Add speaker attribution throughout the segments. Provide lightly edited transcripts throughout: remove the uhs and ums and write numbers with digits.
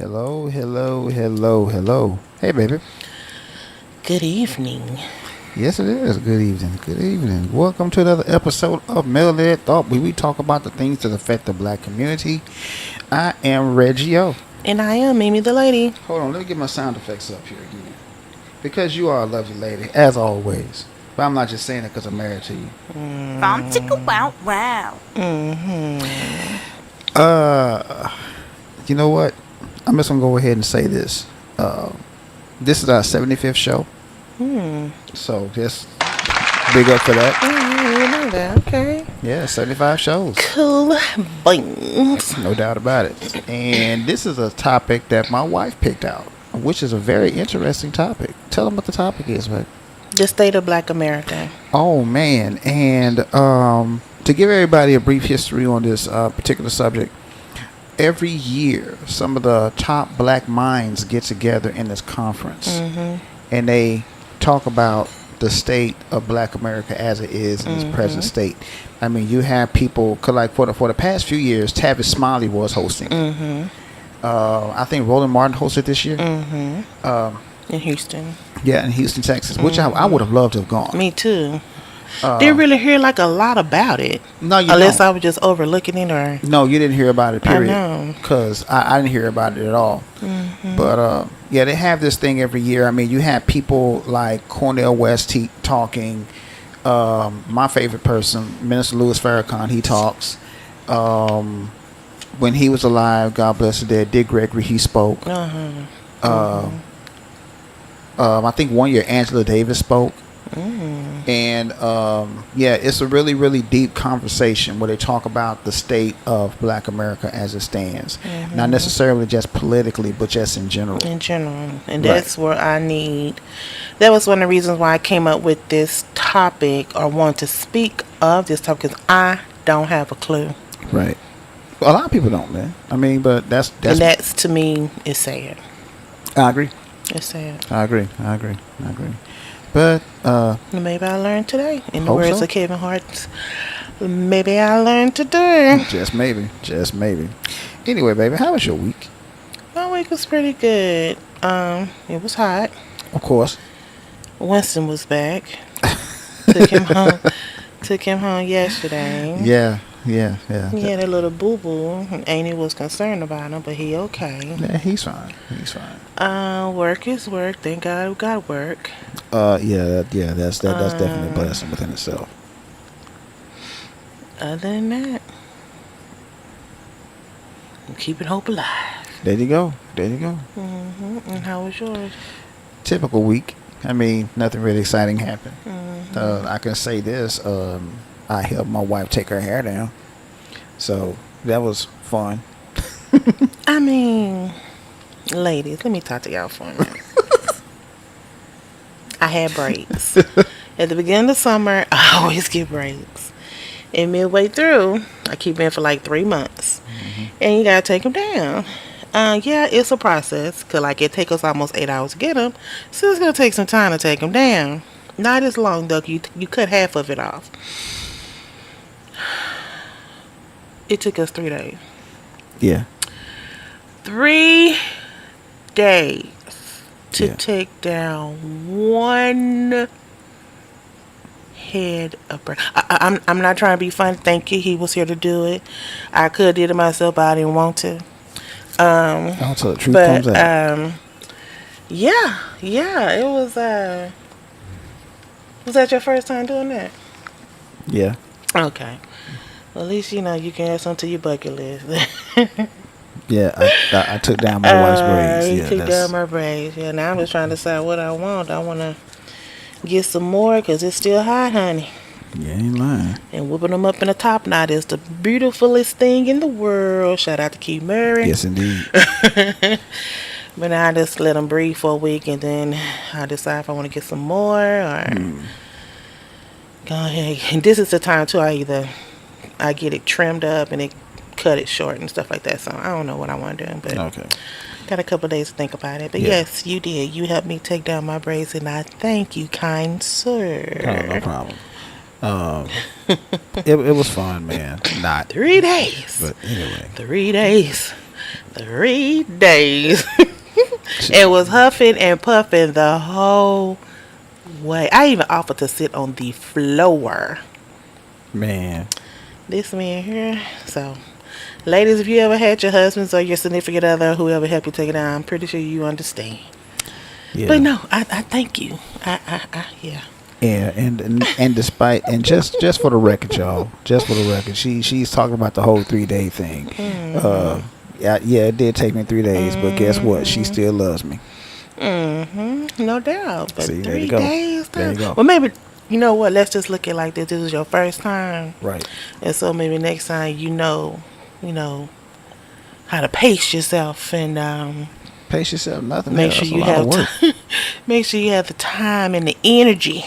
Speaker 1: Hello, hello, hello, hello. Hey, baby.
Speaker 2: Good evening.
Speaker 1: Yes, it is. Good evening. Good evening. Welcome to another episode of Melanated Thought, where we talk about the things that affect the black community. I am Reggie O.
Speaker 2: And I am Mimi the lady.
Speaker 1: Hold on, let me get my sound effects up here again. Because you are a lovely lady, as always. But I'm not just saying it because I'm married to you.
Speaker 3: Wow, wow.
Speaker 1: You know what? I'm just going to go ahead and say this. This is our 75th show. So just big up for that.
Speaker 2: You know that. Okay.
Speaker 1: Yeah, 75 shows.
Speaker 2: Cool beans.
Speaker 1: No doubt about it. And this is a topic that my wife picked out, which is a very interesting topic. Tell them what the topic is, man.
Speaker 2: The state of Black America.
Speaker 1: Oh, man. And to give everybody a brief history on this particular subject, every year some of the top black minds get together in this conference. And they talk about the state of Black America as it is in its present state. I mean, you have people, like for the past few years, Tavis Smiley was hosting. I think Roland Martin hosted this year.
Speaker 2: In Houston.
Speaker 1: Yeah, in Houston, Texas, which I would have loved to have gone.
Speaker 2: Me too. Didn't really hear like a lot about it.
Speaker 1: No, you
Speaker 2: unless
Speaker 1: don't.
Speaker 2: I was just overlooking it, or
Speaker 1: No, you didn't hear about it, period.
Speaker 2: I know.
Speaker 1: Because I didn't hear about it at all. But, yeah, they have this thing every year. I mean, you have people like Cornel West talking. My favorite person, Minister Louis Farrakhan, he talks. When he was alive, God bless the dead, Dick Gregory, he spoke. I think one year Angela Davis spoke. And yeah, it's a really, really deep conversation where they talk about the state of Black America as it stands. Not necessarily just politically, but just in general.
Speaker 2: In general. And that's where that was one of the reasons why I came up with this topic, or want to speak of this topic, because I don't have a clue.
Speaker 1: Right. Well, a lot of people don't, man. I mean, but that's
Speaker 2: to me is sad.
Speaker 1: I agree.
Speaker 2: It's sad.
Speaker 1: I agree. But
Speaker 2: Maybe I learned today. In the
Speaker 1: Hope
Speaker 2: words
Speaker 1: so.
Speaker 2: of Kevin Hart, maybe I learned today.
Speaker 1: just maybe. Anyway, baby, how was your week?
Speaker 2: My week was pretty good. It was hot.
Speaker 1: Of course.
Speaker 2: Winston was back. Took him home. Took him home yesterday.
Speaker 1: Yeah.
Speaker 2: He had a little boo boo. Amy was concerned about him, but he okay.
Speaker 1: Yeah, he's fine.
Speaker 2: Work is work. Thank God we got work.
Speaker 1: That's definitely a blessing within itself.
Speaker 2: Other than that, I'm keeping hope alive.
Speaker 1: There you go.
Speaker 2: And how was yours?
Speaker 1: Typical week. I mean, nothing really exciting happened. I can say this. I helped my wife take her hair down. So that was fun.
Speaker 2: I mean, ladies, let me talk to y'all for a minute. I had braids. At the beginning of the summer, I always get braids. And midway through, I keep them for like 3 months. And you gotta take them down. Yeah, it's a process. Cause like it takes us almost 8 hours to get them. So it's gonna take some time to take them down. Not as long though. You cut half of it off. It took us 3 days.
Speaker 1: Yeah.
Speaker 2: 3 days to take down one head of braid. I'm not trying to be funny. Thank you. He was here to do it. I could have did it myself, but I didn't want to.
Speaker 1: Until the truth comes out.
Speaker 2: Yeah. It was. Was that your first time doing that?
Speaker 1: Yeah.
Speaker 2: Okay. Well, at least you know you can add something to your bucket list.
Speaker 1: Yeah, I took down my wife's braids.
Speaker 2: You
Speaker 1: Yeah,
Speaker 2: took down my braids. Yeah, now I'm just trying to decide what I want. I want to get some more because it's still hot, honey.
Speaker 1: You ain't lying.
Speaker 2: And whipping them up in a top knot is the beautifulest thing in the world. Shout out to Keith Murray.
Speaker 1: Yes, indeed.
Speaker 2: But now I just let them breathe for a week, and then I decide if I want to get some more or go ahead. And this is the time too. I get it trimmed up and it cut it short and stuff like that. So I don't know what I want to do, but
Speaker 1: Okay.
Speaker 2: got a couple of days to think about it. But
Speaker 1: Yeah.
Speaker 2: yes, you did. You helped me take down my braids, and I thank you, kind sir.
Speaker 1: Oh, no problem. It was fun, man. Not
Speaker 2: 3 days.
Speaker 1: But anyway.
Speaker 2: 3 days. 3 days. And was huffing and puffing the whole way. I even offered to sit on the floor.
Speaker 1: Man.
Speaker 2: This man here. So, ladies, if you ever had your husbands or your significant other, whoever helped you take it down, I'm pretty sure you understand.
Speaker 1: Yeah.
Speaker 2: But no, I thank you. Yeah.
Speaker 1: Yeah, and despite and just for the record, y'all, just for the record, she's talking about the whole 3-day thing. Yeah, it did take me 3 days, but guess what? She still loves me.
Speaker 2: No doubt. But
Speaker 1: See, there
Speaker 2: 3
Speaker 1: you go.
Speaker 2: days.
Speaker 1: There you go.
Speaker 2: Well, maybe you know what? Let's just look at it like this. This was your first time,
Speaker 1: Right.
Speaker 2: and so maybe next time you know how to pace yourself and
Speaker 1: Pace yourself, nothing.
Speaker 2: make
Speaker 1: else.
Speaker 2: sure
Speaker 1: That's a
Speaker 2: you
Speaker 1: lot of
Speaker 2: have
Speaker 1: work.
Speaker 2: make sure you have the time and the energy.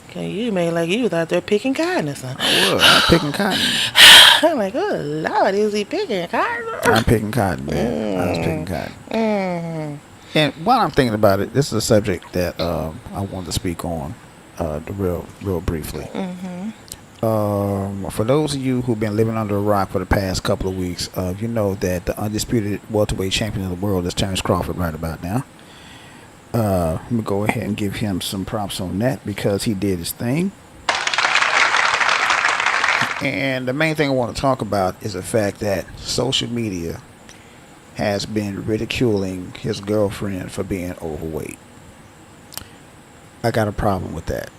Speaker 2: Okay, you made like you was out there picking cotton or something.
Speaker 1: I'm picking cotton.
Speaker 2: I'm like, oh Lord, is he picking cotton?
Speaker 1: I'm picking cotton, man. I was picking cotton. And while I'm thinking about it, this is a subject that I wanted to speak on real briefly. For those of you who've been living under a rock for the past couple of weeks, you know that the undisputed welterweight champion of the world is Terrence Crawford right about now. Let me go ahead and give him some props on that because he did his thing. And the main thing I want to talk about is the fact that social media has been ridiculing his girlfriend for being overweight. I got a problem with that.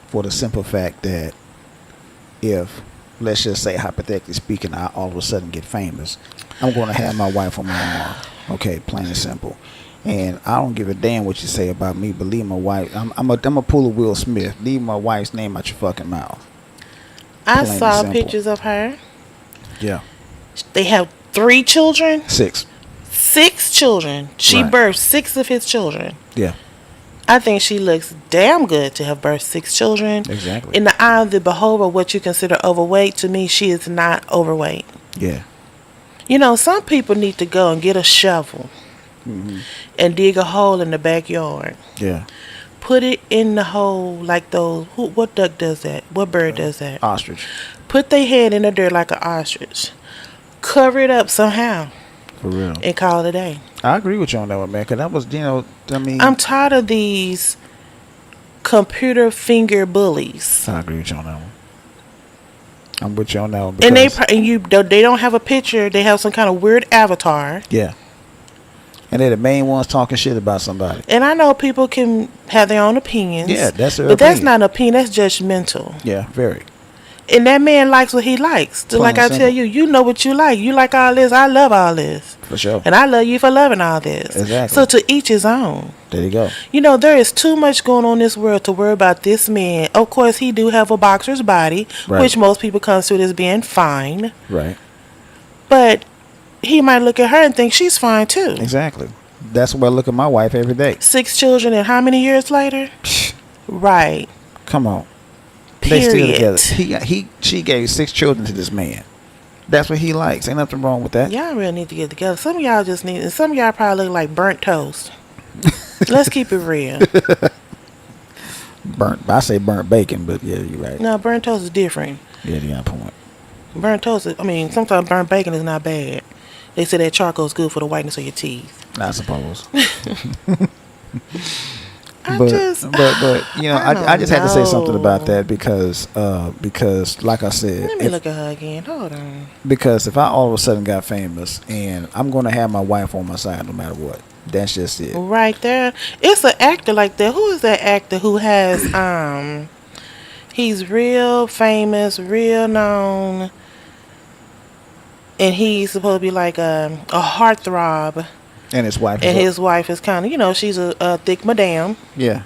Speaker 1: For the simple fact that if, let's just say hypothetically speaking, I all of a sudden get famous, I'm going to have my wife on my arm. Okay, plain and simple. And I don't give a damn what you say about me, but leave my wife. I'm a pull a Will Smith. Leave my wife's name out your fucking mouth.
Speaker 2: I
Speaker 1: Plain
Speaker 2: saw
Speaker 1: and simple.
Speaker 2: pictures of her.
Speaker 1: Yeah.
Speaker 2: They have 3 children.
Speaker 1: 6.
Speaker 2: 6 children. She
Speaker 1: Right.
Speaker 2: birthed 6 of his children.
Speaker 1: Yeah.
Speaker 2: I think she looks damn good to have birthed 6 children.
Speaker 1: Exactly.
Speaker 2: In the eye of the beholder, what you consider overweight, to me, she is not overweight.
Speaker 1: Yeah.
Speaker 2: You know, some people need to go and get a shovel and dig a hole in the backyard.
Speaker 1: Yeah.
Speaker 2: Put it in the hole like those. What duck does that? What bird does that?
Speaker 1: Ostrich.
Speaker 2: Put their head in the dirt like an ostrich. Cover it up somehow
Speaker 1: For real.
Speaker 2: and call it a day.
Speaker 1: I agree with you on that one, man. Because that was, I mean.
Speaker 2: I'm tired of these computer finger bullies.
Speaker 1: I agree with you on that one. I'm with you on that one.
Speaker 2: And
Speaker 1: Because,
Speaker 2: they don't have a picture. They have some kind of weird avatar.
Speaker 1: yeah. And they're the main ones talking shit about somebody.
Speaker 2: And I know people can have their own opinions.
Speaker 1: Yeah, that's their
Speaker 2: But that's
Speaker 1: opinion.
Speaker 2: not an opinion. That's judgmental.
Speaker 1: Yeah, very.
Speaker 2: And that man likes what he likes. Just
Speaker 1: Plain
Speaker 2: like I
Speaker 1: and
Speaker 2: tell
Speaker 1: simple.
Speaker 2: you know what you like. You like all this. I love all this.
Speaker 1: For sure.
Speaker 2: And I love you for loving all this.
Speaker 1: Exactly.
Speaker 2: So to each his own.
Speaker 1: There you go.
Speaker 2: You know, there is too much going on in this world to worry about this man. Of course, he do have a boxer's body,
Speaker 1: Right.
Speaker 2: which most people consider as being fine.
Speaker 1: Right.
Speaker 2: But he might look at her and think she's fine too.
Speaker 1: Exactly. That's why I look at my wife every day.
Speaker 2: 6 children and how many years later? Right.
Speaker 1: Come on.
Speaker 2: Period.
Speaker 1: They still together. She gave 6 children to this man. That's what he likes. Ain't nothing wrong with that.
Speaker 2: Y'all really need to get together. Some of y'all just need, and some of y'all probably look like burnt toast. Let's keep it real.
Speaker 1: I say burnt bacon, but yeah, you're right.
Speaker 2: No, burnt toast is different.
Speaker 1: Yeah, you got a point.
Speaker 2: Burnt toast, sometimes burnt bacon is not bad. They say that charcoal is good for the whiteness of your teeth.
Speaker 1: I suppose.
Speaker 2: I
Speaker 1: but
Speaker 2: just
Speaker 1: I just had to say something about that because like I said,
Speaker 2: let me look at her again. Hold on.
Speaker 1: because if I all of a sudden got famous and I'm gonna have my wife on my side no matter what, that's just it.
Speaker 2: Right there, it's an actor like that. Who is that actor who has he's real famous, real known, and he's supposed to be like a heartthrob.
Speaker 1: And his wife.
Speaker 2: And his wife is kind of, she's a thick madame.
Speaker 1: Yeah.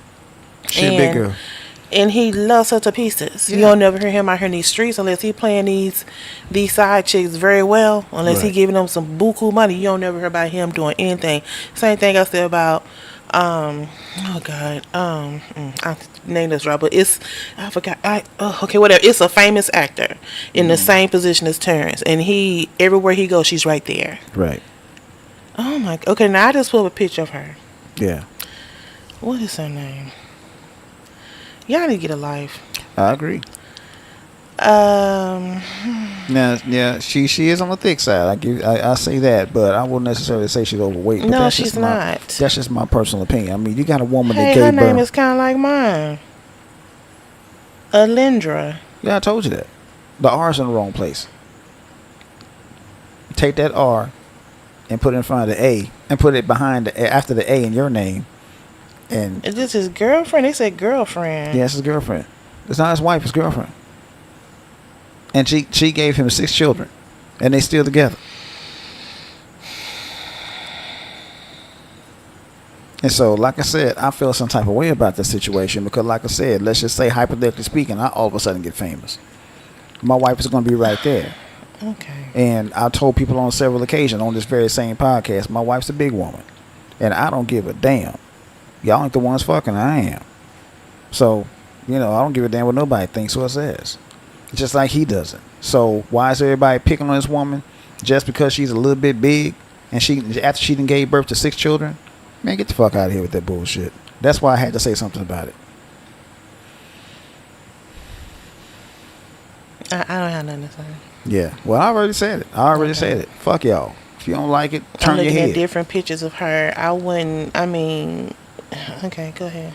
Speaker 1: She's a big girl.
Speaker 2: And he loves her to pieces.
Speaker 1: Yeah.
Speaker 2: You don't never hear him out here in these streets unless he playing these side chicks very well. Unless he
Speaker 1: Right.
Speaker 2: giving them some buku money, you don't never hear about him doing anything. Same thing I said about I named this right, but I forgot. Okay, whatever. It's a famous actor in the same position as Terrence, and he everywhere he goes, she's right there.
Speaker 1: Right.
Speaker 2: Oh my. Okay, now I just put up a picture of her.
Speaker 1: Yeah.
Speaker 2: What is her name? Y'all need to get a life.
Speaker 1: I agree.
Speaker 2: Um,
Speaker 1: Now, yeah, she is on the thick side. I say that, but I wouldn't necessarily say she's overweight. But
Speaker 2: no,
Speaker 1: that's
Speaker 2: she's
Speaker 1: just my
Speaker 2: not.
Speaker 1: that's just my personal opinion. I mean, you got a woman that
Speaker 2: Hey, her
Speaker 1: gave
Speaker 2: name
Speaker 1: birth.
Speaker 2: is kind of like mine. Alindra.
Speaker 1: Yeah, I told you that. The R's in the wrong place. Take that R and put it in front of the A, and put it behind after the A in your name. And
Speaker 2: Is this his girlfriend? They said girlfriend.
Speaker 1: yeah, it's his girlfriend. It's not his wife. His girlfriend. And she gave him 6 children, and they still together. And so, like I said, I feel some type of way about this situation because, like I said, let's just say, hypothetically speaking, I all of a sudden get famous. My wife is going to be right there.
Speaker 2: Okay.
Speaker 1: And I told people on several occasions on this very same podcast, my wife's a big woman. And I don't give a damn. Y'all ain't the ones fucking, I am. So, I don't give a damn what nobody thinks or says. Just like he doesn't. So why is everybody picking on this woman just because she's a little bit big and after she done gave birth to 6 children? Man, get the fuck out of here with that bullshit. That's why I had to say something about it.
Speaker 2: I don't have nothing to say.
Speaker 1: Yeah. Well, I already said it. Fuck y'all. If you don't like it, turn
Speaker 2: I'm
Speaker 1: your
Speaker 2: looking
Speaker 1: head.
Speaker 2: at different pictures of her. Okay, go ahead.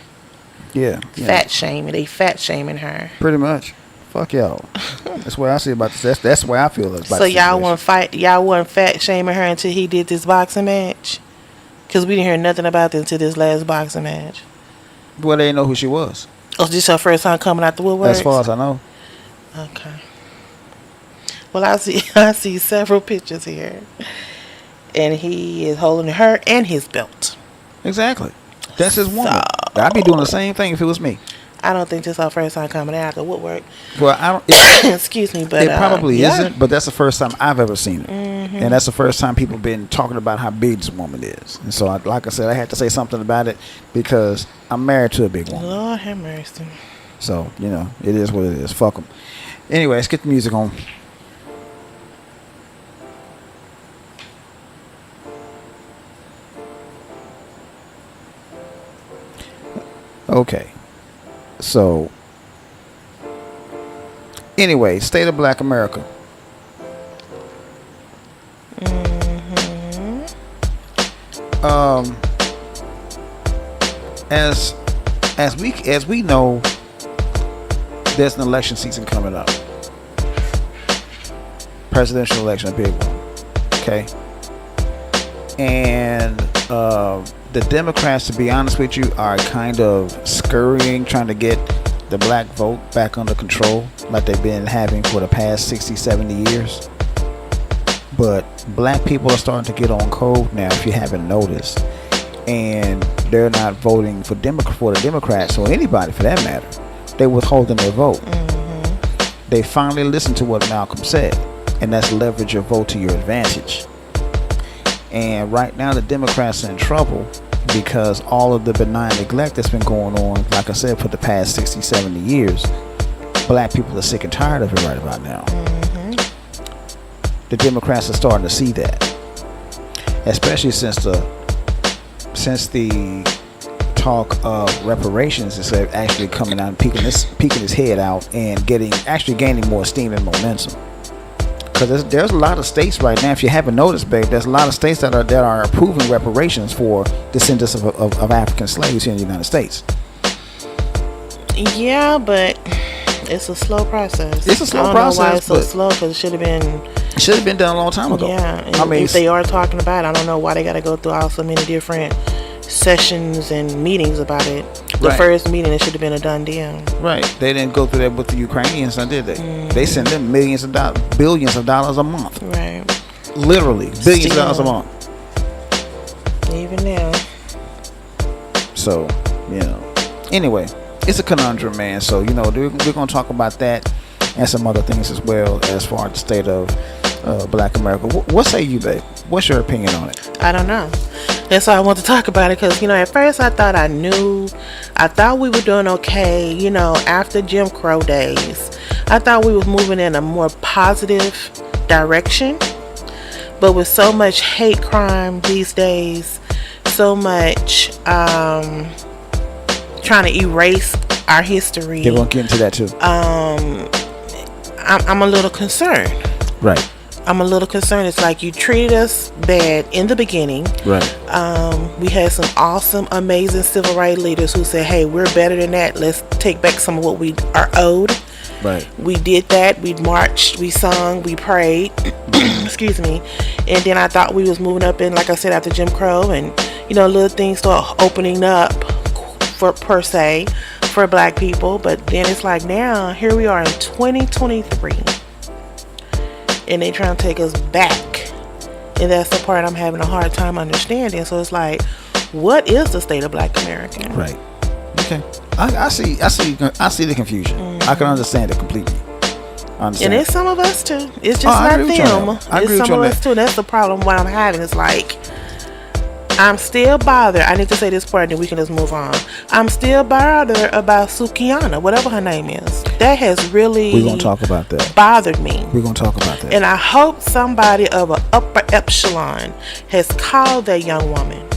Speaker 1: Yeah.
Speaker 2: Fat shaming. They fat shaming her.
Speaker 1: Pretty much. Fuck y'all. That's what I see about this. That's the way I feel about
Speaker 2: So
Speaker 1: this
Speaker 2: y'all
Speaker 1: situation.
Speaker 2: wasn't fat shaming her until he did this boxing match? Because we didn't hear nothing about this until this last boxing match.
Speaker 1: Well, they didn't know who she was.
Speaker 2: Oh, this her first time coming out the woodwork?
Speaker 1: As far as I know.
Speaker 2: Okay. Well, I see several pictures here. And he is holding her and his belt.
Speaker 1: Exactly. That's his woman.
Speaker 2: So-
Speaker 1: I'd be doing the same thing if it was me.
Speaker 2: I don't think this is our first time coming out the woodwork.
Speaker 1: Well, I don't.
Speaker 2: Excuse me, but
Speaker 1: It probably
Speaker 2: yeah.
Speaker 1: isn't, but that's the first time I've ever seen it.
Speaker 2: Mm-hmm.
Speaker 1: And that's the first time people been talking about how big this woman is. And so, like I said, I had to say something about it because I'm married to a big woman.
Speaker 2: Lord have mercy.
Speaker 1: So, it is what it is. Fuck them. Anyway, let's get the music on. Okay. So, anyway, state of Black America. As we know, there's an election season coming up. Presidential election, a big one. Okay. And the Democrats, to be honest with you, are kind of scurrying, trying to get the black vote back under control like they've been having for the past 60, 70 years. But black people are starting to get on code now, if you haven't noticed. And they're not voting for the Democrats or anybody for that matter. They're withholding their vote. Mm-hmm. They finally listened to what Malcolm said, and that's leverage your vote to your advantage. And right now the Democrats are in trouble because all of the benign neglect that's been going on, like I said, for the past 60, 70 years, black people are sick and tired of it right about now. Mm-hmm. The Democrats are starting to see that, especially since the talk of reparations is actually coming out and peeking his head out and gaining more steam and momentum. Because there's a lot of states right now, if you haven't noticed, babe, there's a lot of states that are approving reparations for descendants of African slaves here in the United States.
Speaker 2: Yeah, but it's a slow process.
Speaker 1: It's a slow
Speaker 2: I don't
Speaker 1: process.
Speaker 2: know why it's so
Speaker 1: but
Speaker 2: slow, because it should have been.
Speaker 1: It should have been done a long time ago.
Speaker 2: Yeah, and
Speaker 1: I mean,
Speaker 2: if they are talking about it, I don't know why they got to go through all so many different sessions and meetings about it. The
Speaker 1: Right.
Speaker 2: first meeting, it should have been a done deal.
Speaker 1: Right. They didn't go through that with the Ukrainians, now did they? They send them billions of dollars a month.
Speaker 2: Right.
Speaker 1: Literally, billions of dollars a month.
Speaker 2: Even now.
Speaker 1: So, anyway, it's a conundrum, man. So, we're going to talk about that and some other things as well as far as the state of Black America. What say you, babe? What's your opinion on it?
Speaker 2: I don't know. That's why I want to talk about it, because, at first I thought I thought we were doing okay, after Jim Crow days. I thought we was moving in a more positive direction. But with so much hate crime these days, so much trying to erase our history.
Speaker 1: Yeah, we'll get into that too.
Speaker 2: I'm a little concerned.
Speaker 1: Right.
Speaker 2: I'm a little concerned. It's like you treated us bad in the beginning.
Speaker 1: Right.
Speaker 2: We had some awesome, amazing civil rights leaders who said, hey, we're better than that. Let's take back some of what we are owed.
Speaker 1: Right.
Speaker 2: We did that. We marched, we sung, we prayed. Excuse me. And then I thought we was moving up in, like I said, after Jim Crow, and little things start opening up per se for black people. But then it's like now here we are in 2023, and they trying to take us back, and that's the part I'm having a hard time understanding. So it's like, what is the state of black American?
Speaker 1: Right. Okay. I see the confusion. I can understand it completely.
Speaker 2: And it's some of us too. It's just not them. It's some of us too. That's the problem. What I'm having is like, I'm still bothered. I need to say this part, and then we can just move on. I'm still bothered about Sukiana, whatever her name is. That has really
Speaker 1: we're gonna talk about that.
Speaker 2: Bothered me.
Speaker 1: We're gonna talk about that.
Speaker 2: And I hope somebody of an upper echelon has called that young woman,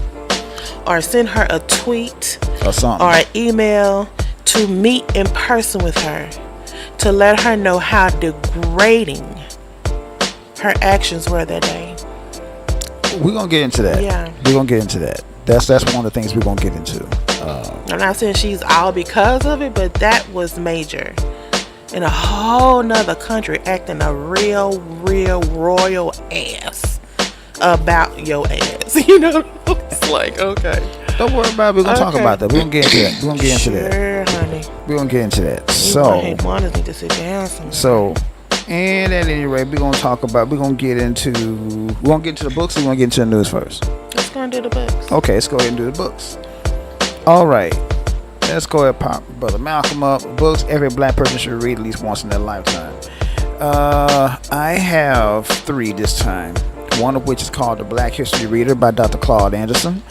Speaker 2: or sent her a tweet
Speaker 1: or something,
Speaker 2: or an email to meet in person with her, to let her know how degrading her actions were that day.
Speaker 1: We're gonna get into that.
Speaker 2: Yeah,
Speaker 1: we're gonna get into that. That's one of the things we're gonna get into.
Speaker 2: I'm not saying she's all because of it, but that was major. In a whole nother country acting a real royal ass about your ass. It's like, okay.
Speaker 1: Don't worry about it. We're gonna talk about that. We're gonna get into that. We're gonna get into that.
Speaker 2: Sure, honey.
Speaker 1: We're gonna get into that.
Speaker 2: Need to sit down somewhere.
Speaker 1: So, and at any rate, we're gonna get into the books. Or we're gonna get into the news first.
Speaker 2: Let's go and do the books.
Speaker 1: Okay, let's go ahead and do the books. All right, let's go ahead and pop Brother Malcolm up. Books every black person should read at least once in their lifetime. I have 3 this time. One of which is called The Black History Reader by Dr. Claude Anderson.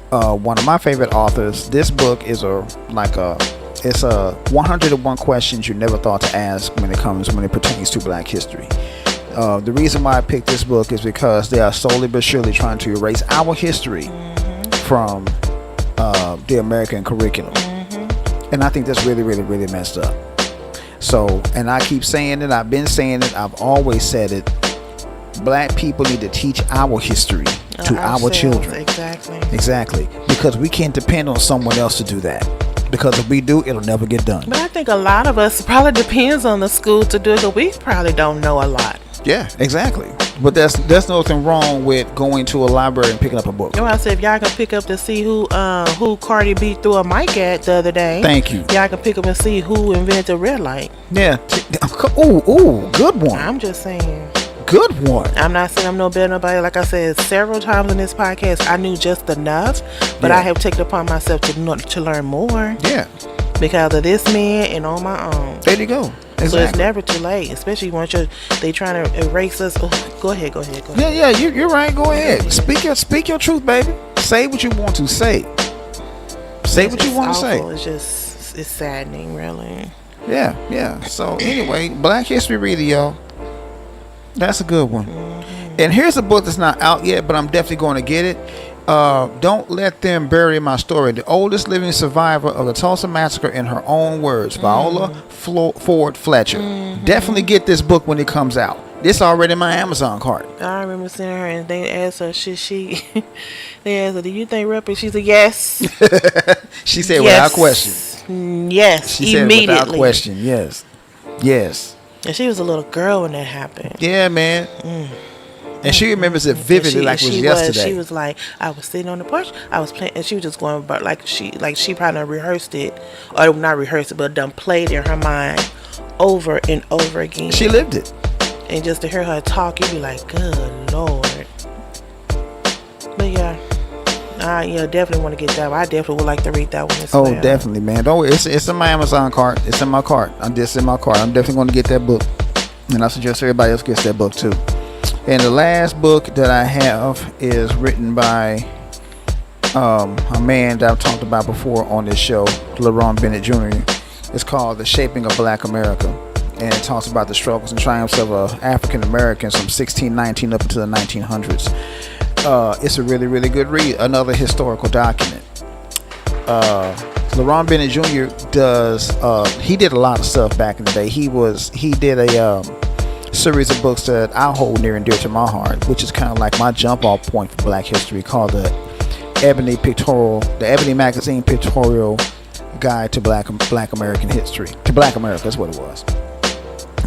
Speaker 1: One of my favorite authors. This book is it's a 101 questions you never thought to ask when it pertains to black history. The reason why I picked this book is because they are slowly but surely trying to erase our history from the American curriculum. And I think that's really messed up. So, and I keep saying it, I've been saying it, I've always said it, black people need to teach our history to our children. Exactly. Because we can't depend on someone else to do that. Because if we do, it'll never get done.
Speaker 2: But I think a lot of us, probably depends on the school to do it, but we probably don't know a lot.
Speaker 1: Yeah, exactly. But there's nothing wrong with going to a library and picking up a book.
Speaker 2: I said, if y'all can pick up to see who Cardi B threw a mic at the other day.
Speaker 1: Thank you.
Speaker 2: Y'all can pick up and see who invented red light.
Speaker 1: Yeah. Ooh, good one.
Speaker 2: I'm just saying.
Speaker 1: Good one.
Speaker 2: I'm not saying I'm no better than nobody. Like I said several times in this podcast, I knew just enough, but I have taken it upon myself to learn more.
Speaker 1: Yeah.
Speaker 2: Because of this man and on my own.
Speaker 1: There you go. Exactly.
Speaker 2: So it's never too late, especially once they trying to erase us. Oh, go ahead.
Speaker 1: Yeah, you're right. Go ahead. Speak your truth, baby. Say what you want to say. Say what you want to say.
Speaker 2: It's saddening, really.
Speaker 1: Yeah. So anyway, Black History Reader, y'all. That's a good one. And here's a book that's not out yet, but I'm definitely going to get it. Don't Let Them Bury My Story. The oldest living survivor of the Tulsa Massacre in her own words. Viola Ford Fletcher. Definitely get this book when it comes out. This already in my Amazon cart.
Speaker 2: I remember seeing her and they asked her, they asked her, do you think rapping? She said, yes.
Speaker 1: She said without question.
Speaker 2: Yes,
Speaker 1: she
Speaker 2: immediately.
Speaker 1: Said without question, yes.
Speaker 2: And she was a little girl when that happened.
Speaker 1: Yeah, man. And she remembers it vividly, like it was yesterday.
Speaker 2: She was like, I was sitting on the porch, I was playing, and she was just going about like she probably rehearsed it, or not rehearsed it, but done played in her mind over and over again.
Speaker 1: She lived it.
Speaker 2: And just to hear her talk, you'd be like, good Lord. But yeah. Definitely want to get that one. I definitely would like to read that one as well.
Speaker 1: Oh, definitely, man. Don't worry. It's in my Amazon cart. It's in my cart. I'm definitely going to get that book. And I suggest everybody else gets that book too. And the last book that I have is written by a man that I've talked about before on this show, LaRon Bennett Jr. It's called The Shaping of Black America. And it talks about the struggles and triumphs of African Americans from 1619 up until the 1900s. It's a really good read. Another historical document. LeBron Bennett Jr. does. He did a lot of stuff back in the day. He did a series of books that I hold near and dear to my heart, which is kind of like my jump off point for Black history, called the Ebony Magazine Pictorial Guide to Black American History. To Black America, that's what it was.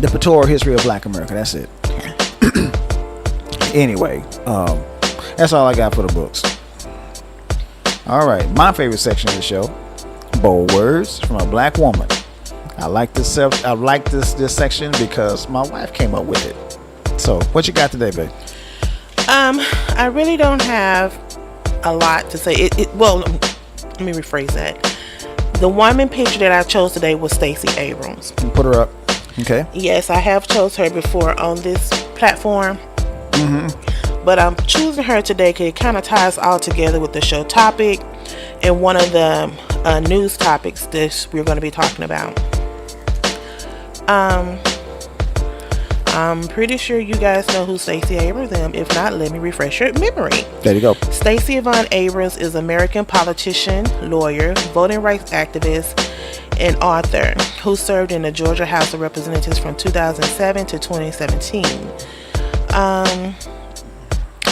Speaker 1: The Pictorial History of Black America. That's it. Anyway, that's all I got for the books. All right, my favorite section of the show: bold words from a black woman. I like this section because my wife came up with it. So, what you got today, babe?
Speaker 2: I really don't have a lot to say. Well, let me rephrase that. The woman picture that I chose today was Stacey Abrams.
Speaker 1: Put her up. Okay.
Speaker 2: Yes, I have chose her before on this platform. But I'm choosing her today because it kind of ties all together with the show topic and one of the news topics that we're going to be talking about. I'm pretty sure you guys know who Stacey Abrams is. If not, let me refresh your memory.
Speaker 1: There you go.
Speaker 2: Stacey Yvonne Abrams is an American politician, lawyer, voting rights activist, and author who served in the Georgia House of Representatives from 2007 to 2017.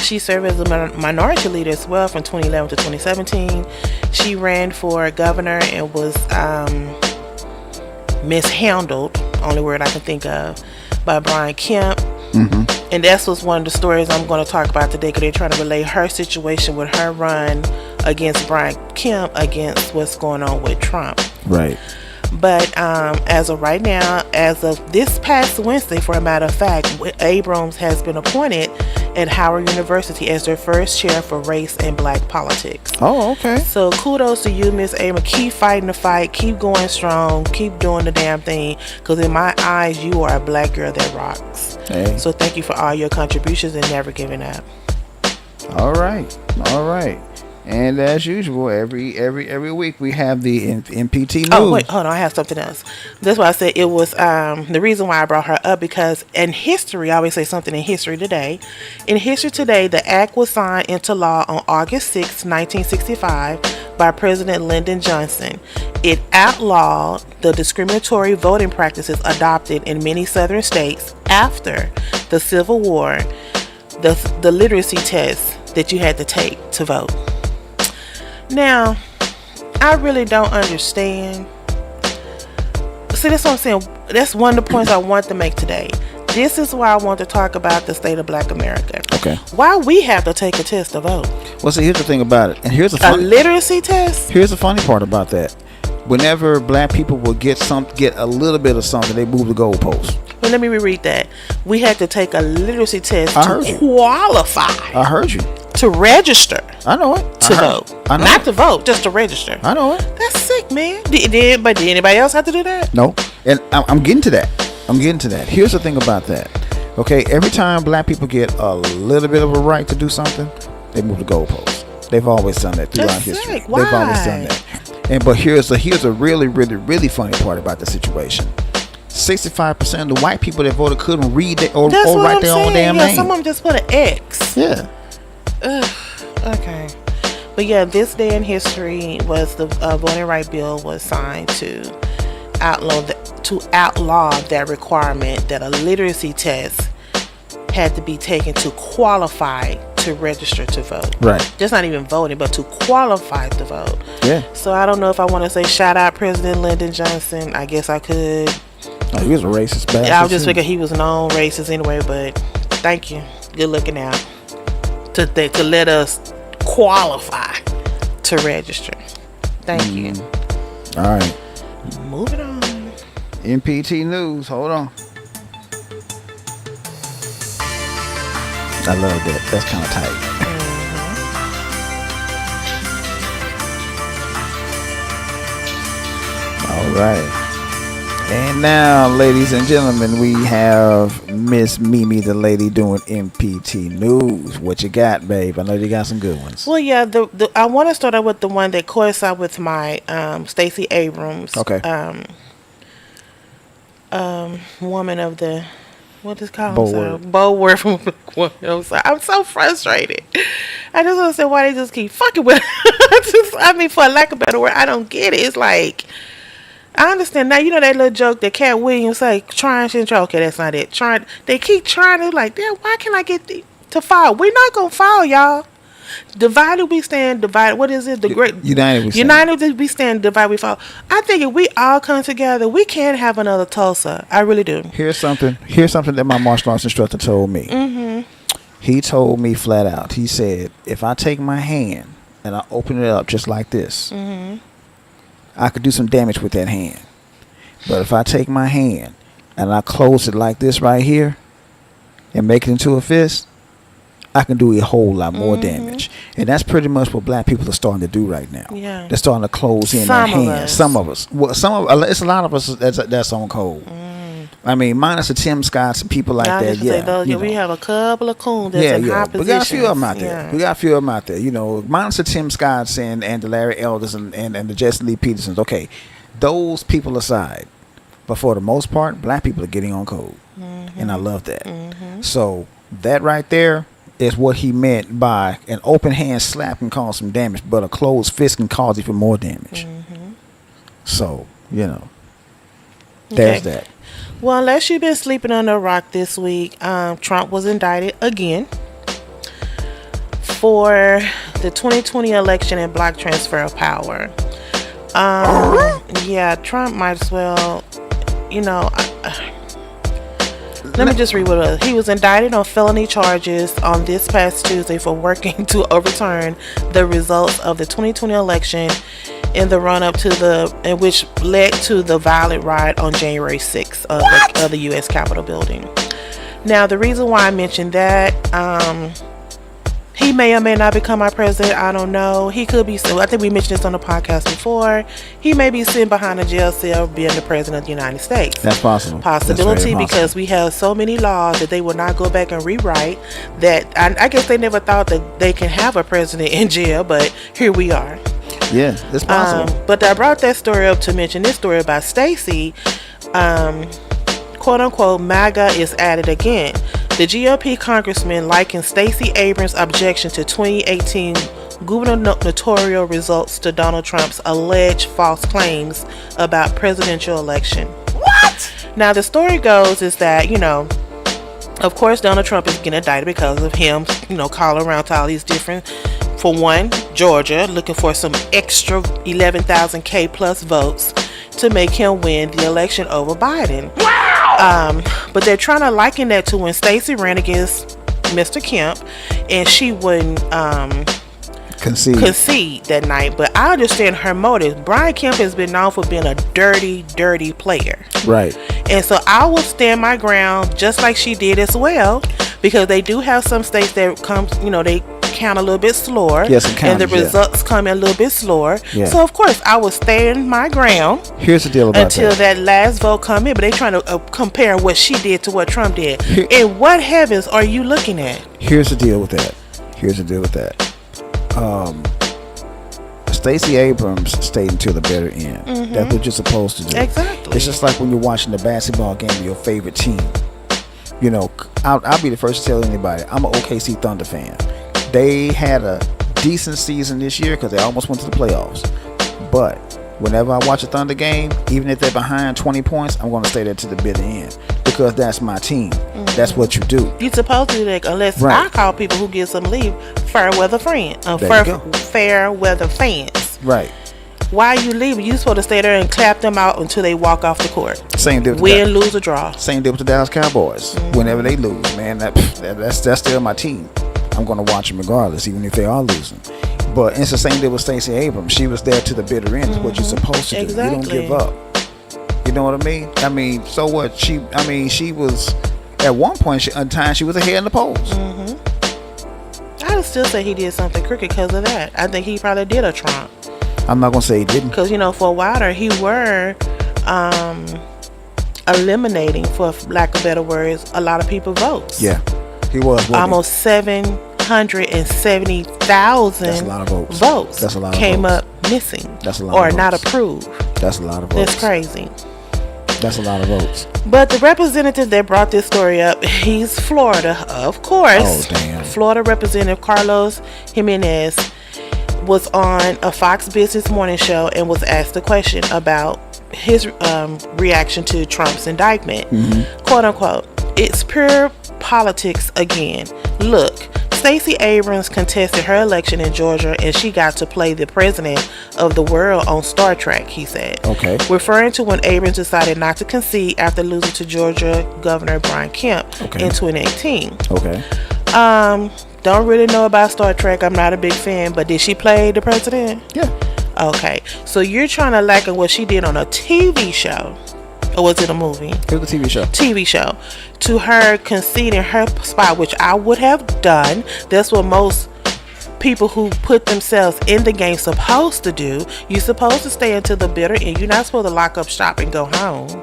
Speaker 2: She served as a minority leader as well from 2011 to 2017. She ran for governor and was mishandled, only word I can think of, by Brian Kemp. And that's was one of the stories I'm going to talk about today, because they're trying to relate her situation with her run against Brian Kemp against what's going on with Trump.
Speaker 1: Right.
Speaker 2: But as of right now, as of this past Wednesday, for a matter of fact, Abrams has been appointed at Howard University as their first chair for race and black politics.
Speaker 1: Oh, okay.
Speaker 2: So kudos to you, Miss Abrams. Keep fighting the fight. Keep going strong. Keep doing the damn thing. Because in my eyes, you are a black girl that rocks.
Speaker 1: Hey.
Speaker 2: So thank you for all your contributions and never giving up.
Speaker 1: All right. And as usual, every week we have the MPT news.
Speaker 2: Oh, wait, hold on. I have something else. That's why I said it was the reason why I brought her up, because in history, I always say something in history today. In history today, the act was signed into law on August 6, 1965 by President Lyndon Johnson. It outlawed the discriminatory voting practices adopted in many southern states after the Civil War, the literacy test that you had to take to vote. Now, I really don't understand. See, that's what I'm saying. That's one of the points I want to make today. This is why I want to talk about the state of Black America.
Speaker 1: Okay. Why
Speaker 2: we have to take a test to vote.
Speaker 1: Well, see, here's the thing about it. And here's
Speaker 2: a literacy test?
Speaker 1: Here's the funny part about that. Whenever black people will get a little bit of something, they move the goalpost.
Speaker 2: Well, let me reread that. We had to take a literacy test to qualify.
Speaker 1: I heard you.
Speaker 2: To register.
Speaker 1: I know it.
Speaker 2: To vote. Not to vote, just to register.
Speaker 1: I know it.
Speaker 2: That's sick, man. Did anybody else have to do that?
Speaker 1: No. And I'm getting to that. Here's the thing about that. Okay, every time black people get a little bit of a right to do something, they move the goalpost. They've always done that throughout history.
Speaker 2: Sick. Why?
Speaker 1: They've always done that. But here's a really, really, really funny part about the situation. 65% of the white people that voted couldn't read or write their own damn name.
Speaker 2: Some of them just put an X.
Speaker 1: Yeah.
Speaker 2: Okay. But yeah, this day in history was the voting right bill was signed to outlaw that requirement that a literacy test had to be taken to qualify to register to vote.
Speaker 1: Right.
Speaker 2: Just not even voting, but to qualify to vote.
Speaker 1: Yeah.
Speaker 2: So I don't know if I want to say shout out President Lyndon Johnson. I guess I could.
Speaker 1: Oh, he was a racist bastard.
Speaker 2: I was just figuring he was known racist anyway, but thank you. Good looking out. To let us qualify to register. Thank you.
Speaker 1: All right.
Speaker 2: Moving on.
Speaker 1: MPT news. Hold on. I love that. That's kind of tight. All right. And now, ladies and gentlemen, we have Miss Mimi, the lady, doing MPT news. What you got, babe? I know you got some good ones.
Speaker 2: Well, yeah, I want to start out with the one that coincided with my Stacey Abrams.
Speaker 1: Okay.
Speaker 2: Woman of the What is called?
Speaker 1: Bold word.
Speaker 2: Bold word from a black woman. I'm so frustrated. I just understand why they just keep fucking with I mean, for lack of a better word, I don't get it. It's like, I understand now. You know that little joke that Cat Williams like trying to try. Okay, that's not it. Trying. They keep trying to like, damn. Why can't I get to fall? We're not gonna fall, y'all. Divided we stand. Divided. What is it? The great United we stand. Divided we fall. I think if we all come together, we can have another Tulsa. I really do.
Speaker 1: Here's something that my martial arts instructor told me. Mm-hmm. He told me flat out. He said, if I take my hand and I open it up just like this, I could do some damage with that hand. But if I take my hand and I close it like this right here and make it into a fist, I can do a whole lot more damage. And that's pretty much what black people are starting to do right now.
Speaker 2: Yeah.
Speaker 1: They're starting to close in their hands. Some of us. Well, it's a lot of us that's on code. I mean, minus the Tim Scotts and people like that. Yeah,
Speaker 2: we have a couple of coons that's in high positions.
Speaker 1: We got a few of them out there. We got a few of them out there. You know, minus the Tim Scotts and the Larry Elders and the Jesse Lee Petersons. Okay, those people aside. But for the most part, black people are getting on code. And I love that. So that right there is what he meant by an open hand slap can cause some damage, but a closed fist can cause even more damage. So, you know, there's that.
Speaker 2: Well, unless you've been sleeping under a rock this week, Trump was indicted again for the 2020 election and block transfer of power. Yeah, Trump might as well, you know... Let me just read what it was. He was indicted on felony charges on this past Tuesday for working to overturn the results of the 2020 election in the run-up to in which led to the violent riot on January 6th of the U.S. Capitol building. Now, the reason why I mentioned that, he may or may not become our president. I don't know. He could be. I think we mentioned this on the podcast before. He may be sitting behind a jail cell being the president of the United States.
Speaker 1: That's possible.
Speaker 2: Possibility, because we have so many laws that they will not go back and rewrite. That I guess they never thought that they can have a president in jail, but here we are.
Speaker 1: Yeah, it's possible.
Speaker 2: But I brought that story up to mention this story about Stacey. Quote unquote, MAGA is at it again. The GOP congressman likened Stacey Abrams' objection to 2018 gubernatorial results to Donald Trump's alleged false claims about presidential election.
Speaker 3: What?
Speaker 2: Now, the story goes is that, you know, of course, Donald Trump is getting indicted because of him, you know, calling around to all these different, for one, Georgia, looking for some extra 11,000 K plus votes to make him win the election over Biden.
Speaker 3: Wow!
Speaker 2: But they're trying to liken that to when Stacey ran against Mr. Kemp, and she wouldn't concede that night. But I understand her motive. Brian Kemp has been known for being a dirty player.
Speaker 1: Right.
Speaker 2: And so I will stand my ground just like she did as well, because they do have some states that come, you know, they count a little bit slower.
Speaker 1: Yes,
Speaker 2: and the results come in a little bit slower. Yeah. So of course I will stand my ground.
Speaker 1: Here's the deal about
Speaker 2: until that last vote come in. But they trying to compare what she did to what Trump did. And what heavens are you looking at?
Speaker 1: Here's the deal with that. Stacey Abrams stayed until the bitter end. That's what you're supposed to do.
Speaker 2: Exactly.
Speaker 1: It's just like when you're watching the basketball game of your favorite team. You know, I'll be the first to tell anybody, I'm an OKC Thunder fan. They had a decent season this year because they almost went to the playoffs. But whenever I watch a Thunder game, even if they're behind 20 points, I'm going to stay there to the bitter end because that's my team. That's what you do.
Speaker 2: You're supposed to do that unless I call people who get some leave fair weather friends, fair weather fans.
Speaker 1: Right.
Speaker 2: Why are you leaving? You supposed to stay there and clap them out until they walk off the court.
Speaker 1: Same deal with
Speaker 2: win, lose, or draw.
Speaker 1: Same deal with the Dallas Cowboys. Whenever they lose, man, that's still my team. I'm going to watch them regardless, even if they are losing. But it's the same deal with Stacey Abrams. She was there to the bitter end. Is what you're supposed to do.
Speaker 2: Exactly.
Speaker 1: You don't give up. You know what I mean? I mean, so what? She was at one point in time she was ahead in the polls.
Speaker 2: I would still say he did something crooked because of that. I think he probably did a Trump.
Speaker 1: I'm not gonna say he didn't,
Speaker 2: because you know for a while there he were eliminating, for lack of better words, a lot of people votes.
Speaker 1: Yeah, he was
Speaker 2: almost 770,000.
Speaker 1: That's a lot of
Speaker 2: votes.
Speaker 1: That's a lot of
Speaker 2: came
Speaker 1: votes.
Speaker 2: up missing.
Speaker 1: That's a lot
Speaker 2: or
Speaker 1: of
Speaker 2: not
Speaker 1: votes.
Speaker 2: approved.
Speaker 1: That's a lot of votes.
Speaker 2: That's crazy.
Speaker 1: That's a lot of votes.
Speaker 2: But the representative that brought this story up, he's Florida, of course.
Speaker 1: Oh, damn.
Speaker 2: Florida Representative Carlos Jimenez was on a Fox Business Morning show and was asked a question about his reaction to Trump's indictment. Quote unquote, "It's pure politics again. Look, Stacey Abrams contested her election in Georgia and she got to play the president of the world on Star Trek," he said.
Speaker 1: Okay.
Speaker 2: Referring to when Abrams decided not to concede after losing to Georgia Governor Brian Kemp in 2018.
Speaker 1: Okay.
Speaker 2: Don't really know about Star Trek. I'm not a big fan, but did she play the president?
Speaker 1: Yeah.
Speaker 2: Okay. So you're trying to liken what she did on a TV show, or was it a movie?
Speaker 1: It was a TV show.
Speaker 2: TV show, to her conceding her spot, which I would have done. That's what most people who put themselves in the game supposed to do. You're supposed to stay until the bitter end. You're not supposed to lock up shop and go home,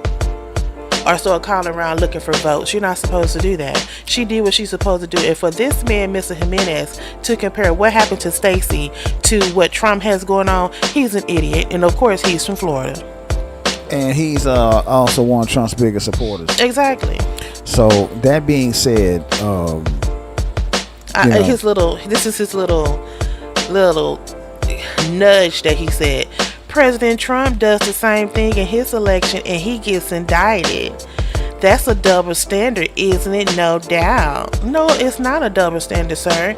Speaker 2: or start calling around looking for votes. You're not supposed to do that. She did what she's supposed to do. And for this man, Mr. Jimenez, to compare what happened to Stacey to what Trump has going on, he's an idiot. And of course, he's from Florida.
Speaker 1: And he's also one of Trump's biggest supporters.
Speaker 2: Exactly.
Speaker 1: So that being said,
Speaker 2: this is his little nudge that he said. President Trump does the same thing in his election and he gets indicted. That's a double standard, isn't it? No doubt. No, it's not a double standard, sir.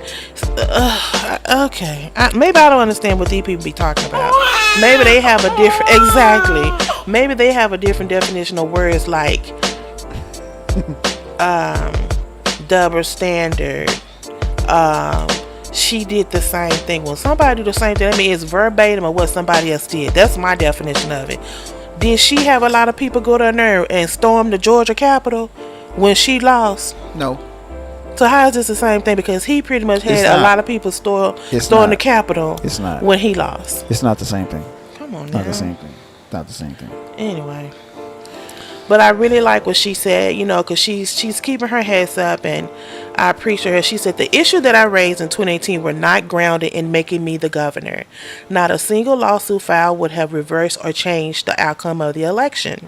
Speaker 2: Okay. Maybe I don't understand what these people be talking about. Maybe they have a different... Exactly. Maybe they have a different definition of words like... double standard. She did the same thing. When somebody do the same thing, I mean, it's verbatim of what somebody else did. That's my definition of it. Did she have a lot of people go down there and storm the Georgia Capitol when she lost?
Speaker 1: No.
Speaker 2: So how is this the same thing? Because he pretty much had a lot of people storm the Capitol when he lost.
Speaker 1: It's not the same thing.
Speaker 2: Come on now.
Speaker 1: Not the same thing. Not the same thing.
Speaker 2: Anyway. But I really like what she said, because she's keeping her heads up, and I appreciate her. She said, "The issue that I raised in 2018 were not grounded in making me the governor. Not a single lawsuit filed would have reversed or changed the outcome of the election.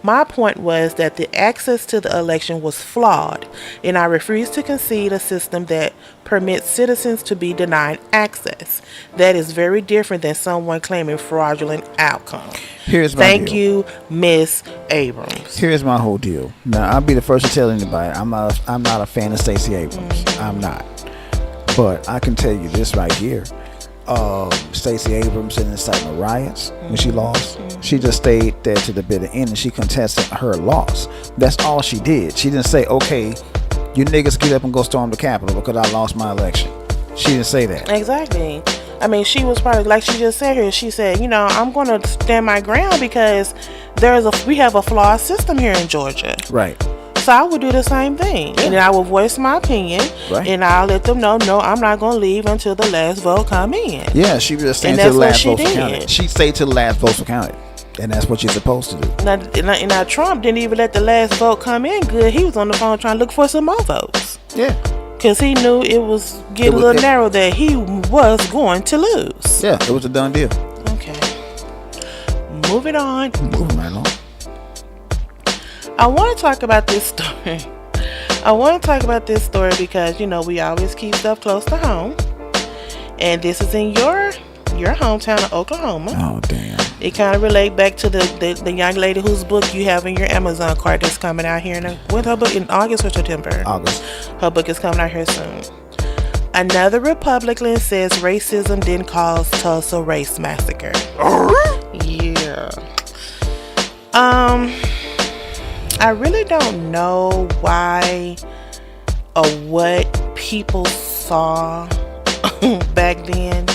Speaker 2: My point was that the access to the election was flawed, and I refuse to concede a system that permits citizens to be denied access. That is very different than someone claiming fraudulent outcome." Thank you, Miss Abrams.
Speaker 1: Here's my whole deal. Now, I'll be the first to tell anybody, I'm not a fan of Stacey Abrams. I'm not. But I can tell you this right here. Stacey Abrams didn't incite no riots when she lost. She just stayed there to the bitter end and she contested her loss. That's all she did. She didn't say, "Okay, you niggas get up and go storm the Capitol because I lost my election." She didn't say that.
Speaker 2: Exactly. I mean, she was probably, like she just said here, she said, I'm going to stand my ground because we have a flawed system here in Georgia.
Speaker 1: Right.
Speaker 2: So I would do the same thing. Yeah. And I will voice my opinion. Right. And I'll let them know, no, I'm not going to leave until the last vote come in.
Speaker 1: Yeah, she was just saying till the last votes were counted. She stayed till the last votes were counted. And that's what you're supposed to do.
Speaker 2: Now, Trump didn't even let the last vote come in good. He was on the phone trying to look for some more votes.
Speaker 1: Yeah.
Speaker 2: Because he knew it was getting a little narrow that he was going to lose.
Speaker 1: Yeah, it was a done deal.
Speaker 2: Okay. Moving on.
Speaker 1: Moving right on.
Speaker 2: I want to talk about this story. Because, we always keep stuff close to home. And this is in your hometown of Oklahoma.
Speaker 1: Oh, damn.
Speaker 2: It kind of relate back to the young lady whose book you have in your Amazon cart that's coming out here when's her book, in August or September?
Speaker 1: August.
Speaker 2: Her book is coming out here soon. Another Republican says racism didn't cause Tulsa race massacre. Yeah. I really don't know why or what people saw back then.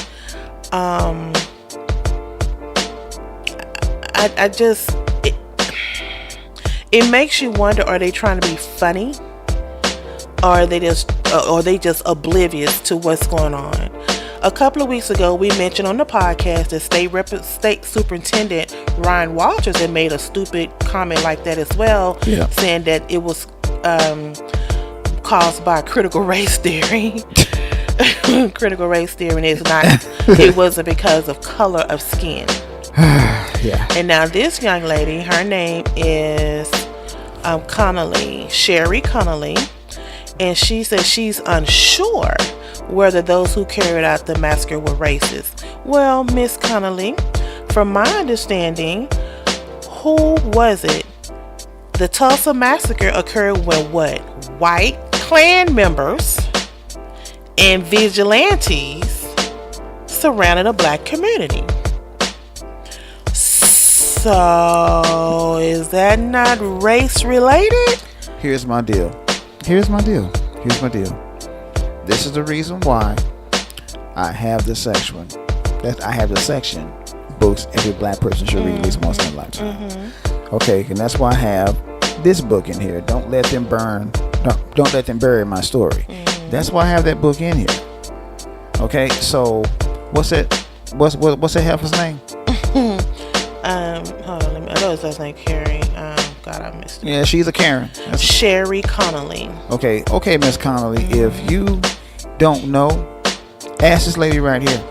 Speaker 2: I just it makes you wonder, are they trying to be funny, or are they just oblivious to what's going on? A couple of weeks ago, we mentioned on the podcast that State Superintendent Ryan Walters had made a stupid comment like that as well, saying that it was caused by critical race theory. Critical race theory is not. It wasn't because of color of skin.
Speaker 1: Yeah.
Speaker 2: And now this young lady, her name is Connolly, Sherry Connolly, and she says she's unsure whether those who carried out the massacre were racist. Well, Miss Connolly, from my understanding, who was it? The Tulsa massacre occurred when what? White Klan members and vigilantes surrounded a black community. So, is that not race related?
Speaker 1: Here's my deal. Here's my deal. This is the reason why I have the section. Books every black person should read at least once in their lifetime. Okay, and that's why I have this book in here. Don't let them bury my story. That's why I have that book in here. Okay, so what's that heifer's name?
Speaker 2: Hold on, I know his last name Carrie. God, I missed it.
Speaker 1: Yeah, she's a Karen.
Speaker 2: Sherry Connolly.
Speaker 1: Okay, Miss Connolly. If you don't know, ask this lady right here.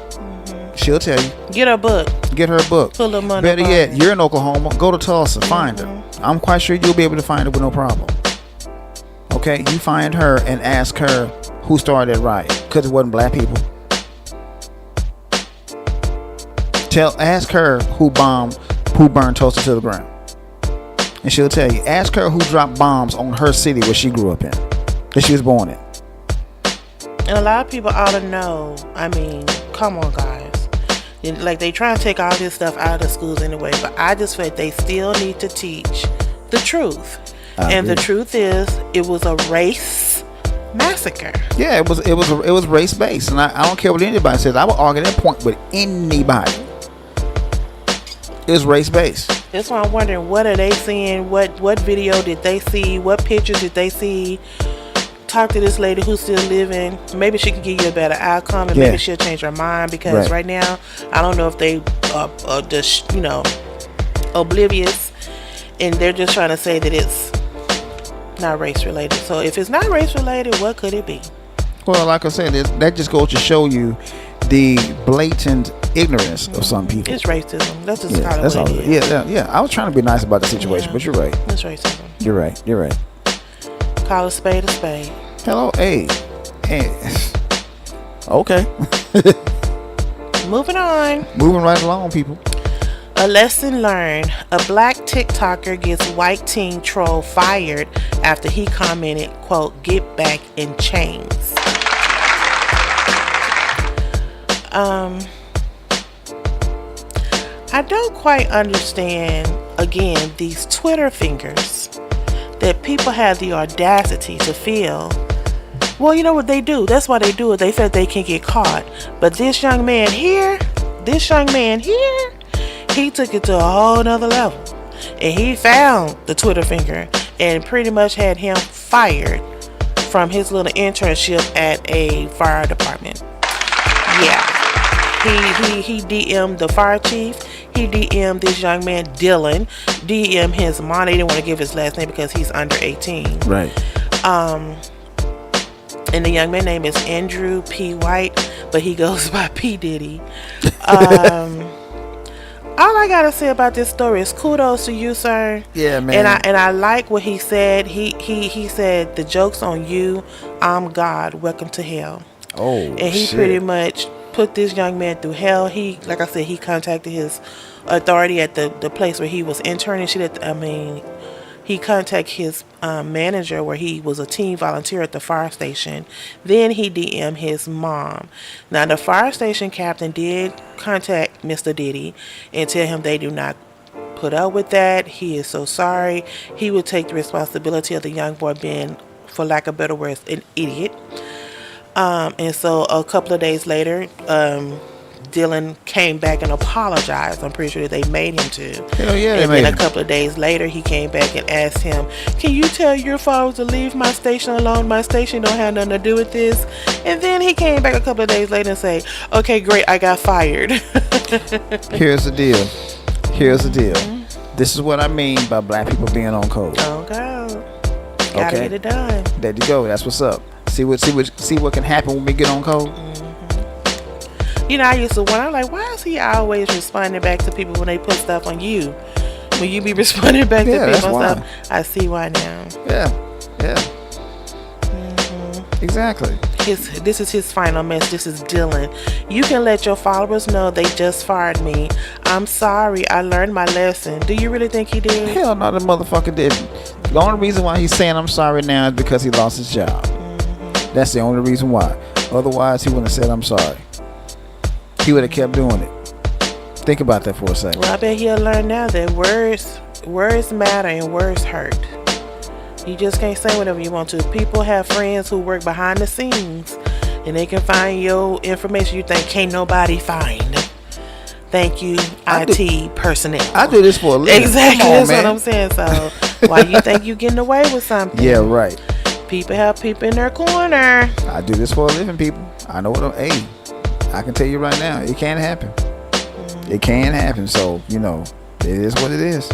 Speaker 1: She'll tell you.
Speaker 2: Get her book.
Speaker 1: Get her a book.
Speaker 2: Put a little money.
Speaker 1: Better yet, you're in Oklahoma. Go to Tulsa. Find her. I'm quite sure you'll be able to find her with no problem. Okay, you find her and ask her who started that riot, because it wasn't black people. Ask her who burned Tulsa to the ground, and she'll tell you. Ask her who dropped bombs on her city where she grew up in, that she was born in.
Speaker 2: And a lot of people ought to know. I mean, come on, guys. Like, they try to take all this stuff out of the schools anyway, but I just feel like they still need to teach the truth. And the truth is, it was a race massacre.
Speaker 1: Yeah, it was race based, and I don't care what anybody says. I will argue that point with anybody. It was race based.
Speaker 2: That's why I'm wondering, what are they seeing? What video did they see? What pictures did they see? Talk to this lady who's still living. Maybe she can give you a better outcome, and maybe she'll change her mind, because right now I don't know if they are just, oblivious, and they're just trying to say that it's not race related. So if it's not race related, what could it be?
Speaker 1: Well, like I said, that just goes to show you the blatant ignorance of some people.
Speaker 2: It's racism. That's just kind of what it is.
Speaker 1: Yeah. I was trying to be nice about the situation, but you're right.
Speaker 2: It's racism.
Speaker 1: You're right.
Speaker 2: Call a spade a spade.
Speaker 1: Hello, hey. Okay.
Speaker 2: Moving on.
Speaker 1: Moving right along, people.
Speaker 2: A lesson learned. A black TikToker gets white teen troll fired after he commented, quote, "Get back in chains." I don't quite understand, again, these Twitter fingers that people have the audacity to feel. Well, you know what they do? That's why they do it. They said they can get caught. But this young man here, he took it to a whole nother level. And he found the Twitter finger and pretty much had him fired from his little internship at a fire department. Yeah. He DM'd the fire chief. He DM'd this young man, Dylan. DM'd his mom. They didn't want to give his last name because he's under 18.
Speaker 1: Right.
Speaker 2: And the young man's name is Andrew P. White, but he goes by P. Diddy. All I gotta say about this story is kudos to you, sir.
Speaker 1: Yeah, man.
Speaker 2: And I like what he said. He said, "The joke's on you. I'm God. Welcome to hell."
Speaker 1: Oh,
Speaker 2: and he
Speaker 1: shit.
Speaker 2: pretty much put this young man through hell. He, like I said, he contacted his authority at the place where he was interning. He contacted his manager, where he was a teen volunteer at the fire station. Then he DM'd his mom. Now, the fire station captain did contact Mr. Diddy and tell him they do not put up with that. He is so sorry. He would take the responsibility of the young boy being, for lack of better words, an idiot. And so a couple of days later, Dylan came back and apologized. I'm pretty sure they made him to.
Speaker 1: Hell yeah,
Speaker 2: and then a couple of days later, he came back and asked him, "Can you tell your followers to leave my station alone? My station don't have nothing to do with this." And then he came back a couple of days later and say, "Okay, great, I got fired."
Speaker 1: Here's the deal. This is what I mean by black people being on code.
Speaker 2: Oh God, gotta get it done.
Speaker 1: There you go. That's what's up. See what can happen when we get on code.
Speaker 2: You know, I used to wonder, like, why is he always responding back to people when they put stuff on you? When you be responding back
Speaker 1: Yeah,
Speaker 2: to
Speaker 1: that's
Speaker 2: people and
Speaker 1: why.
Speaker 2: stuff, I see why now.
Speaker 1: Yeah. Exactly.
Speaker 2: This is his final message. This is Dylan. You can let your followers know they just fired me. I'm sorry. I learned my lesson. Do you really think he did?
Speaker 1: Hell no, the motherfucker didn't. The only reason why he's saying I'm sorry now is because he lost his job. That's the only reason why. Otherwise, he wouldn't have said I'm sorry. He would have kept doing it. Think about that for a second.
Speaker 2: Well, I bet he'll learn now that words matter and words hurt. You just can't say whatever you want to. People have friends who work behind the scenes and they can find your information you think can't nobody find. Thank you, IT personnel.
Speaker 1: I do this for a living.
Speaker 2: Exactly,
Speaker 1: Come on,
Speaker 2: that's
Speaker 1: man.
Speaker 2: what I'm saying. So why you think you getting away with something?
Speaker 1: Yeah, right.
Speaker 2: People have people in their corner.
Speaker 1: I do this for a living, people. I know what I'm. Hey, I can tell you right now, it can happen. It can happen. So it is what it is.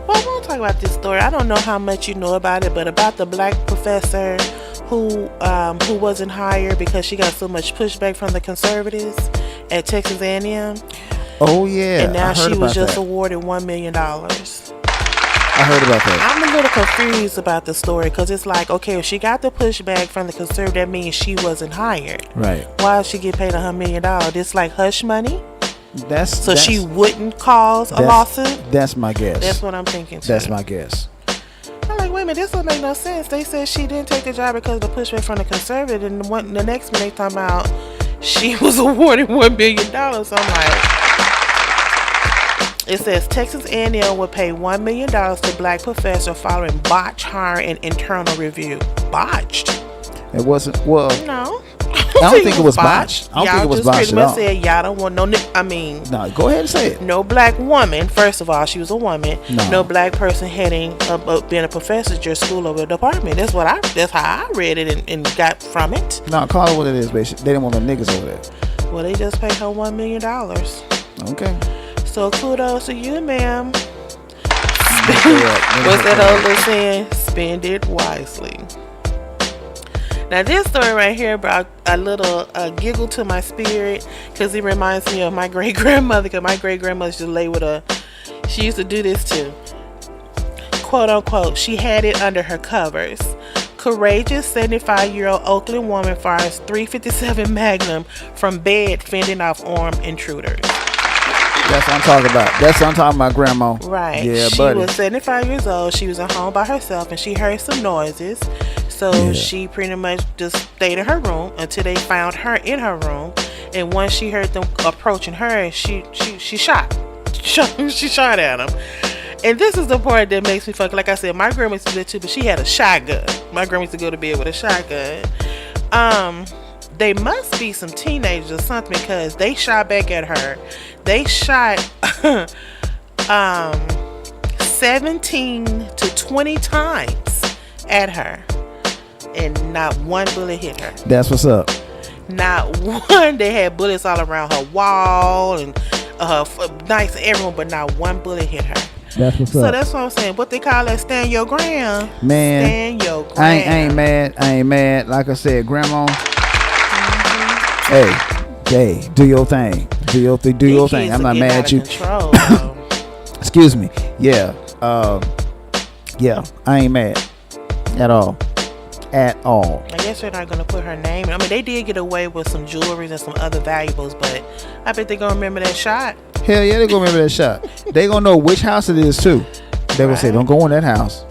Speaker 2: Well, I want to talk about this story. I don't know how much you know about it, but about the black professor who wasn't hired because she got so much pushback from the conservatives at Texas A&M.
Speaker 1: Oh yeah,
Speaker 2: And now
Speaker 1: I heard
Speaker 2: she was
Speaker 1: about
Speaker 2: just
Speaker 1: that.
Speaker 2: awarded $1 million.
Speaker 1: I heard about that.
Speaker 2: I'm a little confused about the story because it's like, okay, if she got the pushback from the conservative, that means she wasn't hired.
Speaker 1: Right.
Speaker 2: Why did she get paid $100 million? It's like hush money,
Speaker 1: That's
Speaker 2: so she wouldn't cause a lawsuit.
Speaker 1: That's my guess.
Speaker 2: That's what I'm thinking. Too.
Speaker 1: That's my guess.
Speaker 2: I'm like, wait a minute, this don't make no sense. They said she didn't take the job because of the pushback from the conservative, and the next minute they talking about she was awarded $1 billion. So I'm like, it says Texas A&M would pay $1 million to black professor following botched hiring and internal review. Botched?
Speaker 1: It wasn't. Well,
Speaker 2: No.
Speaker 1: I don't think it was botched. I don't think it was botched
Speaker 2: Y'all
Speaker 1: at
Speaker 2: just
Speaker 1: all.
Speaker 2: pretty much said y'all don't want no.
Speaker 1: No, go ahead and say it.
Speaker 2: No black woman. First of all, she was a woman.
Speaker 1: No.
Speaker 2: No black person heading being a professor at your school or a department. That's how I read it and got from it.
Speaker 1: No, call it what it is, basically. They didn't want no niggas over there.
Speaker 2: Well, they just paid her $1 million.
Speaker 1: Okay.
Speaker 2: So kudos to you, ma'am.
Speaker 1: What's
Speaker 2: What's that old little saying? Spend it wisely. Now this story right here brought a little giggle to my spirit because it reminds me of my great grandmother. Because my great grandmother used to lay with she used to do this too. Quote unquote, she had it under her covers. Courageous 75-year-old Oakland woman fires .357 Magnum from bed, fending off armed intruders.
Speaker 1: That's what I'm talking about. That's what I'm talking about, Grandma.
Speaker 2: Right.
Speaker 1: Yeah,
Speaker 2: she
Speaker 1: buddy.
Speaker 2: was 75 years old. She was at home by herself and she heard some noises. So she pretty much just stayed in her room until they found her in her room. And once she heard them approaching her, she shot. She shot at them. And this is the part that makes me fuck. Like I said, my grandma used to do that too, but she had a shotgun. My grandma used to go to bed with a shotgun. They must be some teenagers or something because they shot back at her. They shot 17 to 20 times at her. And not one bullet hit her.
Speaker 1: That's what's up.
Speaker 2: Not one. They had bullets all around her wall and her nice everyone, but not one bullet hit her.
Speaker 1: That's what's
Speaker 2: So
Speaker 1: up.
Speaker 2: that's what I'm saying. What they call that, stand your ground.
Speaker 1: Man,
Speaker 2: Stand your ground.
Speaker 1: I ain't mad. I ain't mad. Like I said, Grandma. Hey, do your thing. Do your thing. I'm not mad at you.
Speaker 2: Control,
Speaker 1: Excuse me. Yeah. Yeah. I ain't mad at all. At all.
Speaker 2: I guess they're not gonna put her name. I mean, they did get away with some jewelry and some other valuables, but I bet they're gonna remember that shot.
Speaker 1: Hell yeah, they gonna remember that shot. They gonna know which house it is too. They gonna say, don't go in that house.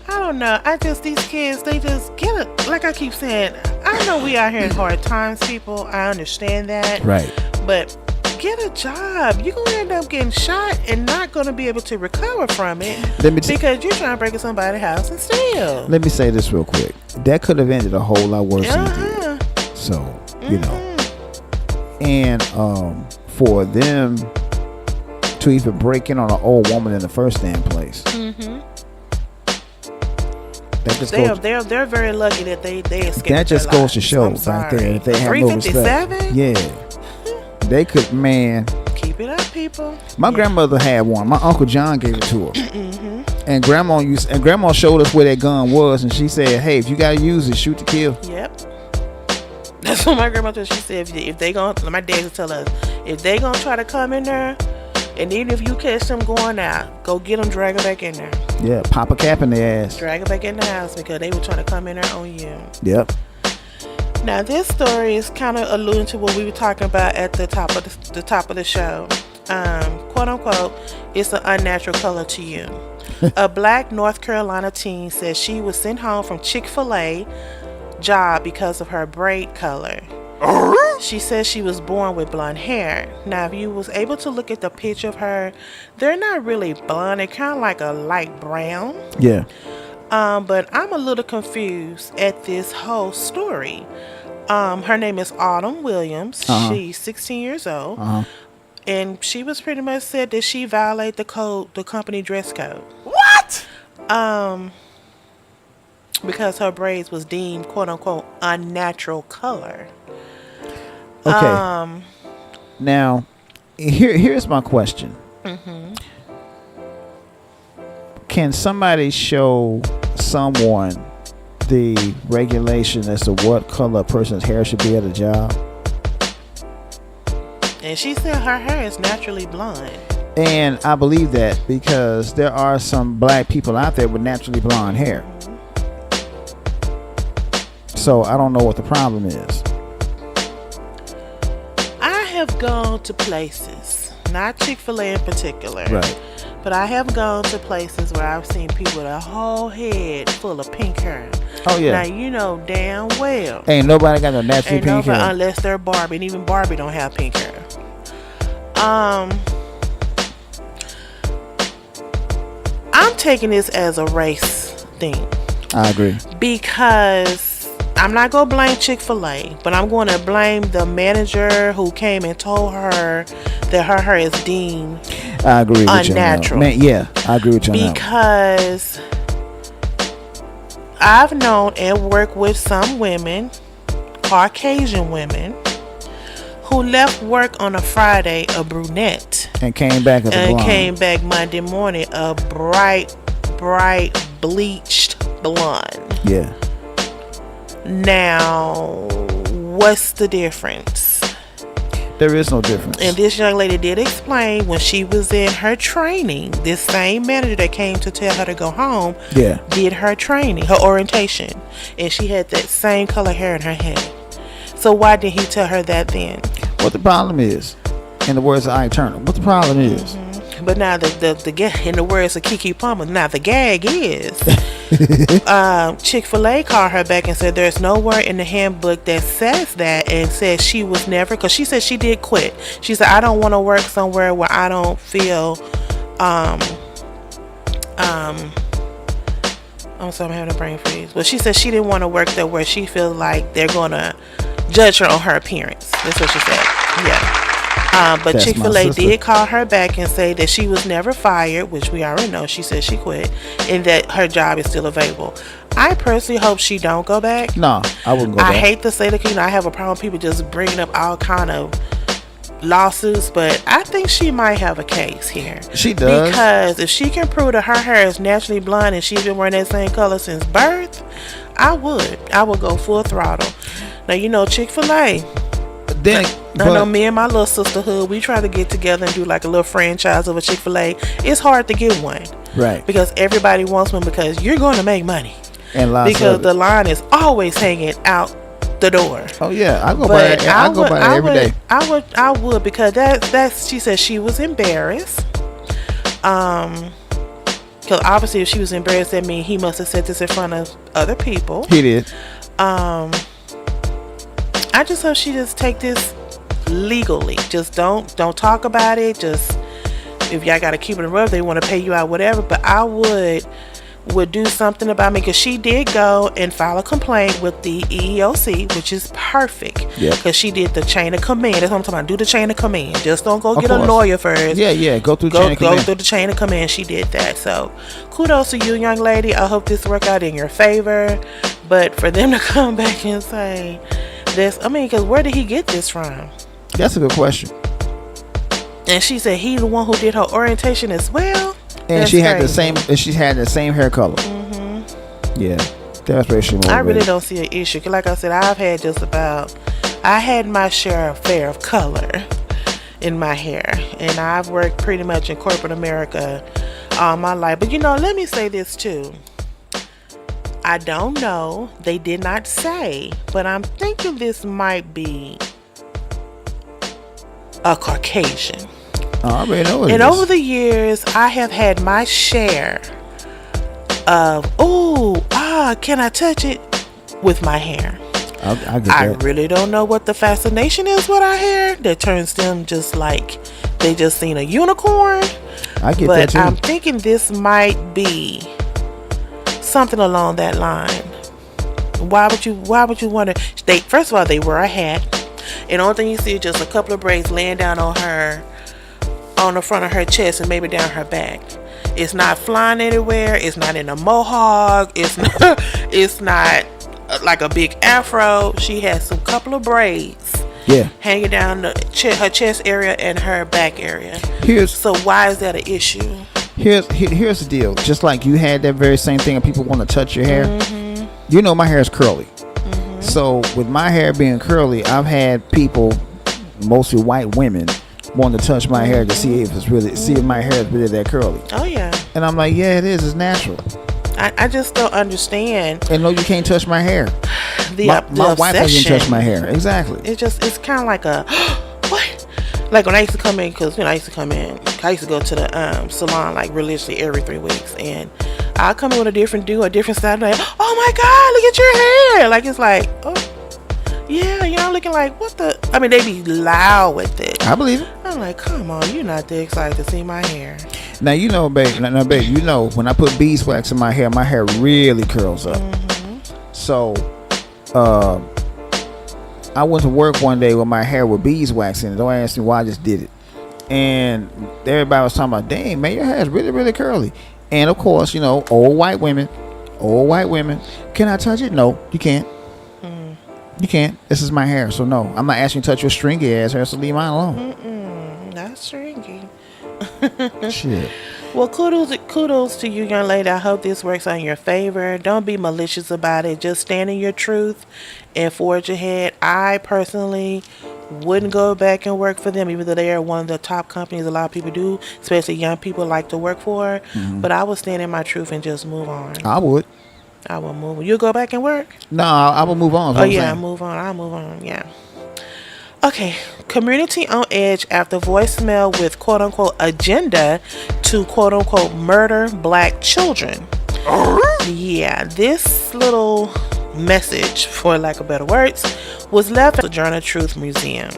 Speaker 2: I don't know. These kids, they just get it. Like I keep saying, I know we out here in hard times, people. I understand that.
Speaker 1: Right.
Speaker 2: But get a job. You're gonna end up getting shot and not gonna be able to recover from it because you're trying to break in somebody's house and steal.
Speaker 1: Let me say this real quick. That could have ended a whole lot worse than it did. So, and for them to even break in on an old woman in the first damn place.
Speaker 2: They're very lucky that they escaped.
Speaker 1: That just goes to show right there. If they have no respect. Yeah. They could, man.
Speaker 2: Keep it up, people.
Speaker 1: My grandmother had one. My Uncle John gave it to her. And grandma showed us where that gun was, and she said, "Hey, if you gotta use it, shoot to kill."
Speaker 2: Yep. That's what my grandma told us. She said, if they gonna, my dad used to tell us, if they gonna try to come in there, And even if you catch them going out, go get them, drag them back in there.
Speaker 1: Yeah, pop a cap in their ass.
Speaker 2: Drag them back in the house because they were trying to come in there on you.
Speaker 1: Yep.
Speaker 2: Now this story is kind of alluding to what we were talking about at the top of the top of the show. Quote unquote, it's an unnatural color to you. A black North Carolina teen says she was sent home from Chick-fil-A job because of her braid color. She says she was born with blonde hair. Now, if you was able to look at the picture of her, they're not really blonde. They're kind of like a light brown.
Speaker 1: Yeah.
Speaker 2: But I'm a little confused at this whole story. Her name is Autumn Williams. She's 16 years old. And she was pretty much said that she violated the company dress code.
Speaker 3: What?
Speaker 2: Because her braids was deemed quote unquote unnatural color.
Speaker 1: Okay. Now, here's my question. Can somebody show someone the regulation as to what color a person's hair should be at a job?
Speaker 2: And she said her hair is naturally blonde.
Speaker 1: And I believe that because there are some black people out there with naturally blonde hair. So I don't know what the problem is.
Speaker 2: I have gone to places, not Chick-fil-A in particular,
Speaker 1: Right.
Speaker 2: but I have gone to places where I've seen people with a whole head full of pink hair.
Speaker 1: Oh yeah.
Speaker 2: Now you know damn well
Speaker 1: Ain't nobody got no naturally
Speaker 2: ain't
Speaker 1: pink
Speaker 2: nobody
Speaker 1: hair.
Speaker 2: unless they're Barbie, and even Barbie don't have pink hair. I'm taking this as a race thing
Speaker 1: I agree.
Speaker 2: because I'm not gonna blame Chick-fil-A, but I'm going to blame the manager who came and told her that her hair is deemed
Speaker 1: I agree with
Speaker 2: unnatural.
Speaker 1: you. Man, yeah, I agree with you on that.
Speaker 2: Because I've known and worked with some women, Caucasian women, who left work on a Friday a brunette
Speaker 1: And came back as a
Speaker 2: and
Speaker 1: blonde.
Speaker 2: came back Monday morning a bright bleached blonde.
Speaker 1: Yeah.
Speaker 2: Now, what's the difference?
Speaker 1: There is no difference.
Speaker 2: And this young lady did explain when she was in her training, this same manager that came to tell her to go home
Speaker 1: Yeah.
Speaker 2: did her training, her orientation, and she had that same color hair in her head. So why did he tell her that then?
Speaker 1: What the problem is, in the words of Ike Turner, what the problem is?
Speaker 2: But now the gag, in the words of Keke Palmer, now the gag is Chick-fil-A called her back and said there's nowhere in the handbook that says that, and says she was never, because she said she did quit. She said, I don't want to work somewhere where I don't feel I'm sorry, I'm having a brain freeze. Well, she said she didn't want to work there where she feels like they're going to judge her on her appearance. That's what she said. Yeah. But
Speaker 1: That's my
Speaker 2: Chick-fil-A
Speaker 1: sister.
Speaker 2: did call her back and say that she was never fired, which we already know. She said she quit, and that her job is still available. I personally hope she don't go back.
Speaker 1: No, I wouldn't go
Speaker 2: I
Speaker 1: back.
Speaker 2: hate to say that, I have a problem with people just bringing up all kind of lawsuits, but I think she might have a case here.
Speaker 1: She does.
Speaker 2: Because if she can prove that her hair is naturally blonde and she's been wearing that same color since birth, I would go full throttle. Now, you know, Chick-fil-A,
Speaker 1: Then,
Speaker 2: I know me and my little sisterhood, we try to get together and do like a little franchise of a Chick-fil-A. It's hard to get one.
Speaker 1: right.
Speaker 2: Because everybody wants one because you're going to make money.
Speaker 1: And lots
Speaker 2: Because
Speaker 1: of
Speaker 2: the
Speaker 1: it.
Speaker 2: line is always hanging out the door.
Speaker 1: Oh yeah, I go by
Speaker 2: But
Speaker 1: it. I go by it every day.
Speaker 2: I would because that's she said she was embarrassed. Because obviously if she was embarrassed, that means he must have said this in front of other people.
Speaker 1: He did.
Speaker 2: I just hope she just take this legally. Just don't talk about it. Just if y'all gotta keep it in rough, they want to pay you out, whatever. But I would do something about me, because she did go and file a complaint with the EEOC, which is perfect.
Speaker 1: Yep.
Speaker 2: Because she did the chain of command. That's what I'm talking about. Do the chain of command. Just don't go
Speaker 1: Of
Speaker 2: get a
Speaker 1: course.
Speaker 2: lawyer first.
Speaker 1: Yeah. Go through
Speaker 2: Go
Speaker 1: chain of command.
Speaker 2: through the chain of command. She did that. So kudos to you, young lady. I hope this work out in your favor. But for them to come back and say this, because where did he get this from?
Speaker 1: That's a good question.
Speaker 2: And she said he the one who did her orientation as well.
Speaker 1: And
Speaker 2: That's
Speaker 1: she had the
Speaker 2: crazy.
Speaker 1: same. And she had the same hair color. Yeah, that's where she
Speaker 2: I really don't see an issue. 'Cause like I said, I had my share of color. in my hair. And I've worked pretty much in corporate America all my life. But let me say this too. I don't know. They did not say, but I'm thinking this might be a Caucasian.
Speaker 1: I already know it
Speaker 2: And
Speaker 1: is.
Speaker 2: over the years, I have had my share of, can I touch it with my hair?
Speaker 1: I get
Speaker 2: I
Speaker 1: that.
Speaker 2: really don't know what the fascination is with our hair that turns them just like they just seen a unicorn.
Speaker 1: I get that
Speaker 2: But
Speaker 1: too.
Speaker 2: I'm thinking this might be something along that line. Why would you want to? First of all, they wear a hat, and the only thing you see is just a couple of braids laying down on the front of her chest and maybe down her back. It's not flying anywhere. It's not in a mohawk. It's not. It's not like a big afro. She has some couple of braids.
Speaker 1: Yeah.
Speaker 2: Hanging down her chest area and her back area.
Speaker 1: Here's
Speaker 2: So why is that an issue?
Speaker 1: here's the deal. Just like you had that very same thing, and people want to touch your hair. My hair is curly. So with my hair being curly, I've had people, mostly white women, want to touch my hair to see if my hair is really that curly.
Speaker 2: Oh yeah.
Speaker 1: And I'm like, yeah, it is. It's natural.
Speaker 2: I just don't understand
Speaker 1: And no, you can't touch my hair.
Speaker 2: the
Speaker 1: My wife doesn't
Speaker 2: obsession.
Speaker 1: touch my hair. Exactly.
Speaker 2: It's kind of like a what? Like when I used to come in, because I used to go to the salon like religiously every 3 weeks, and I'll come in with a different style. Like, oh my God, look at your hair! Like it's like, oh yeah, looking like what the? I mean, they be loud with it.
Speaker 1: I believe it.
Speaker 2: I'm like, come on, you're not that excited to see my hair.
Speaker 1: Now babe. Now, babe, when I put beeswax in my hair really curls up. So, I went to work one day with my hair with beeswax in it. Don't ask me why, I just did it. And everybody was talking about, dang man, your hair is really, really curly. And of course, old white women. Can I touch it? No, you can't. You can't. This is my hair, so no. I'm not asking you to touch your stringy ass hair, so leave mine alone.
Speaker 2: That's stringy.
Speaker 1: Shit.
Speaker 2: Well, kudos to you, young lady. I hope this works on your favor. Don't be malicious about it. Just stand in your truth and forge ahead. I personally wouldn't go back and work for them, even though they are one of the top companies a lot of people do, especially young people like to work for. But I would stand in my truth and just move on.
Speaker 1: I would.
Speaker 2: I will move on. You'll go back and work?
Speaker 1: No, I will move on.
Speaker 2: Oh, yeah, I'll move on. Yeah. Okay, community on edge after voicemail with quote-unquote agenda to quote-unquote murder black children. Yeah, this little message, for lack of better words, was left at the Sojourner Truth Museum.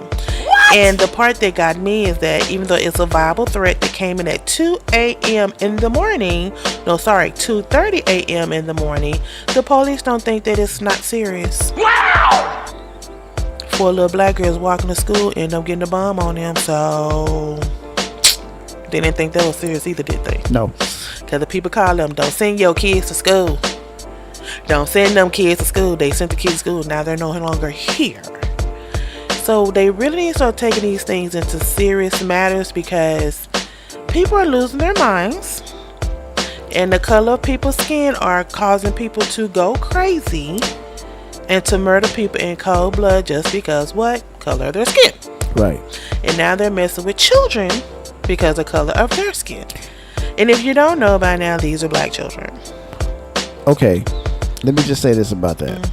Speaker 2: And the part that got me is that even though it's a viable threat that came in at 2 a.m. in the morning, 2:30 a.m. in the morning, the police don't think that it's not serious. Wow! 4 little black girls walking to school end up getting a bomb on them, so they didn't think that was serious either, did they?
Speaker 1: No.
Speaker 2: Because the people call them, don't send your kids to school. Don't send them kids to school. They sent the kids to school. Now they're no longer here. So they really need to start taking these things into serious matters because people are losing their minds. And the color of people's skin are causing people to go crazy and to murder people in cold blood just because what? Color of their skin.
Speaker 1: Right.
Speaker 2: And now they're messing with children because of the color of their skin. And if you don't know by now, these are black children.
Speaker 1: Okay. Let me just say this about that.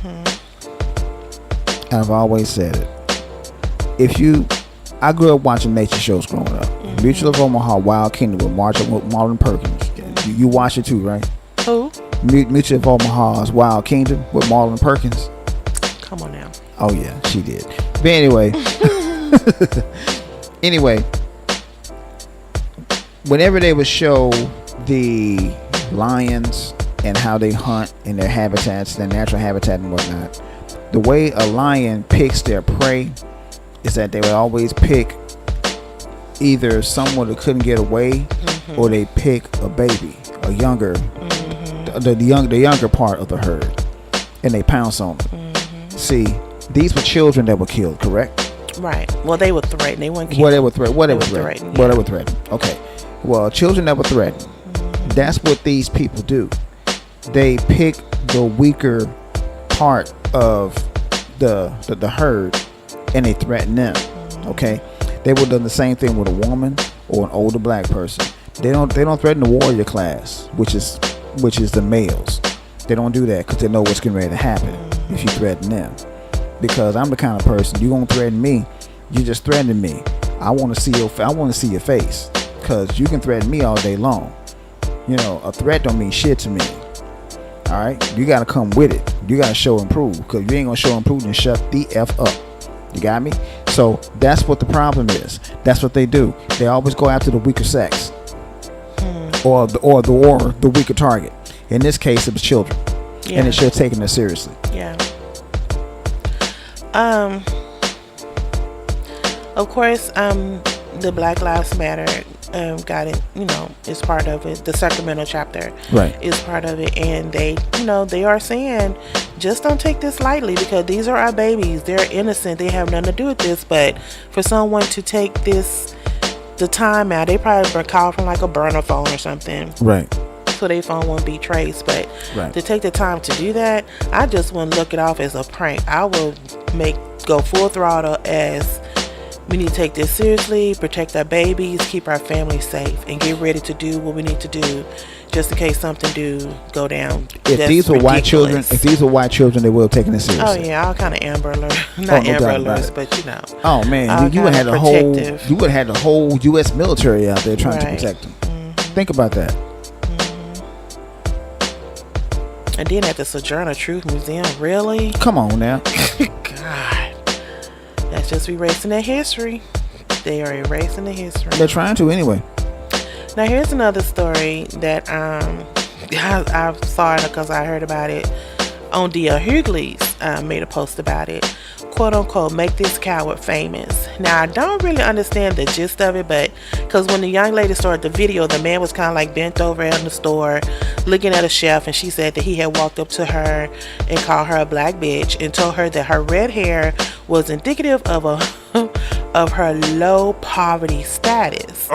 Speaker 1: And I've always said it. I grew up watching nature shows growing up. Mutual of Omaha, Wild Kingdom with Marlon Perkins. You watch it too, right?
Speaker 2: Who?
Speaker 1: Mutual of Omaha's Wild Kingdom with Marlon Perkins.
Speaker 2: Come on now.
Speaker 1: Oh yeah, she did. But anyway, whenever they would show the lions and how they hunt in their habitats, their natural habitat and whatnot, the way a lion picks their prey is that they would always pick either someone that couldn't get away, or they pick a baby, a younger, the younger part of the herd, and they pounce on them. See, these were children that were killed, correct?
Speaker 2: Right. Well, they were threatened. They weren't killed.
Speaker 1: What they were threatened. What they were threatened. Okay. Well, children that were threatened. That's what these people do. They pick the weaker part of the herd and they threaten them. Okay. They would have done the same thing with a woman or an older black person. They don't threaten the warrior class, which is the males. They don't do that because they know what's getting ready to happen if you threaten them. Because I'm the kind of person, you gonna threaten me, you just threatening me. I want to see your face, because you can threaten me all day long. You know, a threat don't mean shit to me. All right, you gotta come with it. You gotta show and prove, because you ain't gonna show and prove and shut the f up. You got me? So that's what the problem is. That's what they do. They always go after the weaker sex, or the weaker target. In this case, it was children, and it should have taken it seriously.
Speaker 2: Yeah. Of course, the Black Lives Matter got it, is part of it. The Sacramento chapter is part of it, and they are saying, just don't take this lightly, because these are our babies. They're innocent. They have nothing to do with this. But for someone to take the time out, they probably were called from like a burner phone or something.
Speaker 1: Right.
Speaker 2: So their phone won't be traced. But to take the time to do that, I just wouldn't look it off as a prank. I will go full throttle as we need to take this seriously, protect our babies, keep our families safe, and get ready to do what we need to do just in case something do go down.
Speaker 1: If these were white children, they would have taken it seriously.
Speaker 2: Oh yeah, all kind of Amber Alert, not Amber Alerts, but
Speaker 1: Oh man, you would have had the whole U.S. military out there trying to protect them. Think about that.
Speaker 2: And then at the Sojourner Truth Museum, really?
Speaker 1: Come on now.
Speaker 2: God. That's just erasing their history. They are erasing the history.
Speaker 1: They're trying to anyway.
Speaker 2: Now here's another story that I saw it because I heard about it on D.L. Hughley's made a post about it. Quote unquote, make this coward famous. Now I don't really understand the gist of it, but because when the young lady started the video, the man was kind of like bent over in the store looking at a shelf, and she said that he had walked up to her and called her a black bitch and told her that her red hair was indicative of of her low poverty status,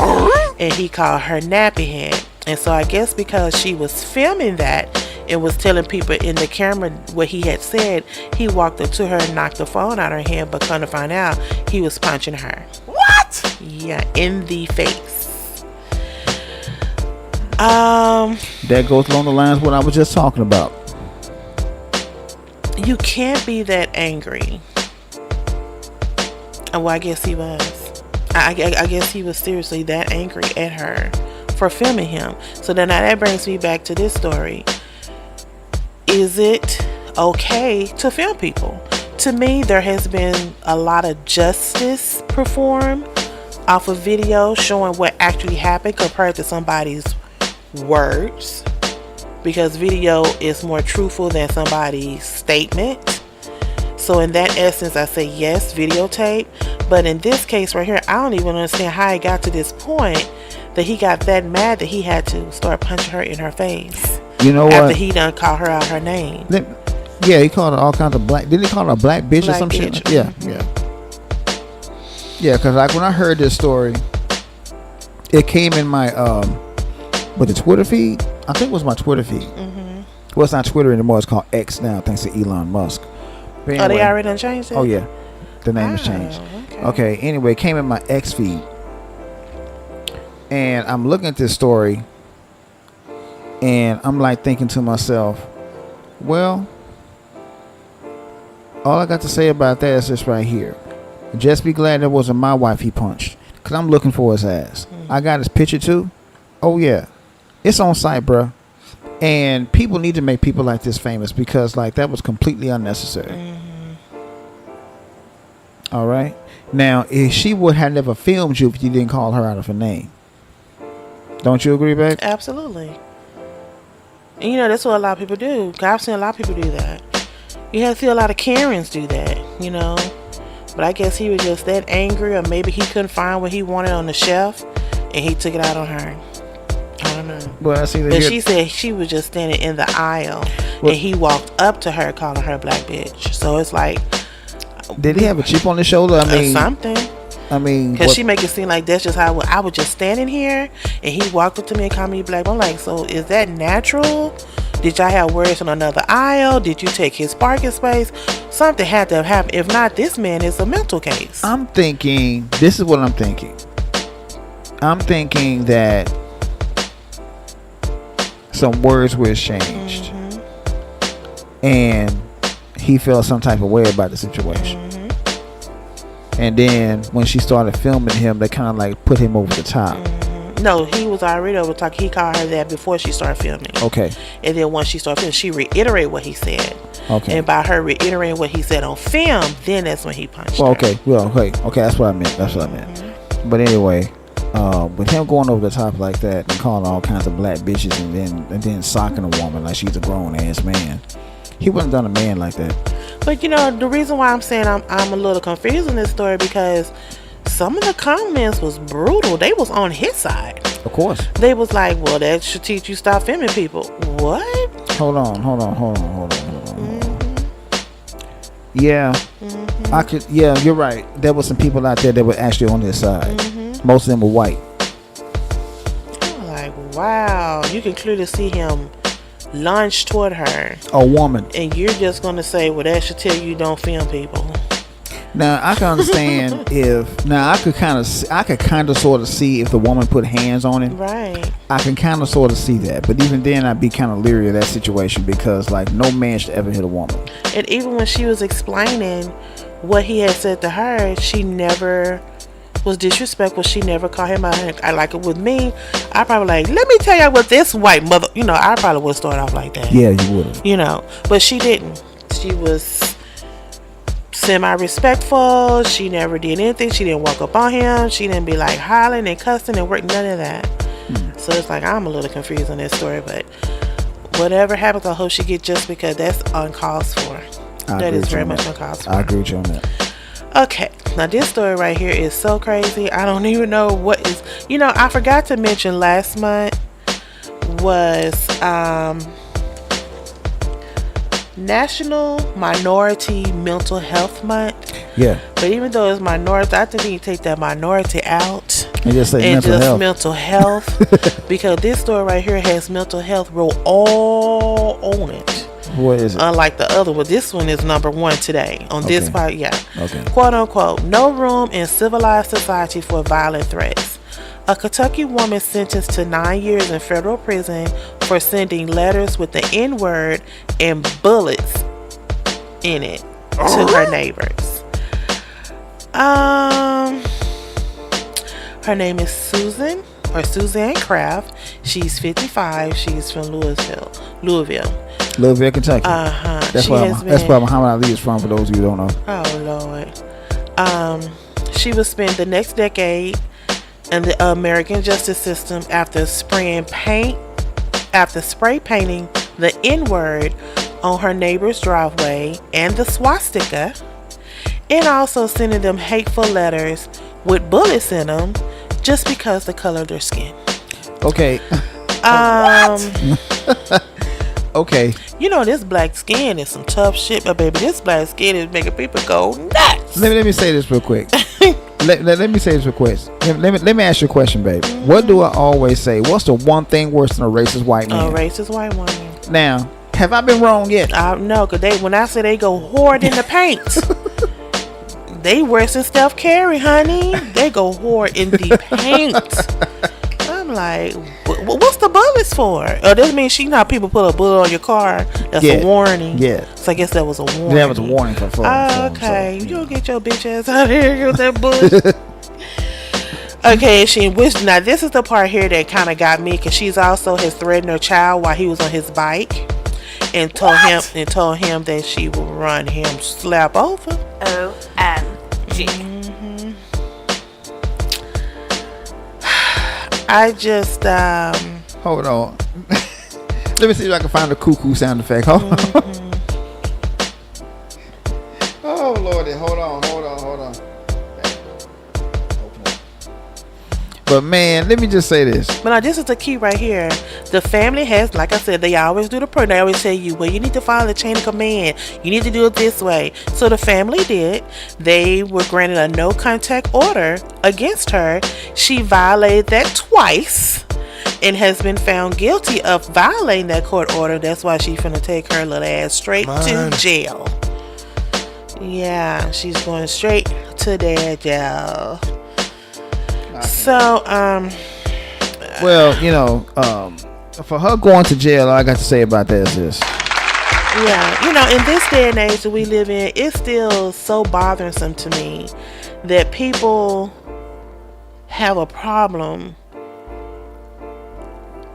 Speaker 2: and he called her nappy head. And so I guess because she was filming that and was telling people in the camera what he had said, he walked up to her and knocked the phone out of her hand, but come to find out, he was punching her.
Speaker 3: What?
Speaker 2: Yeah, in the face.
Speaker 1: That goes along the lines of what I was just talking about.
Speaker 2: You can't be that angry. Well, I guess he was. I guess he was seriously that angry at her for filming him. So then now that brings me back to this story. Is it okay to film people? To me, there has been a lot of justice performed off of video showing what actually happened compared to somebody's words, because video is more truthful than somebody's statement. So in that essence, I say yes, videotape. But in this case right here, I don't even understand how he got to this point that he got that mad that he had to start punching her in her face.
Speaker 1: You know what?
Speaker 2: After he done called her out her name.
Speaker 1: Yeah, he called her all kinds of black. Didn't he call her a black bitch or some shit? Yeah. Yeah, because like when I heard this story, it came in my with the Twitter feed. I think it was my Twitter feed. Well, it's not Twitter anymore. It's called X now, thanks to Elon Musk. But anyway,
Speaker 2: they already done changed it?
Speaker 1: Oh yeah, the name has changed. Okay. Anyway, it came in my X feed, and I'm looking at this story, and I'm like thinking to myself, well, all I got to say about that is this right here. Just be glad that wasn't my wife he punched, because I'm looking for his ass. I got his picture too. Oh yeah, it's on site, bruh. And people need to make people like this famous, because like that was completely unnecessary. All right. Now, if she would have never filmed you if you didn't call her out of her name. Don't you agree, babe?
Speaker 2: Absolutely. And that's what a lot of people do. I've seen a lot of people do that. You have to see a lot of Karens do that, But I guess he was just that angry, or maybe he couldn't find what he wanted on the shelf, and he took it out on her. I don't know.
Speaker 1: Well, I see that.
Speaker 2: But she said she was just standing in the aisle, and he walked up to her calling her black bitch. So it's like,
Speaker 1: did he have a chip on his shoulder? I mean,
Speaker 2: something.
Speaker 1: I mean,
Speaker 2: Because she make it seem like that's just how I was just standing here and he walked up to me and called me black. I'm like, so is that natural? Did y'all have words on another aisle? Did you take his parking space? Something had to have happened. If not, this man is a mental case.
Speaker 1: I'm thinking, this is what I'm thinking. I'm thinking that some words were exchanged. And he felt some type of way about the situation. And then when she started filming him, they kind of like put him over the top.
Speaker 2: No, he was already over talking. He called her that before she started filming.
Speaker 1: Okay.
Speaker 2: And then once she started filming, she reiterated what he said.
Speaker 1: Okay.
Speaker 2: And by her reiterating what he said on film, then that's when he punched her.
Speaker 1: Okay. Well, okay. That's what I meant. But anyway, with him going over the top like that and calling all kinds of black bitches and then socking a woman like she's a grown ass man, he wasn't done a man like that.
Speaker 2: But the reason why I'm saying I'm a little confused in this story because some of the comments was brutal. They was on his side.
Speaker 1: Of course.
Speaker 2: They was like, well, that should teach you stop filming people. What?
Speaker 1: Hold on. Yeah. I could. Yeah, you're right. There were some people out there that were actually on his side. Most of them were white.
Speaker 2: I'm like, wow. You can clearly see him lunge toward her.
Speaker 1: A woman.
Speaker 2: And you're just going to say, well, that should tell you don't film people.
Speaker 1: Now I can understand I could kind of sort of see if the woman put hands on him.
Speaker 2: Right.
Speaker 1: I can kind of sort of see that, but even then I'd be kind of leery of that situation because like no man should ever hit a woman.
Speaker 2: And even when she was explaining what he had said to her, she never was disrespectful. She never called him out. I like it with me. I probably like, let me tell you what this white mother. I probably would start off like that.
Speaker 1: Yeah, you would have.
Speaker 2: But she didn't. She was semi-respectful. She never did anything. She didn't walk up on him. She didn't be like hollering and cussing and work, none of that. So it's like I'm a little confused on this story, but whatever happens, I hope she get just because that's uncalled for. That is very much uncalled for.
Speaker 1: I agree with you on that.
Speaker 2: Okay, now this story right here is so crazy. I don't even know what is. I forgot to mention last month was National Minority Mental Health Month.
Speaker 1: Yeah.
Speaker 2: But even though it's minority, I think you take that minority out
Speaker 1: and just say
Speaker 2: mental health because this story right here has mental health wrote all on it.
Speaker 1: What is it?
Speaker 2: Unlike the other one, this one is number one today on this part. Yeah.
Speaker 1: Okay.
Speaker 2: Quote unquote, no room in civilized society for violent threats. A Kentucky woman sentenced to 9 years in federal prison for sending letters with the N-word and bullets in it to her neighbors. Her name is Suzanne Kraft. She's 55. She's from Louisville,
Speaker 1: Kentucky. That's where Muhammad Ali is from. For those of you who don't know.
Speaker 2: Oh Lord. She will spend the next decade in the American justice system after spray painting the N-word on her neighbor's driveway and the swastika, and also sending them hateful letters with bullets in them just because the color of their skin.
Speaker 1: Okay. Okay.
Speaker 2: This black skin is some tough shit, but baby, this black skin is making people go nuts.
Speaker 1: Let me say this real quick. Let me say this real quick. Let me ask you a question, baby. What do I always say? What's the one thing worse than a racist white man?
Speaker 2: A racist white woman.
Speaker 1: Now, have I been wrong yet?
Speaker 2: No, because when I say they go hard in the paint, they worse than Steph Curry, honey. They go hard in the paint. I'm like, what's the bullets for? Oh, that means people put a bullet on your car. That's a warning. Yeah. So I guess that was a warning.
Speaker 1: That was a warning for
Speaker 2: okay. You don't get your bitch ass out of here with that bullet. Okay, now this is the part here that kind of got me because she's also has threatened her child while he was on his bike and told him that she will run him slap over.
Speaker 3: OMG.
Speaker 2: I just
Speaker 1: hold on. Let me see if I can find a cuckoo sound effect. Hold on. Oh Lordy, hold on. But man, let me just say this.
Speaker 2: But now this is the key right here. The family has, like I said, they always do the prayer. They always tell you, well, you need to follow the chain of command. You need to do it this way. So the family did. They were granted a no contact order against her. She violated that twice and has been found guilty of violating that court order. That's why she's finna take her little ass straight to jail. Yeah, she's going straight to their jail. So,
Speaker 1: well, for her going to jail, all I got to say about that is this.
Speaker 2: Yeah, in this day and age that we live in, it's still so bothersome to me that people have a problem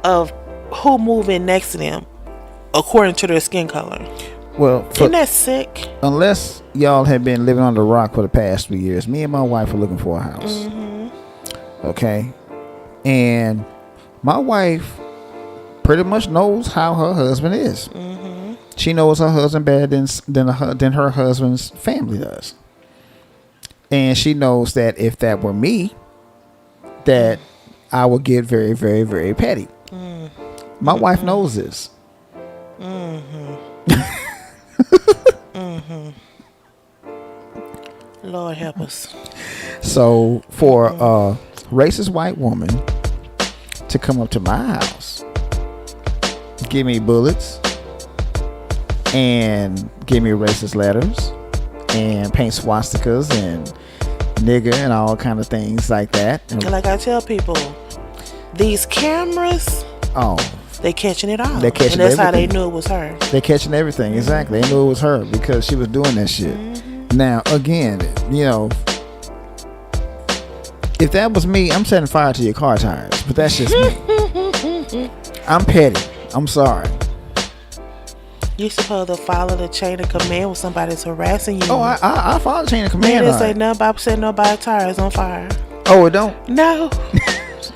Speaker 2: of who move in next to them according to their skin color.
Speaker 1: Well,
Speaker 2: isn't that sick?
Speaker 1: Unless y'all have been living on the rock for the past 3 years, me and my wife are looking for a house. Okay, and my wife pretty much knows how her husband is. She knows her husband better than her husband's family does, and she knows that if that were me, that I would get very, very, very petty. My wife knows this.
Speaker 2: Lord help us.
Speaker 1: So for a racist white woman to come up to my house, give me bullets, and give me racist letters, and paint swastikas and nigger and all kind of things like that. And
Speaker 2: like I tell people, these cameras, they catching it all.
Speaker 1: They catching
Speaker 2: and that's
Speaker 1: everything.
Speaker 2: How they knew it was her.
Speaker 1: They catching everything. Exactly. They knew it was her because she was doing that shit. Now, again, if that was me, I'm setting fire to your car tires. But that's just me. I'm petty. I'm sorry.
Speaker 2: You supposed to follow the chain of command when somebody's harassing you.
Speaker 1: Oh, I follow the chain of command.
Speaker 2: Man, it say nothing about setting nobody's tires on fire.
Speaker 1: Oh, it don't?
Speaker 2: No.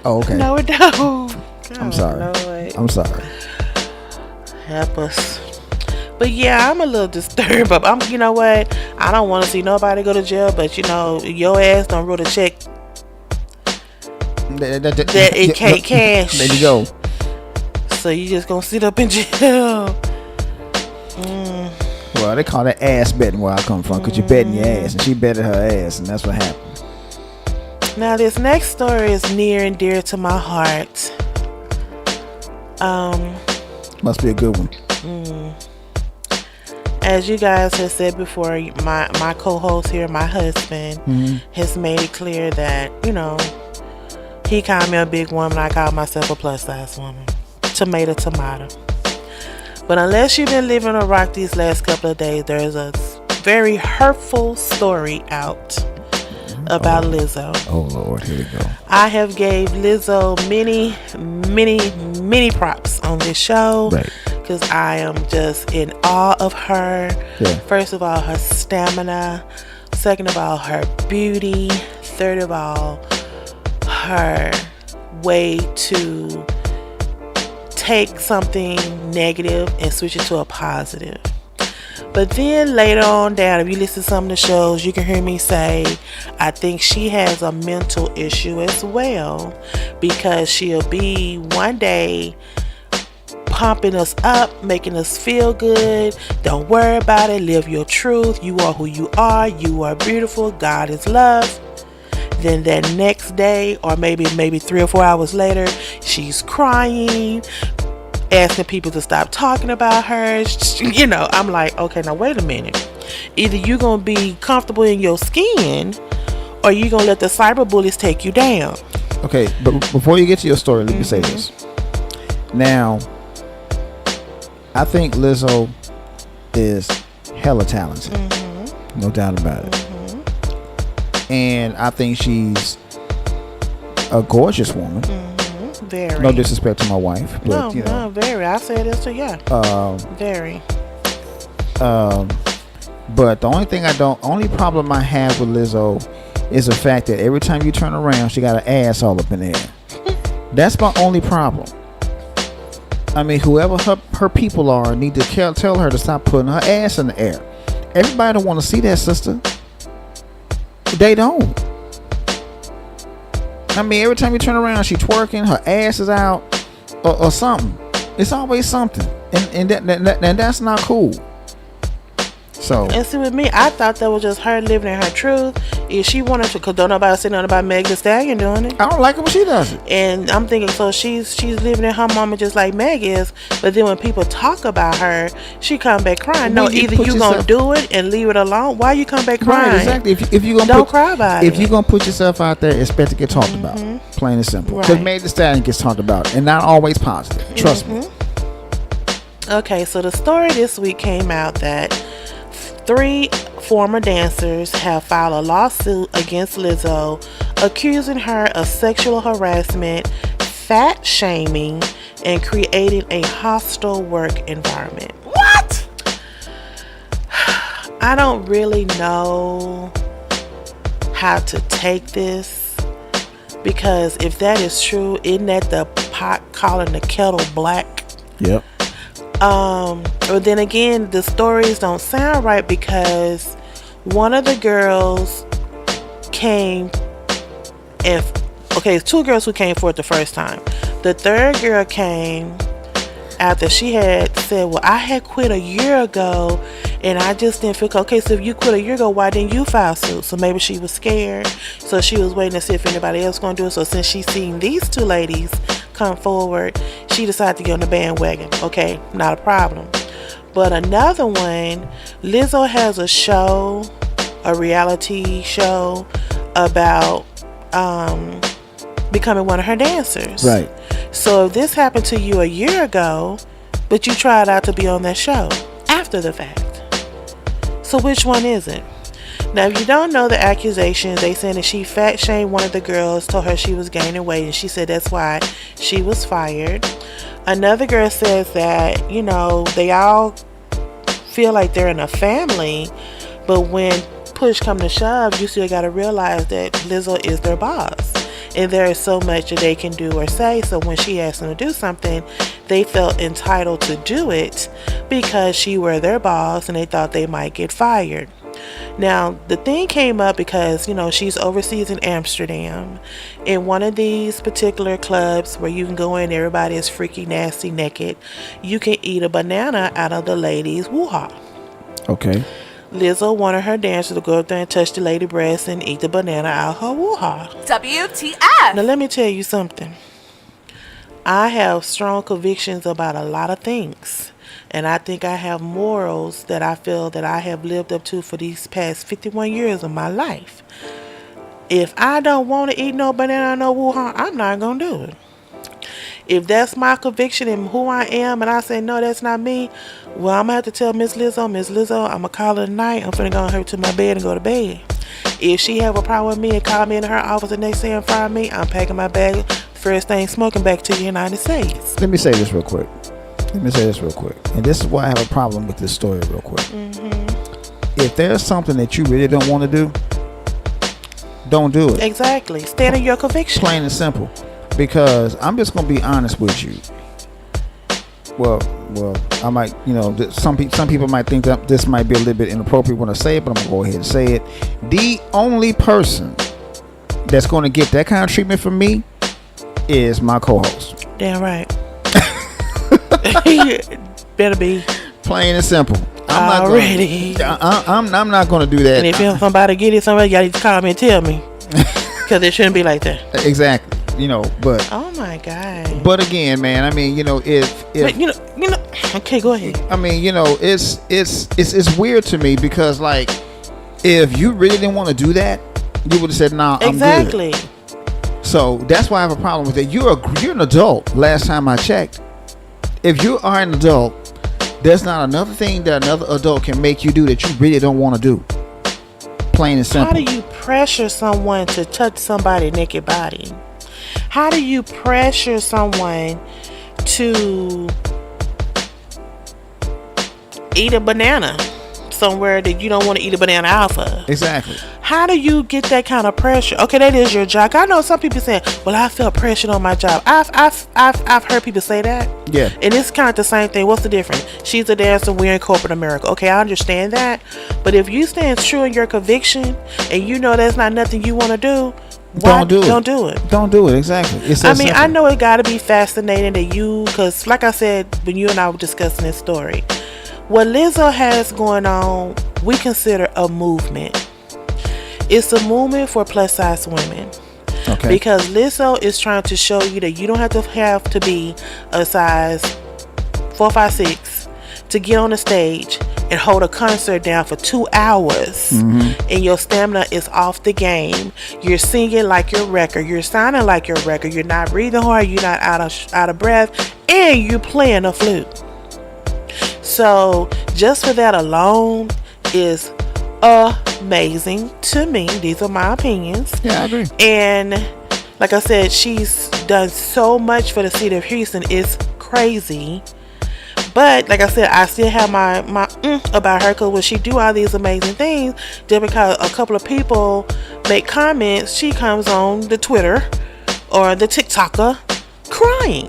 Speaker 1: Oh, okay.
Speaker 2: No, it don't.
Speaker 1: I'm sorry.
Speaker 2: Lord.
Speaker 1: I'm sorry.
Speaker 2: Help us. But yeah, I'm a little disturbed. But you know what? I don't want to see nobody go to jail. But your ass don't wrote a check that it can't cash.
Speaker 1: There you go.
Speaker 2: So you just gonna sit up in jail.
Speaker 1: Well, they call that ass betting where I come from, because you betting your ass, and she betted her ass, and that's what happened.
Speaker 2: Now this next story is near and dear to my heart.
Speaker 1: Must be a good one.
Speaker 2: As you guys have said before, my co-host here, my husband, has made it clear that, he called me a big woman, I call myself a plus size woman. Tomato. But unless you've been living a rock these last couple of days, there's a very hurtful story out about Lizzo.
Speaker 1: Oh Lord, here we go.
Speaker 2: I have gave Lizzo many props on this show.
Speaker 1: Right.
Speaker 2: Because I am just in awe of her.
Speaker 1: Yeah.
Speaker 2: First of all, her stamina. Second of all, her beauty. Third of all, her way to take something negative and switch it to a positive. But then later on down, if you listen to some of the shows, you can hear me say, I think she has a mental issue as well. Because she'll be one day pumping us up, making us feel good. Don't worry about it. Live your truth. You are who you are. You are beautiful. God is love. Then that next day, or maybe 3 or 4 hours later, she's crying, asking people to stop talking about her. I'm like, okay, now wait a minute. Either you're going to be comfortable in your skin, or you're going to let the cyber bullies take you down.
Speaker 1: Okay, but before you get to your story, let me say this. Now, I think Lizzo is hella talented. No doubt about it. And I think she's a gorgeous woman.
Speaker 2: Very.
Speaker 1: No disrespect to my wife, but
Speaker 2: no, very. I say this to you. Very.
Speaker 1: But the only problem I have with Lizzo is the fact that every time you turn around, she got an ass all up in the air. That's my only problem. I mean, whoever her people are need to tell her to stop putting her ass in the air. Everybody don't want to see that, sister. They don't. I mean, every time you turn around, she twerking, her ass is out, or something. It's always something, and that's not cool. So,
Speaker 2: and see, with me, I thought that was just her living in her truth. If she wanted to, because don't nobody say nothing about Meg Thee Stallion doing it.
Speaker 1: I don't like it when she does it.
Speaker 2: And I'm thinking, so she's living in her moment just like Meg is. But then when people talk about her, she come back crying. No, either you gonna do it and leave it alone. Why you come back crying?
Speaker 1: Right, exactly. If you gonna
Speaker 2: don't cry about it.
Speaker 1: If you gonna put yourself out there, expect to get talked about. Plain and simple. Because Meg Thee Stallion gets talked about, and not always positive. Trust me.
Speaker 2: Okay, so the story this week came out that 3 former dancers have filed a lawsuit against Lizzo, accusing her of sexual harassment, fat shaming, and creating a hostile work environment.
Speaker 3: What?
Speaker 2: I don't really know how to take this, because if that is true, isn't that the pot calling the kettle black?
Speaker 1: Yep.
Speaker 2: But then again, the stories don't sound right, because one of the girls came it's 2 girls who came for it the first time. The third girl came after she had said, well, I had quit a year ago and I just didn't feel okay. So if you quit a year ago, why didn't you file suit? So maybe she was scared, so she was waiting to see if anybody else was going to do it. So since she seen these 2 ladies come forward, she decided to get on the bandwagon. Okay, not a problem. But another one, Lizzo has a show, a reality show about becoming one of her dancers.
Speaker 1: Right.
Speaker 2: So if this happened to you a year ago, but you tried out to be on that show after the fact, so which one is it? Now, if you don't know the accusations, they saying that she fat shamed one of the girls, told her she was gaining weight, and she said that's why she was fired. Another girl says that, they all feel like they're in a family, but when push come to shove, you still got to realize that Lizzo is their boss. And there is so much that they can do or say. So when she asked them to do something, they felt entitled to do it because she were their boss and they thought they might get fired. Now, the thing came up because, she's overseas in Amsterdam. In one of these particular clubs where you can go in, everybody is freaky, nasty, naked. You can eat a banana out of the lady's woo-ha.
Speaker 1: Okay.
Speaker 2: Lizzo wanted her dancers to go up there and touch the lady breast and eat the banana out her woo-ha.
Speaker 3: WTF?
Speaker 2: Now, let me tell you something. I have strong convictions about a lot of things. And I think I have morals that I feel that I have lived up to for these past 51 years of my life. If I don't want to eat no banana, no woo-ha, I'm not going to do it. If that's my conviction and who I am, and I say, no, that's not me, well, I'm going to have to tell Miss Lizzo, I'm going to call her tonight. I'm finna go on her to my bed and go to bed. If she have a problem with me and call me in her office the next day and fire me, I'm packing my bag, first thing smoking, back to the United States.
Speaker 1: Let me say this real quick. And this is why I have a problem with this story real quick. If there's something that you really don't want to do, don't do it.
Speaker 2: Exactly. Stand in your conviction.
Speaker 1: Plain and simple. Because I'm just going to be honest with you. Well, I might, some people might think that this might be a little bit inappropriate when I say it, but I'm going to go ahead and say it. The only person that's going to get that kind of treatment from me is my co-host.
Speaker 2: Damn right. Better be.
Speaker 1: Plain and simple.
Speaker 2: I'm
Speaker 1: not going to do that.
Speaker 2: And if somebody get it, somebody got to call me and tell me. Because it shouldn't be like that.
Speaker 1: Exactly. But
Speaker 2: oh my god.
Speaker 1: But again, man, I mean, if
Speaker 2: but okay, go ahead.
Speaker 1: I mean, it's weird to me because, like, if you really didn't want to do that, you would have said, "Nah,
Speaker 2: exactly."
Speaker 1: I'm good. So that's why I have a problem with it. You're an adult. Last time I checked, if you are an adult, there's not another thing that another adult can make you do that you really don't want to do. Plain and simple.
Speaker 2: How do you pressure someone to touch somebody's naked body? How do you pressure someone to eat a banana somewhere that you don't want to eat a banana out of?
Speaker 1: Exactly.
Speaker 2: How do you get that kind of pressure? Okay, that is your job. I know some people saying, "Well, I felt pressured on my job." I've heard people say that.
Speaker 1: Yeah.
Speaker 2: And it's kind of the same thing. What's the difference? She's a dancer. We're in corporate America. Okay, I understand that. But if you stand true in your conviction and you know that's not nothing you want to do, Why?
Speaker 1: Don't do it.
Speaker 2: Don't do it.
Speaker 1: Don't do it. Exactly. It's
Speaker 2: I
Speaker 1: that
Speaker 2: mean, I
Speaker 1: simple.
Speaker 2: know it got to be fascinating that you, because like I said, when you and I were discussing this story, what Lizzo has going on, we consider a movement. It's a movement for plus size women.
Speaker 1: Okay.
Speaker 2: Because Lizzo is trying to show you that you don't have to be a size 4, 5, 6 to get on the stage and hold a concert down for 2 hours, and your stamina is off the game. You're singing like your record. You're sounding like your record. You're not breathing hard. You're not out of breath, and you're playing a flute. So just for that alone is amazing to me. These are my opinions.
Speaker 1: Yeah, I agree.
Speaker 2: And like I said, she's done so much for the city of Houston. It's crazy. But like I said, I still have my about her, because when she do all these amazing things, just because a couple of people make comments, she comes on the Twitter or the TikToker crying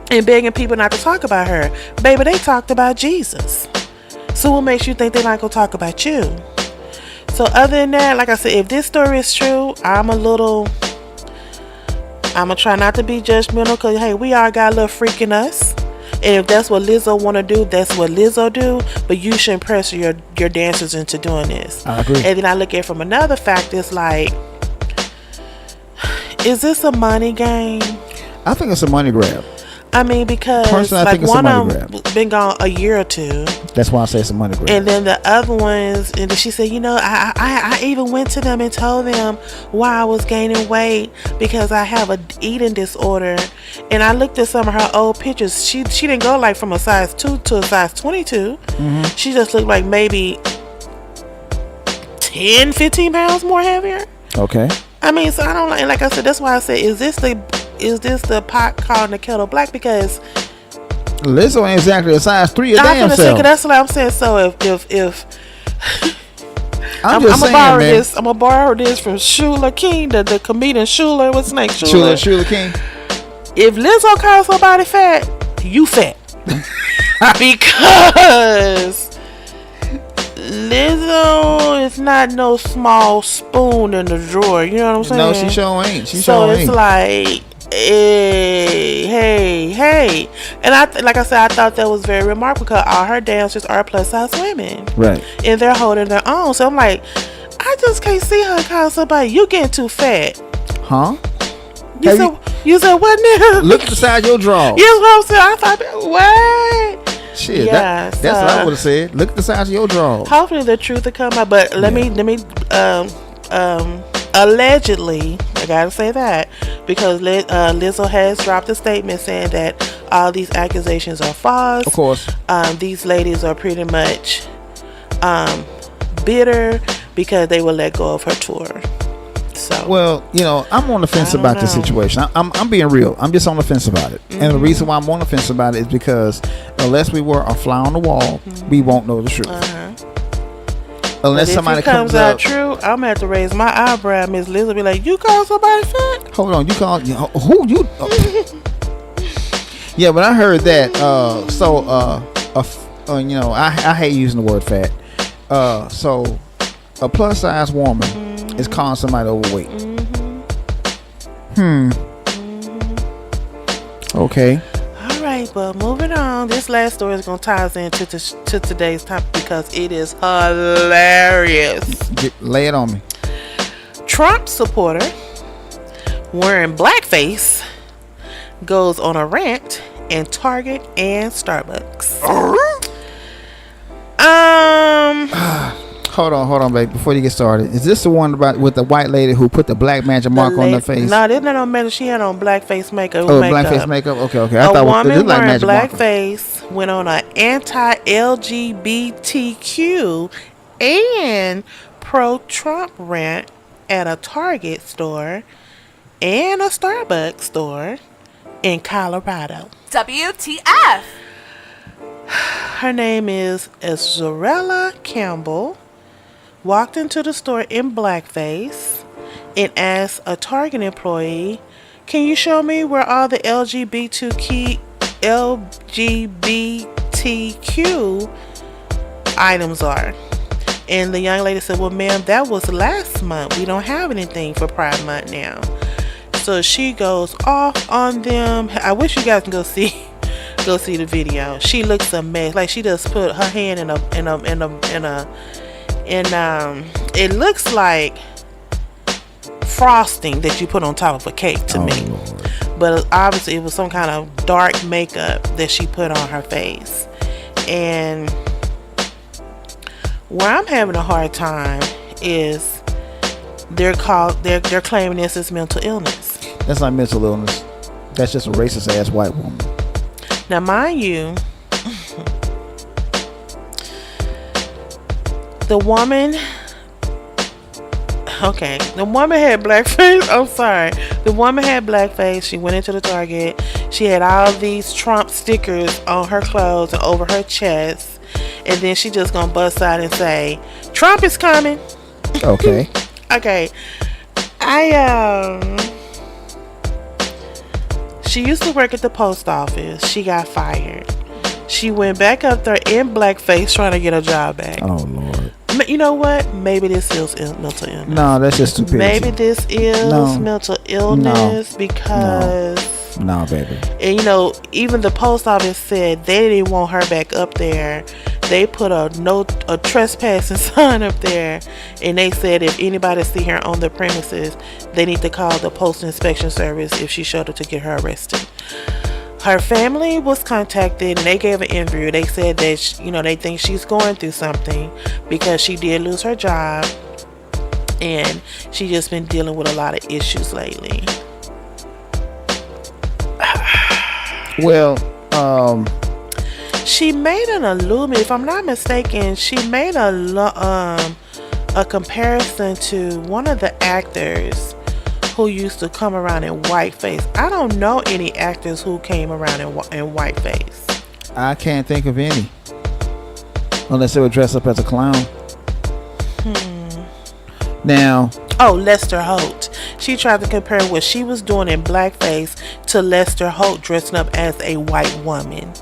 Speaker 2: and begging people not to talk about her. Baby, they talked about Jesus. So what makes you think they're not gonna talk about you? So other than that, like I said, if this story is true, I'm gonna try not to be judgmental, because hey, we all got a little freak in us. And if that's what Lizzo want to do, that's what Lizzo do. But you shouldn't pressure your dancers into doing this.
Speaker 1: I agree.
Speaker 2: And then I look at it from another fact. It's like, is this a money game?
Speaker 1: I think it's a money grab.
Speaker 2: I mean, because
Speaker 1: Personally, I
Speaker 2: like
Speaker 1: think it's a
Speaker 2: one
Speaker 1: money
Speaker 2: of them
Speaker 1: grab.
Speaker 2: been gone a year or two,
Speaker 1: That's why I say it's a money grab.
Speaker 2: and then the other ones, and then she said, I even went to them and told them why I was gaining weight, because I have a eating disorder. And I looked at some of her old pictures. She didn't go like from a size 2 to a size 22. She just looked like maybe 10, 15 pounds more heavier.
Speaker 1: Okay.
Speaker 2: I mean, so I don't like I said, that's why I said, is this the pot calling the kettle black? Because
Speaker 1: Lizzo ain't exactly a size 3 a
Speaker 2: I'm
Speaker 1: damn
Speaker 2: gonna say,
Speaker 1: self.
Speaker 2: 'cause that's what I'm saying. So if
Speaker 1: I'm just saying,
Speaker 2: borrow
Speaker 1: man.
Speaker 2: this, I'm gonna borrow this from Shula King, the comedian Shula. What's his name?
Speaker 1: Shula King.
Speaker 2: If Lizzo calls somebody fat, you fat. Because Lizzo is not no small spoon in the drawer. You know what I'm saying?
Speaker 1: No, she sure ain't.
Speaker 2: So it's like, hey. And like I said, I thought that was very remarkable, because all her dancers are plus size women.
Speaker 1: Right.
Speaker 2: And they're holding their own. So I'm like, I just can't see her call somebody, you getting too fat.
Speaker 1: Huh?
Speaker 2: You said what now?
Speaker 1: Look at the size of your drawers.
Speaker 2: Yes, what I'm saying. I thought, what?
Speaker 1: Shit,
Speaker 2: Yeah,
Speaker 1: that's what I would have said. Look at the size of your drawers.
Speaker 2: Hopefully the truth will come out. But let me allegedly, I gotta say that, because Lizzo has dropped a statement saying that all these accusations are false.
Speaker 1: Of course.
Speaker 2: These ladies are pretty much bitter because they will let go of her tour. So
Speaker 1: Well, I'm on the fence
Speaker 2: I don't
Speaker 1: about this
Speaker 2: know.
Speaker 1: situation. I'm being real. I'm just on the fence about it. And the reason why I'm on the fence about it is because unless we were a fly on the wall, we won't know the truth. Unless
Speaker 2: if
Speaker 1: somebody
Speaker 2: it comes
Speaker 1: up.
Speaker 2: out true, I'm gonna have to raise my eyebrow. Miss Liz will be like, "You call somebody fat?"
Speaker 1: Hold on, you call who you? Yeah, but I heard that. I hate using the word fat. So a plus size woman is calling somebody overweight. Okay.
Speaker 2: All right, but moving on. This last story is gonna tie us into to today's topic because it is hilarious.
Speaker 1: Lay it on me.
Speaker 2: Trump supporter wearing blackface goes on a rant in Target and Starbucks.
Speaker 1: Hold on, babe. Before you get started, is this the one with the white lady who put the black magic mark on her face?
Speaker 2: No, this not on matter. She had on blackface makeup.
Speaker 1: Blackface makeup. Okay. I
Speaker 2: A
Speaker 1: thought
Speaker 2: woman
Speaker 1: it looked like
Speaker 2: wearing
Speaker 1: magic marker.
Speaker 2: blackface went on an anti-LGBTQ and pro-Trump rant at a Target store and a Starbucks store in Colorado.
Speaker 3: WTF.
Speaker 2: Her name is Azarella Campbell. Walked into the store in blackface and asked a Target employee, "Can you show me where all the LGBTQ items are?" And the young lady said, well, ma'am, that was last month. We don't have anything for Pride Month now. So she goes off on them. I wish you guys can go see the video. She looks a mess. Like she just put her hand in it looks like frosting that you put on top of a cake to me.
Speaker 1: Lord.
Speaker 2: But obviously it was some kind of dark makeup that she put on her face. And where I'm having a hard time is they're claiming this as mental illness.
Speaker 1: That's not mental illness. That's just a racist ass white woman.
Speaker 2: Now, mind you, the woman had blackface. I'm sorry. The woman had blackface. She went into the Target. She had all these Trump stickers on her clothes and over her chest. And then she just gonna bust out and say, Trump is coming.
Speaker 1: Okay.
Speaker 2: Okay. She used to work at the post office. She got fired. She went back up there in blackface trying to get her job back.
Speaker 1: Oh, Lord.
Speaker 2: You know what? Maybe this is mental illness.
Speaker 1: No, that's just stupidity.
Speaker 2: Maybe this is mental illness because...
Speaker 1: No, baby.
Speaker 2: And even the post office said they didn't want her back up there. They put a trespassing sign up there, and they said if anybody see her on the premises, they need to call the post inspection service if she showed up to get her arrested. Her family was contacted and they gave an interview. They said that they think she's going through something because she did lose her job and she just been dealing with a lot of issues lately.
Speaker 1: Well,
Speaker 2: she made an allusion, if I'm not mistaken, she made a comparison to one of the actors who used to come around in whiteface. I don't know any actors who came around in whiteface.
Speaker 1: I can't think of any. Unless they would dress up as a clown. Now...
Speaker 2: Oh, Lester Holt. She tried to compare what she was doing in blackface to Lester Holt dressing up as a white woman.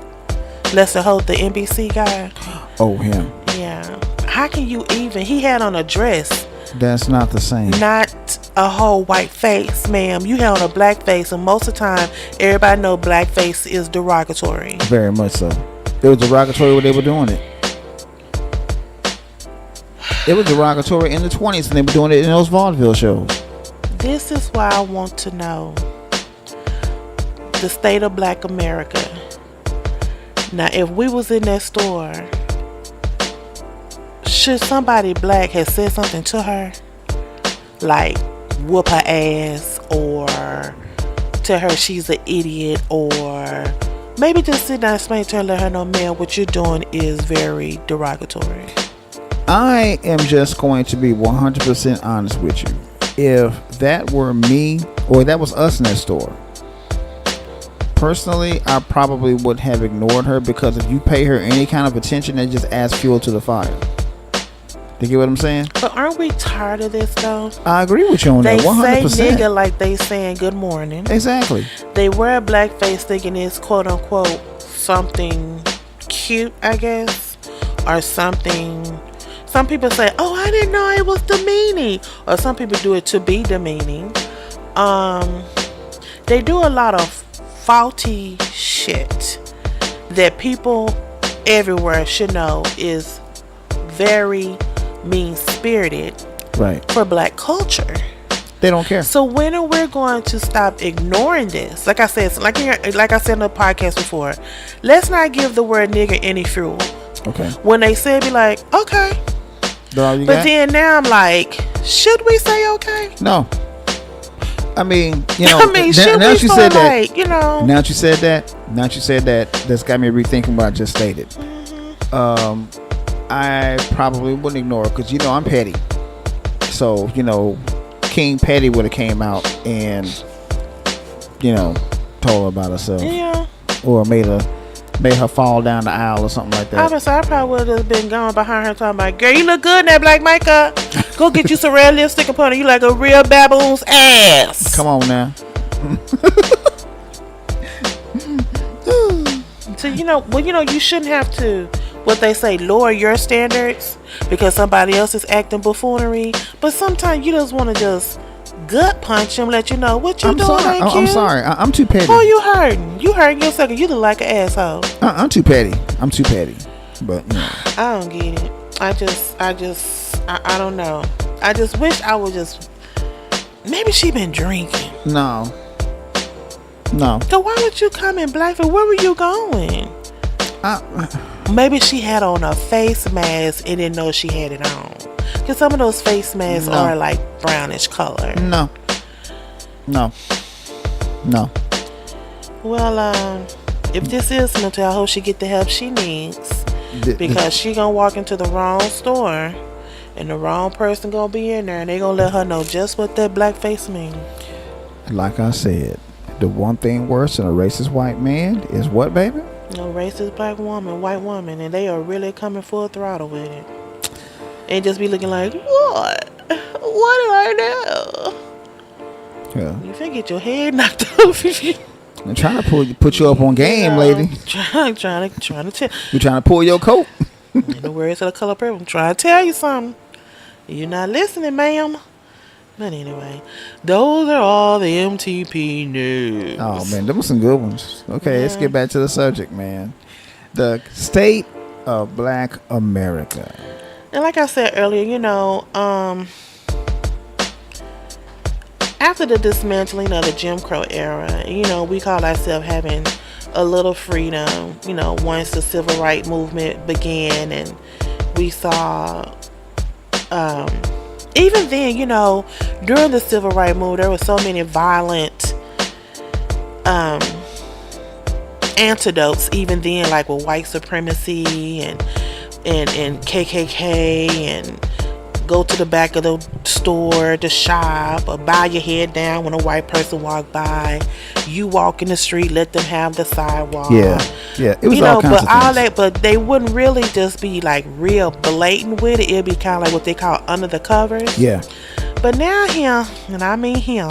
Speaker 2: Lester Holt, the NBC guy.
Speaker 1: Oh, him.
Speaker 2: Yeah. How can you even... He had on a dress.
Speaker 1: That's not the same.
Speaker 2: Not a whole white face, ma'am. You had on a black face, and most of the time, everybody know blackface is derogatory.
Speaker 1: Very much so. It was derogatory when they were doing it. It was derogatory in the 20s, and they were doing it in those vaudeville shows.
Speaker 2: This is why I want to know the state of Black America. Now, if we was in that store, should somebody black have said something to her, like whoop her ass, or tell her she's an idiot, or maybe just sit down and explain to her, let her know, man, what you're doing is very derogatory.
Speaker 1: I am just going to be 100% honest with you. If that were me, or that was us in that store, personally, I probably would have ignored her, because if you pay her any kind of attention, that just adds fuel to the fire. You get what I'm saying?
Speaker 2: But aren't we tired of this though?
Speaker 1: I agree with you on that. 100%.
Speaker 2: They say nigga like they saying good morning.
Speaker 1: Exactly.
Speaker 2: They wear a blackface thinking it's quote unquote something cute, I guess, or something. Some people say, "Oh, I didn't know it was demeaning," or some people do it to be demeaning. They do a lot of faulty shit that people everywhere should know is very mean-spirited,
Speaker 1: right,
Speaker 2: for black culture.
Speaker 1: They don't care.
Speaker 2: So when are we going to stop ignoring this? Like I said in the podcast before, let's not give the word nigger any fuel.
Speaker 1: Okay.
Speaker 2: When they say, be like, okay. But then now I'm like, should we say okay?
Speaker 1: No. I mean,
Speaker 2: should we say
Speaker 1: Now that you said that, that's got me rethinking what I just stated.
Speaker 2: Mm-hmm.
Speaker 1: I probably wouldn't ignore it, because I'm petty. So King Petty would have came out and told her about herself.
Speaker 2: Yeah.
Speaker 1: Or made her fall down the aisle or something like that.
Speaker 2: I probably would have been going behind her talking about, girl, you look good in that black makeup. Go get you some red lipstick and put on you like a real baboon's ass.
Speaker 1: Come on now.
Speaker 2: So you shouldn't have to, what they say, lower your standards. because somebody else is acting buffoonery. But sometimes you just want to just gut punch him, let you know what you
Speaker 1: I'm
Speaker 2: doing
Speaker 1: sorry.
Speaker 2: ain't cute.
Speaker 1: I'm sorry. I'm too petty.
Speaker 2: Who you hurting? You hurting yourself. You look like an asshole.
Speaker 1: I'm too petty. I'm too petty. But you know.
Speaker 2: I don't get it. I don't know. I just wish I would just. Maybe she been drinking.
Speaker 1: No.
Speaker 2: So why would you come in blackface? Where were you going? Maybe she had on a face mask and didn't know she had it on. Because some of those face masks are like brownish color.
Speaker 1: No.
Speaker 2: Well, if this is mental, I hope she get the help she needs. Because she gonna walk into the wrong store and the wrong person gonna be in there and they gonna let her know just what that blackface means.
Speaker 1: Like I said, the one thing worse than a racist white man is what, baby?
Speaker 2: No, racist black woman, white woman, and they are really coming full throttle with it. And just be looking like, what? What did I do?
Speaker 1: Yeah.
Speaker 2: You finna get your head knocked off if you.
Speaker 1: I'm trying to put you up on game, lady.
Speaker 2: Trying to tell.
Speaker 1: You trying to pull your coat?
Speaker 2: In the words of the color purple, I'm trying to tell you something. You're not listening, ma'am. But anyway, those are all the MTP news.
Speaker 1: Oh man, them were some good ones. Okay, let's get back to the subject, man. The state of Black America.
Speaker 2: And like I said earlier, after the dismantling of the Jim Crow era, we call ourselves having a little freedom, once the civil rights movement began, and we saw, even then, during the civil rights movement, there were so many violent antidotes, even then, like with white supremacy and KKK, and go to the back of the store to shop, or bow your head down when a white person walk by. You walk in the street, let them have the sidewalk.
Speaker 1: Yeah, it was all kinds of things.
Speaker 2: But they wouldn't really just be like real blatant with it. It'd be kind of like what they call under the covers.
Speaker 1: Yeah.
Speaker 2: But now here, and I mean him,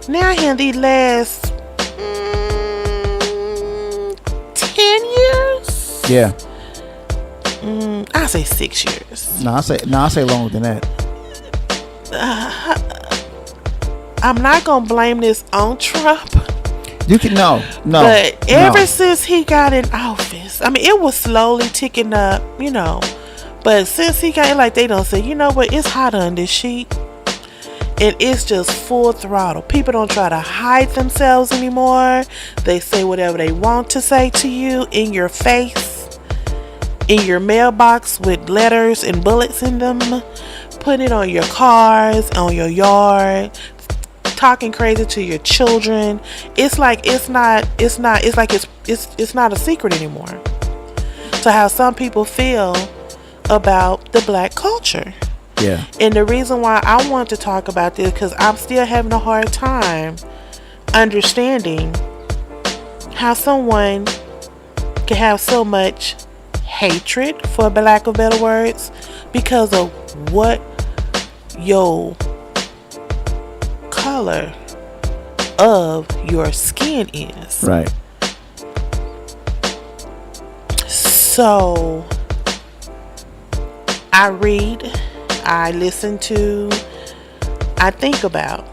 Speaker 2: these last 10 years.
Speaker 1: Yeah.
Speaker 2: I say 6 years.
Speaker 1: No, I say longer than that.
Speaker 2: I'm not gonna blame this on Trump.
Speaker 1: You can no.
Speaker 2: But ever since he got in office, I mean, it was slowly ticking up, But since he got, like they don't say, you know what? It's hot on this sheet, and it's just full throttle. People don't try to hide themselves anymore. They say whatever they want to say to you in your face. In your mailbox with letters and bullets in them, putting it on your cars, on your yard, talking crazy to your children. It's like it's not a secret anymore. To how some people feel about the black culture.
Speaker 1: Yeah.
Speaker 2: And the reason why I want to talk about this, because I'm still having a hard time understanding how someone can have so much hatred, for lack of better words, because of what your color of your skin is.
Speaker 1: Right.
Speaker 2: So I read, I listen to, I think about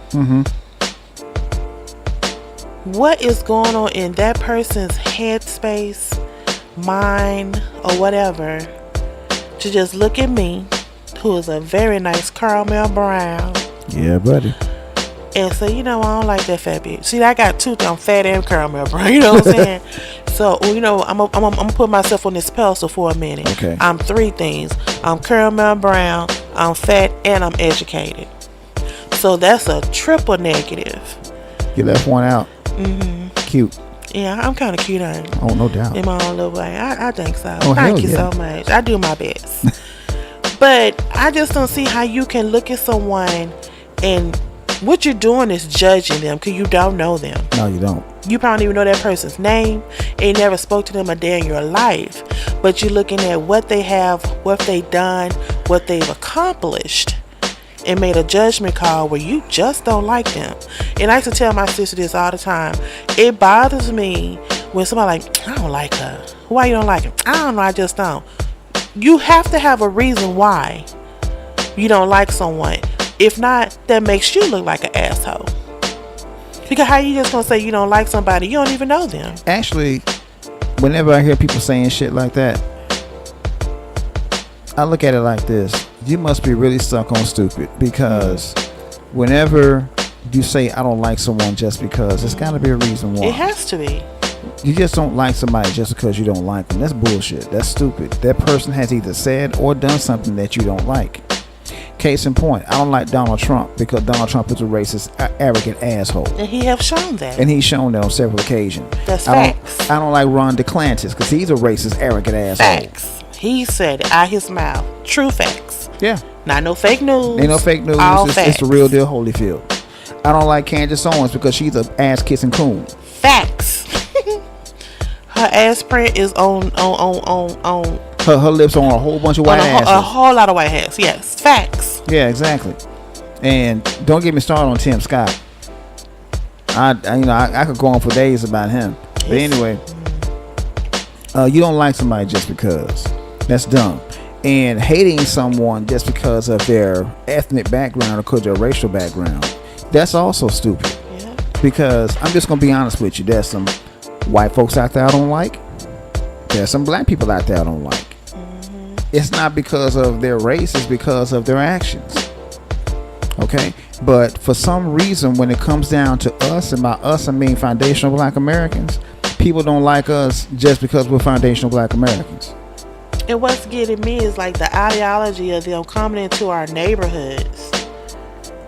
Speaker 2: what is going on in that person's headspace, mind, or whatever, to just look at me, who is a very nice caramel brown,
Speaker 1: Yeah, buddy.
Speaker 2: and say, I don't like that fat bitch. See, I got two, I'm fat and caramel brown, you know what I'm saying? So, I'm gonna put myself on this pedestal for a minute.
Speaker 1: Okay.
Speaker 2: I'm three things. I'm caramel brown, I'm fat, and I'm educated. So that's a triple negative.
Speaker 1: You left one out. Cute.
Speaker 2: Yeah, I'm kind of cute, ain't I?
Speaker 1: Oh, no doubt.
Speaker 2: In my own little way. I think so.
Speaker 1: Oh,
Speaker 2: Thank you
Speaker 1: yeah.
Speaker 2: so much. I do my best. But I just don't see how you can look at someone and what you're doing is judging them because you don't know them.
Speaker 1: No, you don't.
Speaker 2: You probably don't even know that person's name and you never spoke to them a day in your life. But you're looking at what they have, what they've done, what they've accomplished, and made a judgment call where you just don't like them. And I used to tell my sister this all the time. It bothers me when somebody like, I don't like her. Why you don't like him? I don't know, I just don't. you have to have a reason why you don't like someone. If not, that makes you look like an asshole. Because how you just gonna say you don't like somebody, you don't even know them?
Speaker 1: Actually, whenever I hear people saying shit like that, I look at it like this. You must be really stuck on stupid, because whenever you say I don't like someone just because, there's got to be a reason why.
Speaker 2: It has to be.
Speaker 1: You just don't like somebody just because you don't like them. That's bullshit. That's stupid. That person has either said or done something that you don't like. Case in point, I don't like Donald Trump because Donald Trump is a racist, arrogant asshole.
Speaker 2: And he have shown that.
Speaker 1: And he's shown that on several occasions.
Speaker 2: That's facts.
Speaker 1: I don't like Ron DeSantis because he's a racist, arrogant asshole.
Speaker 2: Facts. He said it out his mouth. True facts.
Speaker 1: Yeah.
Speaker 2: Not no fake news.
Speaker 1: Ain't no fake news. It's the real deal, Holyfield. I don't like Candace Owens because she's a ass kissing coon.
Speaker 2: Facts. Her ass print is on
Speaker 1: her lips on a whole bunch of white asses.
Speaker 2: A whole lot of white ass. Yes. Facts.
Speaker 1: Yeah, exactly. And don't get me started on Tim Scott. I could go on for days about him. But anyway, you don't like somebody just because. That's dumb. And hating someone just because of their ethnic background or because of their racial background, that's also stupid.
Speaker 2: Yeah.
Speaker 1: Because I'm just gonna be honest with you. There's some white folks out there I don't like. There's some black people out there I don't like. Mm-hmm. It's not because of their race, it's because of their actions. Okay? But for some reason, when it comes down to us, and by us I mean foundational black Americans, people don't like us just because we're foundational black Americans.
Speaker 2: And what's getting me is like the ideology of them coming into our neighborhoods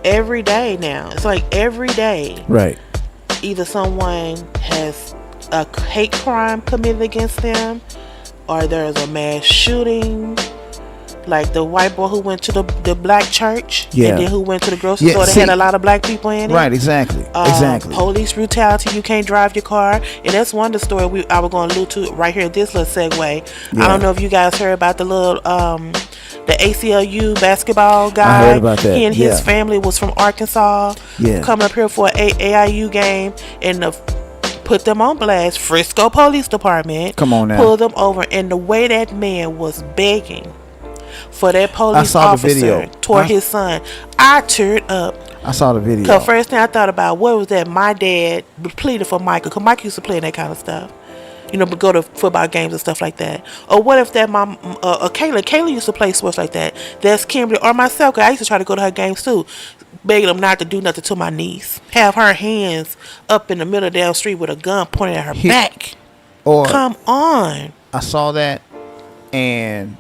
Speaker 2: every day now. It's like every day.
Speaker 1: Right.
Speaker 2: Either someone has a hate crime committed against them, or there's a mass shooting, like the white boy who went to the black church, and then who went to the grocery store that had a lot of black people in it.
Speaker 1: Right, exactly. Exactly.
Speaker 2: Police brutality, you can't drive your car. And that's one of the story I was going to allude to right here, this little segue. Yeah. I don't know if you guys heard about the little the ACLU basketball guy.
Speaker 1: I heard about that.
Speaker 2: He and his family was from Arkansas, coming up here for an AIU game, and put them on blast. Frisco Police Department
Speaker 1: come on now,
Speaker 2: pulled them over, and the way that man was begging for that police officer toward his son, I teared up.
Speaker 1: I saw the video.
Speaker 2: Cause first thing I thought about, what was that? My dad pleaded for Michael, cause Mike used to play in that kind of stuff, but go to football games and stuff like that. Or what if that mom, Kayla used to play sports like that. That's Kimberly or myself, cause I used to try to go to her games too, begging them not to do nothing to my niece. Have her hands up in the middle of the street with a gun pointed at her back. Or come on.
Speaker 1: I saw that, and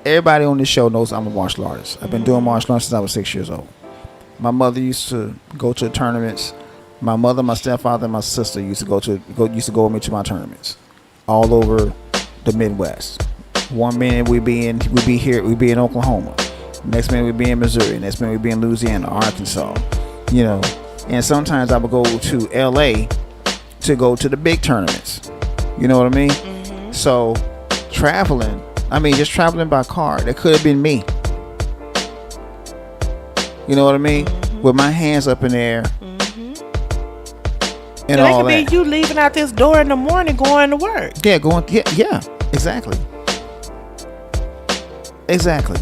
Speaker 1: everybody on this show knows I'm a martial artist. I've been doing martial arts since I was 6 years old. My mother used to go to tournaments. My mother, my stepfather, and my sister used to go with me to my tournaments all over the Midwest. One minute we'd be in Oklahoma. Next minute we'd be in Missouri. Next minute we'd be in Louisiana, Arkansas. And sometimes I would go to LA to go to the big tournaments. You know what I mean? Mm-hmm. So just traveling by car, that could have been me. You know what I mean? Mm-hmm. With my hands up in the air. Mm-hmm. And all that.
Speaker 2: It could be you leaving out this door in the morning going to work.
Speaker 1: Yeah, exactly. Exactly.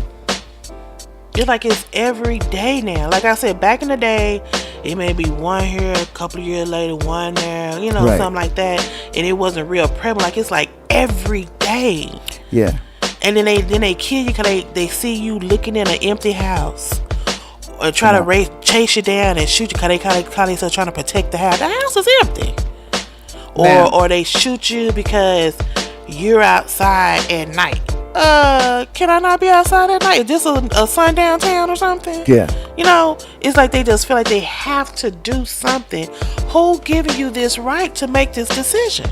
Speaker 2: It's like it's every day now. Like I said, back in the day, it may be one here, a couple of years later, one there, right. Something like that. And it wasn't real prevalent. Like it's like every day.
Speaker 1: Yeah.
Speaker 2: And then they kill you because they see you looking in an empty house, or try to chase you down and shoot you because they still trying to protect the house. The house is empty. Or they shoot you because you're outside at night. Can I not be outside at night? Is this a sundown town or something?
Speaker 1: Yeah.
Speaker 2: It's like they just feel like they have to do something. Who giving you this right to make this decision?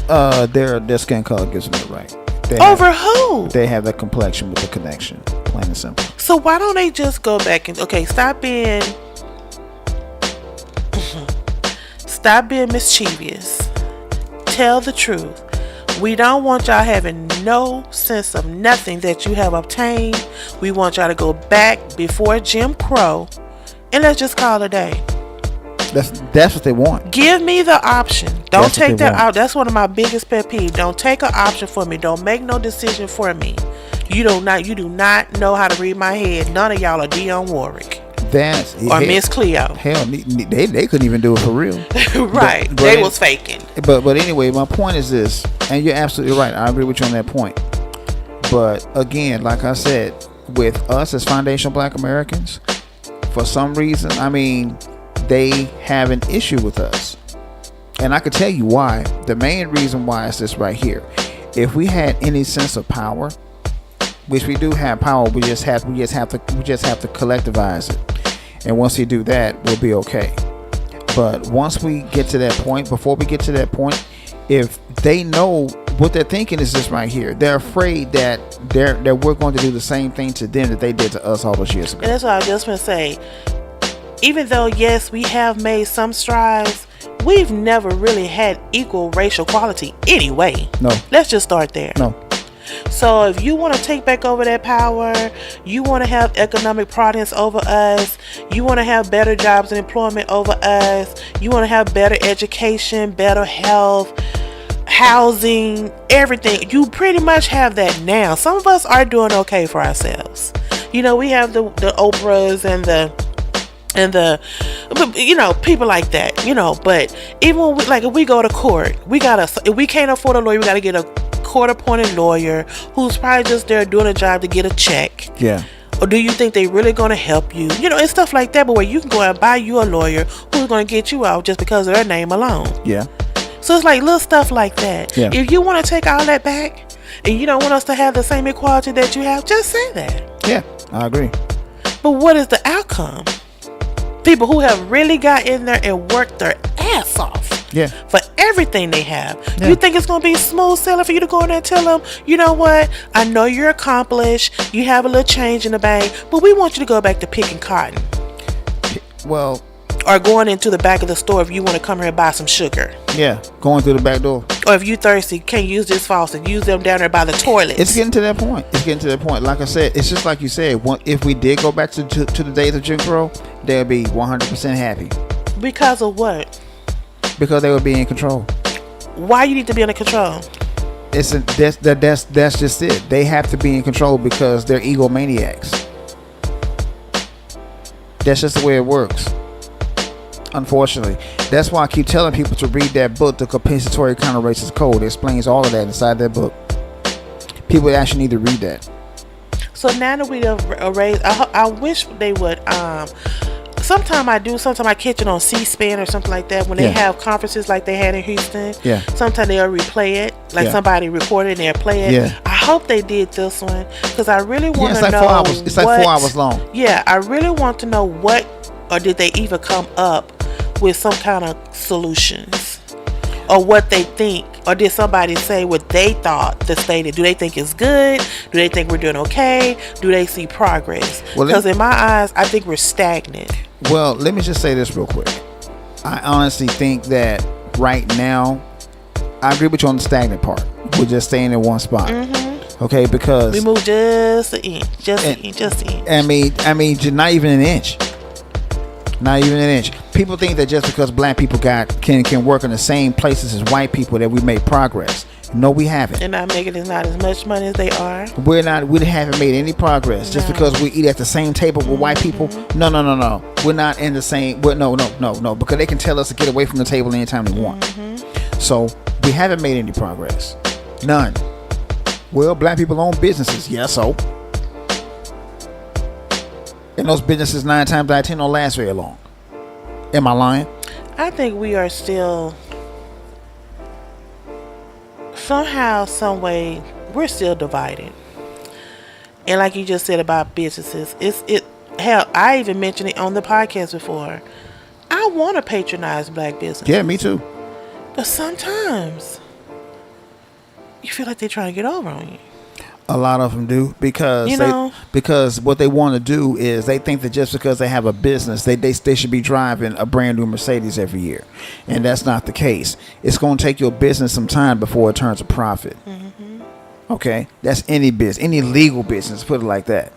Speaker 1: Their skin color gives them the right.
Speaker 2: Who?
Speaker 1: They have the complexion with the connection. Plain and simple.
Speaker 2: So why don't they just go back and stop being mischievous. Tell the truth. We don't want y'all having no sense of nothing that you have obtained. We want y'all to go back before Jim Crow, and let's just call it a day.
Speaker 1: That's what they want.
Speaker 2: Give me the option. Don't take that out. That's one of my biggest pet peeves. Don't take an option for me. Don't make no decision for me. You do not know how to read my head. None of y'all are Dionne Warwick or Miss Cleo.
Speaker 1: Hell, they couldn't even do it for real.
Speaker 2: Right. But they was faking.
Speaker 1: But anyway, my point is this, and you're absolutely right. I agree with you on that point. But again, like I said, with us as foundational Black Americans, for some reason, I mean, they have an issue with us. And I could tell you why. The main reason why is this right here. If we had any sense of power, which we do have power, we just have to collectivize it. And once we do that, we'll be okay. But once we get to that point, before we get to that point, if they know what they're thinking is this right here, they're afraid that we're going to do the same thing to them that they did to us all those years ago.
Speaker 2: And that's what I was just going to say. Even though, yes, we have made some strides, we've never really had equal racial equality anyway.
Speaker 1: No.
Speaker 2: Let's just start there.
Speaker 1: No.
Speaker 2: So if you want to take back over that power, you want to have economic prowess over us, you want to have better jobs and employment over us, you want to have better education, better health, housing, everything. You pretty much have that now. Some of us are doing okay for ourselves. You know, we have the Oprahs and the people like that, but even when if we go to court, if we can't afford a lawyer, we got to get a court appointed lawyer who's probably just there doing a job to get a check.
Speaker 1: Yeah.
Speaker 2: Or do you think they really going to help you? And stuff like that, but where you can go and buy you a lawyer who's going to get you out just because of their name alone.
Speaker 1: Yeah.
Speaker 2: So it's like little stuff like that.
Speaker 1: Yeah.
Speaker 2: If you want to take all that back and you don't want us to have the same equality that you have, just say that.
Speaker 1: Yeah, I agree.
Speaker 2: But what is the outcome? People who have really got in there and worked their ass off for everything they have. Yeah. You think it's going to be smooth sailing for you to go in there and tell them, you know what? I know you're accomplished. You have a little change in the bank, but we want you to go back to picking cotton.
Speaker 1: Well,
Speaker 2: or going into the back of the store if you want to come here and buy some sugar.
Speaker 1: Yeah, going through the back door.
Speaker 2: Or if you thirsty, can't use this faucet. Use them down there by the toilets.
Speaker 1: It's getting to that point. Like I said, it's just like you said. If we did go back to the days of Jim Crow, they'd be 100% happy.
Speaker 2: Because of what?
Speaker 1: Because they would be in control.
Speaker 2: Why you need to be under control?
Speaker 1: That's just it. They have to be in control because they're egomaniacs. That's just the way it works. Unfortunately, that's why I keep telling people to read that book, The Compensatory Counter-Racist Code. It explains all of that inside that book. People actually need to read that.
Speaker 2: So now that we have erased, I wish they would. Sometime I catch it on C-SPAN or something like that when they have conferences like they had in Houston.
Speaker 1: Yeah.
Speaker 2: Sometimes they'll replay it, like somebody recorded and they'll play it.
Speaker 1: Yeah.
Speaker 2: I hope they did this one because I really want to know.
Speaker 1: 4 hours. It's like 4 hours long.
Speaker 2: Yeah, I really want to know what, or did they even come up with some kind of solutions, or what they think, or did somebody say what they thought the state? Do they think it's good? Do they think we're doing okay? Do they see progress? Because in my eyes, I think we're stagnant.
Speaker 1: Well, let me just say this real quick. I honestly think that right now, I agree with you on the stagnant part. We're just staying in one spot. Mm-hmm. Okay, because
Speaker 2: we moved just an inch, just an inch.
Speaker 1: I mean, not even an inch. Not even an inch. People think that just because black people can work in the same places as white people that we made progress. No, we haven't.
Speaker 2: They're not making not as much money as they are.
Speaker 1: We haven't made any progress. No. Just because we eat at the same table with white people. No. We're not in the same. No. Because they can tell us to get away from the table anytime they want. Mm-hmm. So we haven't made any progress. None. Well, black people own businesses. Yeah, so. And those businesses 9 times out of 10 don't last very long. Am I lying?
Speaker 2: I think we are still somehow, some way, we're still divided. And like you just said about businesses, hell, I even mentioned it on the podcast before. I want to patronize black business.
Speaker 1: Yeah, me too.
Speaker 2: But sometimes you feel like they're trying to get over on you.
Speaker 1: A lot of them do because what they want to do is they think that just because they have a business, they should be driving a brand new Mercedes every year, and that's not the case. It's going to take your business some time before it turns a profit. Mm-hmm. Okay, that's any business, any legal business. Put it like that.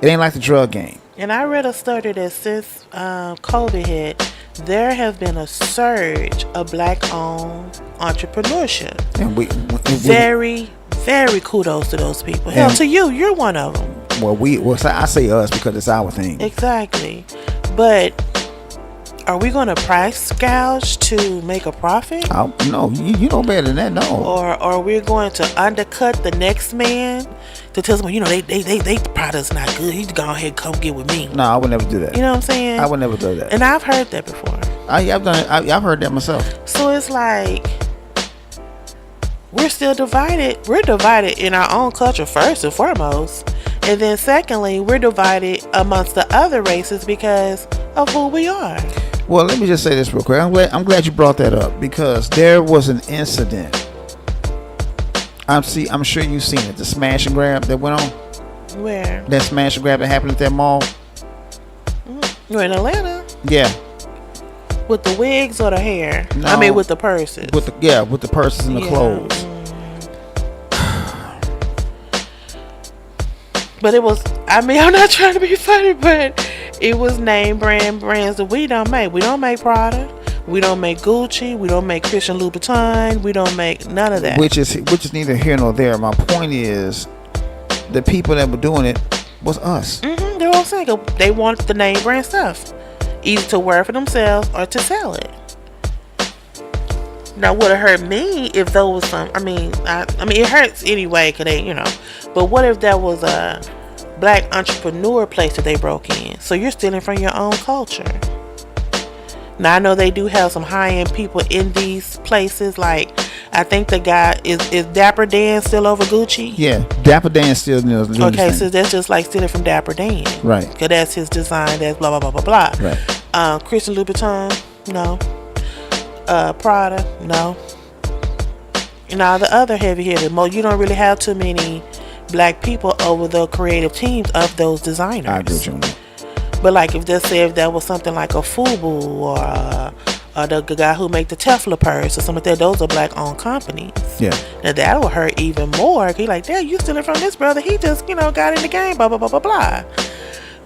Speaker 1: It ain't like the drug game. And
Speaker 2: I read a study that since COVID hit, there have been a surge of black-owned entrepreneurship.
Speaker 1: And we
Speaker 2: Very kudos to those people. Hell,
Speaker 1: And-
Speaker 2: to you, you're one of them.
Speaker 1: Well, I say us because it's our thing.
Speaker 2: Exactly. But are we going to price gouge to make a profit?
Speaker 1: No, you know better than that. No.
Speaker 2: Or are we going to undercut the next man to tell someone, they product's not good. You go ahead and come get with me.
Speaker 1: No, I would never do that.
Speaker 2: You know what I'm saying?
Speaker 1: I would never do that.
Speaker 2: And I've heard that before.
Speaker 1: I've done it. I've heard that myself.
Speaker 2: So it's like we're still divided. We're divided in our own culture first and foremost. And then secondly, we're divided amongst the other races because of who we are.
Speaker 1: Well, let me just say this real quick. I'm glad you brought that up because there was an incident. I'm sure you've seen it. The smash and grab that went on.
Speaker 2: Where?
Speaker 1: That smash and grab that happened at that mall.
Speaker 2: You're in Atlanta.
Speaker 1: Yeah.
Speaker 2: With the wigs or the hair?
Speaker 1: No.
Speaker 2: I mean, with the purses.
Speaker 1: With the purses and the clothes.
Speaker 2: But it was, I'm not trying to be funny, but it was name brands that we don't make. We don't make Prada. We don't make Gucci. We don't make Christian Louboutin. We don't make none of that.
Speaker 1: Which is neither here nor there. My point is, the people that were doing it was us.
Speaker 2: They're all saying they want the name brand stuff, either to wear for themselves or to sell it. Now, would it hurt me if those was some? I mean, it hurts anyway, cause they, But what if that was a black entrepreneur place that they broke in? So you're stealing from your own culture. Now I know they do have some high-end people in these places. Like, I think the guy is Dapper Dan still over Gucci?
Speaker 1: Yeah, Dapper Dan still knows.
Speaker 2: Okay, so that's just like stealing from Dapper Dan,
Speaker 1: right?
Speaker 2: Because that's his design. That's blah blah blah blah blah.
Speaker 1: Right.
Speaker 2: Christian Louboutin, no. Prada, no. Now the other heavy hitter, you don't really have too many black people over the creative teams of those designers.
Speaker 1: I agree with you on that.
Speaker 2: But like if that was something like a FUBU or the guy who make the Tefla purse or something like that, those are black owned companies.
Speaker 1: Yeah.
Speaker 2: Now that will hurt even more. He like, damn, you stealing from this brother. He just, got in the game, blah, blah, blah, blah, blah.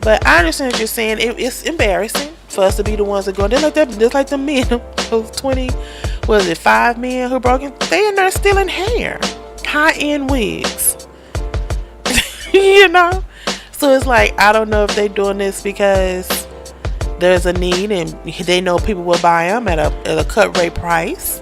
Speaker 2: But I understand what you're saying. It's embarrassing for us to be the ones that go. Just like the men, those 5 men who broke in. They in there stealing hair. High-end wigs. So it's like, I don't know if they're doing this because there's a need and they know people will buy them at a cut rate price,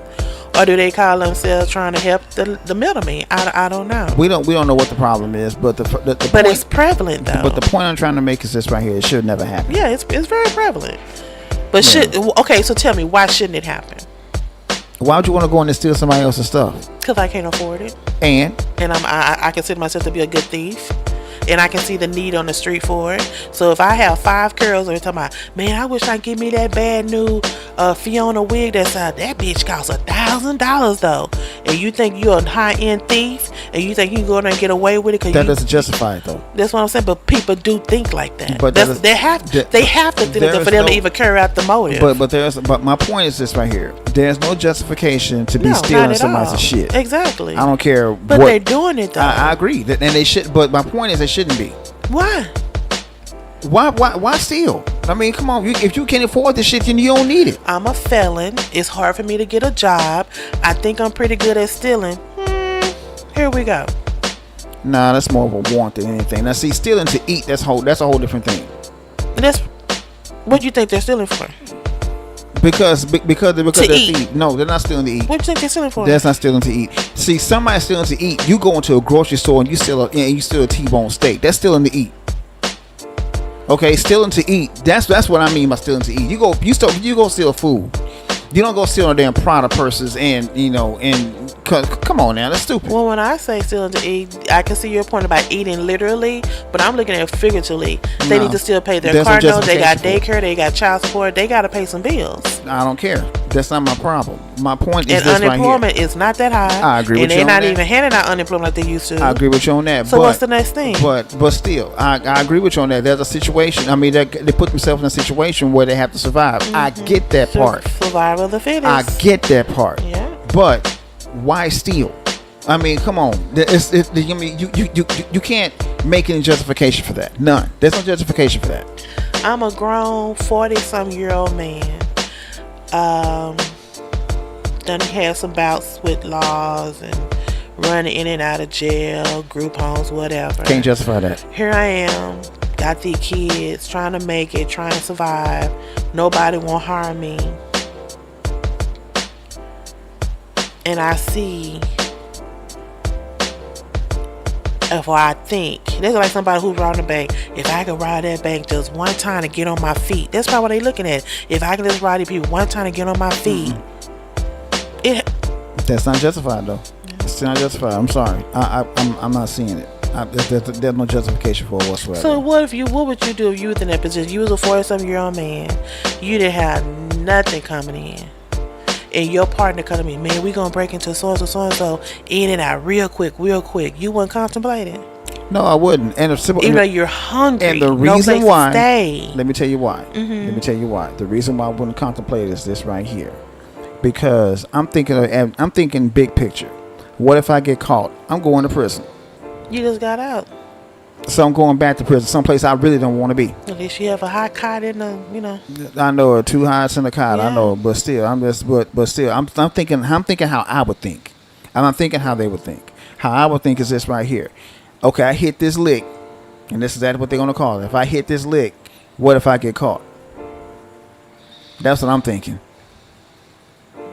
Speaker 2: or do they call themselves trying to help the middleman? I don't know.
Speaker 1: We don't know what the problem is, but the
Speaker 2: but
Speaker 1: point,
Speaker 2: it's prevalent though.
Speaker 1: But the point I'm trying to make is this right here: it should never happen.
Speaker 2: Yeah, it's very prevalent. But so tell me, why shouldn't it happen?
Speaker 1: Why would you want to go in and steal somebody else's stuff?
Speaker 2: Because I can't afford it,
Speaker 1: and
Speaker 2: I consider myself to be a good thief. And I can see the need on the street for it. So if I have 5 girls that are talking about, man, I wish I could give me that bad new Fiona wig that bitch costs $1,000 though. And you think you're a high-end thief and you think you can go in there and get away with it?
Speaker 1: That doesn't justify it though.
Speaker 2: That's what I'm saying. But people do think like that.
Speaker 1: But
Speaker 2: they have to think that for them to even carry out the motive.
Speaker 1: But my point is this right here. There's no justification to be stealing somebody's shit.
Speaker 2: Exactly.
Speaker 1: I don't care.
Speaker 2: But they're doing it though.
Speaker 1: I agree, and they should. But my point is, they shouldn't be.
Speaker 2: Why?
Speaker 1: Why steal? I mean, come on. If you can't afford this shit, then you don't need it.
Speaker 2: I'm a felon. It's hard for me to get a job. I think I'm pretty good at stealing. Here we go.
Speaker 1: Nah, that's more of a want than anything. Now, see, stealing to eat, that's a whole different thing.
Speaker 2: What do you think they're stealing for?
Speaker 1: Because they're
Speaker 2: eat.
Speaker 1: thief. No, they're not stealing to eat.
Speaker 2: What do you think they're stealing for?
Speaker 1: That's not stealing to eat. See, somebody's stealing to eat. You go into a grocery store and you steal a T-bone steak. That's stealing to eat. Okay, stealing to eat. That's what I mean by stealing to eat. You go steal food. You don't go steal a damn Prada purses and come on now, that's stupid.
Speaker 2: Well, when I say stealing to eat, I can see your point about eating literally, but I'm looking at it figuratively. They need to still pay their car note. They got daycare. They got child support. They got to pay some bills.
Speaker 1: I don't care. That's not my problem. My point is
Speaker 2: and
Speaker 1: this right here.
Speaker 2: Unemployment is not that high.
Speaker 1: I agree with you on that.
Speaker 2: And they're not even handing out unemployment like they used to.
Speaker 1: I agree with you on that.
Speaker 2: So what's the next thing?
Speaker 1: But still, I agree with you on that. There's a situation. I mean, they put themselves in a situation where they have to survive. Mm-hmm. I get that part.
Speaker 2: Survival of the fittest.
Speaker 1: I get that part.
Speaker 2: Yeah.
Speaker 1: But why steal? I mean, come on. You can't make any justification for that. None. There's no justification for that.
Speaker 2: I'm a grown 40-some-year-old man. Done had some bouts with laws and running in and out of jail, group homes, whatever.
Speaker 1: Can't justify that.
Speaker 2: Here I am, got these kids, trying to make it, trying to survive. Nobody won't harm me. And I see, if I think, that's like somebody who's robbing a bank. If I could rob that bank just one time to get on my feet, that's probably what they looking at. If I could just rob these people one time to get on my feet,
Speaker 1: That's not justified though. It's not justified. I'm sorry. I'm not seeing it. There's no justification for it whatsoever.
Speaker 2: So what would you do if you was in that position? You was a 47-year-old man. You didn't have nothing coming in. And your partner coming in, man, we gonna break into so-and-so in and out real quick. You wouldn't contemplate it?
Speaker 1: No, I wouldn't. And
Speaker 2: even though you're hungry,
Speaker 1: and the reason why,
Speaker 2: stay.
Speaker 1: Let me tell you why.
Speaker 2: Mm-hmm.
Speaker 1: Let me tell you why. The reason why I wouldn't contemplate is this right here, because I'm thinking big picture. What if I get caught? I'm going to prison.
Speaker 2: You just got out.
Speaker 1: So I'm going back to prison, someplace I really don't want to be.
Speaker 2: At least you have a high cot in the,
Speaker 1: I know, two highs in the cot.
Speaker 2: Yeah.
Speaker 1: I know, but still, I'm thinking how I would think. I'm not thinking how they would think. How I would think is this right here. Okay, I hit this lick, and this is exactly what they're gonna call it. If I hit this lick, what if I get caught? That's what I'm thinking.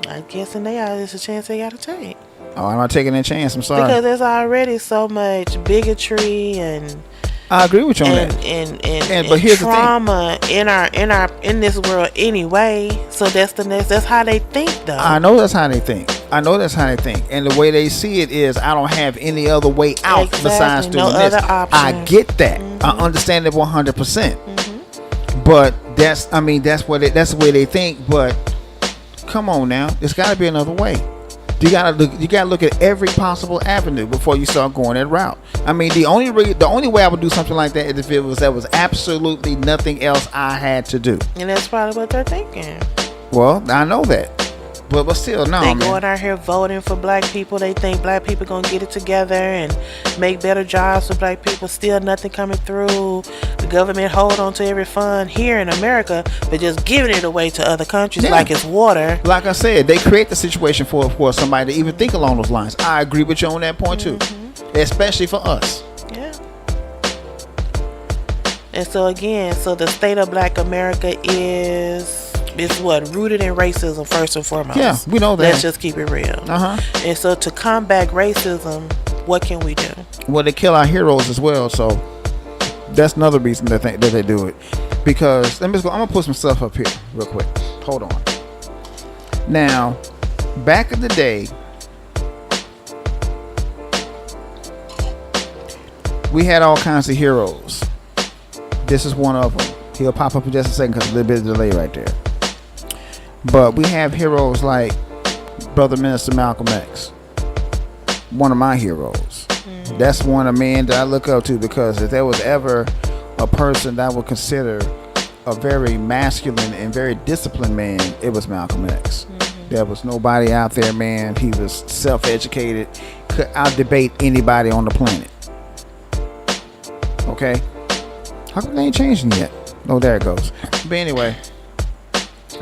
Speaker 2: I guess there's a chance they gotta take.
Speaker 1: Oh, I'm not taking that chance. I'm sorry.
Speaker 2: Because there's already so much bigotry and
Speaker 1: I agree with you on that. But here's
Speaker 2: trauma in this world anyway. So that's how they think though.
Speaker 1: I know that's how they think. And the way they see it is, I don't have any other way out besides doing this.
Speaker 2: Other option.
Speaker 1: I get that. Mm-hmm. I understand it 100%. Mm-hmm. But that's the way they think. But come on now, there's got to be another way. You gotta look at every possible avenue before you start going that route. I mean, the only way I would do something like that is if there was absolutely nothing else I had to do.
Speaker 2: And that's probably what they're thinking.
Speaker 1: Well, I know that, but still, no.
Speaker 2: They going out here voting for black people. They think black people gonna get it together and make better jobs for black people. Still nothing coming through. The government hold on to every fund here in America, but just giving it away to other countries like it's water.
Speaker 1: Like I said, they create the situation for somebody to even think along those lines. I agree with you on that point too, especially for us.
Speaker 2: Yeah. And so again, the state of black America is what? Rooted in racism first and foremost.
Speaker 1: Yeah, we know that.
Speaker 2: Let's just keep it real. And so to combat racism, what can we do?
Speaker 1: Well, they kill our heroes as well, so that's another reason that they do it. Because I'm gonna put some stuff up here real quick. Hold on. Now, back in the day, we had all kinds of heroes. This is one of them. He'll pop up in just a second because a little bit of delay right there. But we have heroes like Brother Minister Malcolm X, one of my heroes. Mm-hmm. That's one of men that I look up to, because if there was ever a person that I would consider a very masculine and very disciplined man, it was Malcolm X. Mm-hmm. There was nobody out there, man. He was self-educated, could out-debate anybody on the planet. Okay? How come they ain't changing yet? Oh, there it goes. But anyway,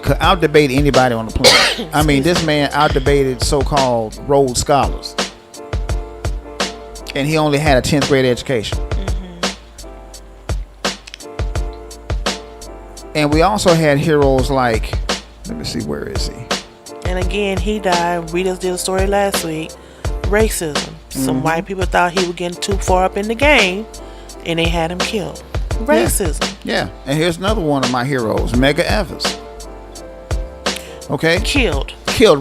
Speaker 1: could out-debate anybody on the planet. I mean, this man out-debated so-called Rhodes Scholars. And he only had a 10th grade education. Mm-hmm. And we also had heroes like, let me see, where is he?
Speaker 2: And again, he died. We just did a story last week. Racism. Some white people thought he was getting too far up in the game, and they had him killed. Racism.
Speaker 1: Yeah. And here's another one of my heroes, Medgar Evers. Okay?
Speaker 2: Killed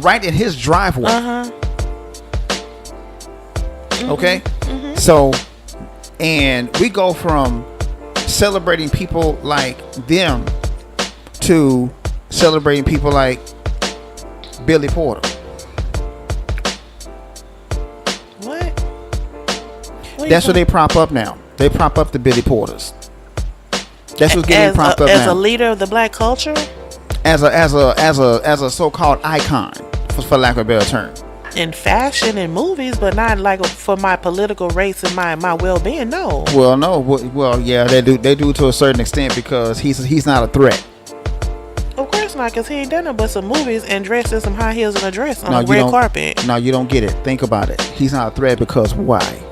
Speaker 1: right in his driveway.
Speaker 2: Mm-hmm.
Speaker 1: Okay? Mm-hmm. So, and we go from celebrating people like them to celebrating people like Billy Porter.
Speaker 2: What
Speaker 1: That's what they prop up now. They prop up the Billy Porters. That's what's getting propped up now.
Speaker 2: As a leader of the black culture?
Speaker 1: As a so-called icon, for lack of a better term.
Speaker 2: In fashion and movies, but not like for my political race and my well-being. No.
Speaker 1: Well, no. Well, yeah, they do to a certain extent, because he's not a threat.
Speaker 2: Of course not, because he ain't done nothing but some movies and dressed in some high heels and a dress on
Speaker 1: No,
Speaker 2: the
Speaker 1: you
Speaker 2: red
Speaker 1: don't.
Speaker 2: carpet.
Speaker 1: No, you don't get it. Think about it. He's not a threat because why?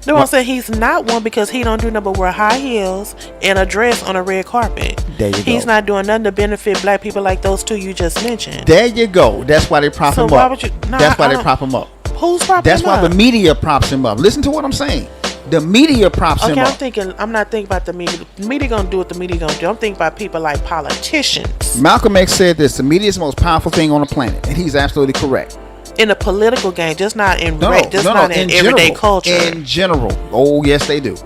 Speaker 2: No one said he's not one because he don't do nothing but wear high heels and a dress on a red carpet.
Speaker 1: There you go.
Speaker 2: He's not doing nothing to benefit black people like those two you just mentioned.
Speaker 1: There you go. That's why they prop
Speaker 2: So
Speaker 1: him
Speaker 2: why
Speaker 1: up.
Speaker 2: would you? No,
Speaker 1: That's why
Speaker 2: I
Speaker 1: they
Speaker 2: don't-
Speaker 1: prop him up.
Speaker 2: Who's propping
Speaker 1: That's
Speaker 2: him
Speaker 1: why
Speaker 2: up?
Speaker 1: the media props him up. Listen to what I'm saying. The media props him
Speaker 2: Okay,
Speaker 1: up.
Speaker 2: I'm not thinking about the media. The media gonna do what the media gonna do. I'm thinking about people like politicians
Speaker 1: Malcolm X said this: the media is the most powerful thing on the planet, and he's absolutely correct.
Speaker 2: in the political game, just not in
Speaker 1: No,
Speaker 2: just
Speaker 1: no,
Speaker 2: not
Speaker 1: no,
Speaker 2: in
Speaker 1: in
Speaker 2: everyday
Speaker 1: general.
Speaker 2: culture.
Speaker 1: In general, oh yes, they do.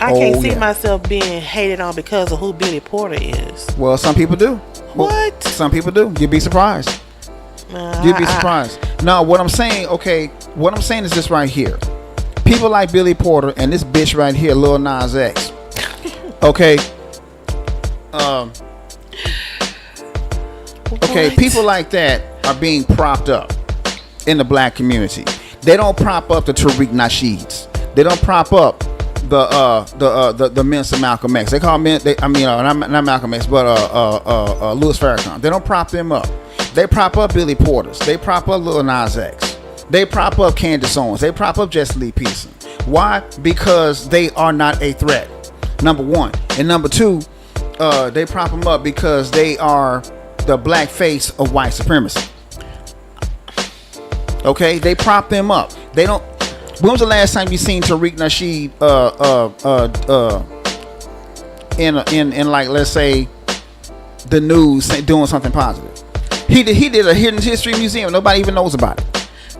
Speaker 2: I can't
Speaker 1: oh,
Speaker 2: see
Speaker 1: yeah.
Speaker 2: myself being hated on because of who Billy Porter is.
Speaker 1: Well, some people do. Well,
Speaker 2: What?
Speaker 1: some people do. You'd be surprised. You'd be surprised. No, what I'm saying, okay, what I'm saying is this right here. People like Billy Porter and this bitch right here, Lil Nas X. Okay. Okay,
Speaker 2: What?
Speaker 1: people like that are being propped up in the black community. They don't prop up the Tariq Nasheeds. They don't prop up the Mensa Malcolm X. They call men. Not Malcolm X, but Louis Farrakhan. They don't prop them up. They prop up Billy Porters. They prop up Lil Nas X. They prop up Candace Owens. They prop up Jesse Lee Pearson. Why? Because they are not a threat. Number one, and number two, they prop them up because they are the black face of white supremacy. Okay, they prop them up. They don't. When was the last time you seen Tariq Nasheed in like, let's say, the news doing something positive? He did a hidden history museum. Nobody even knows about it.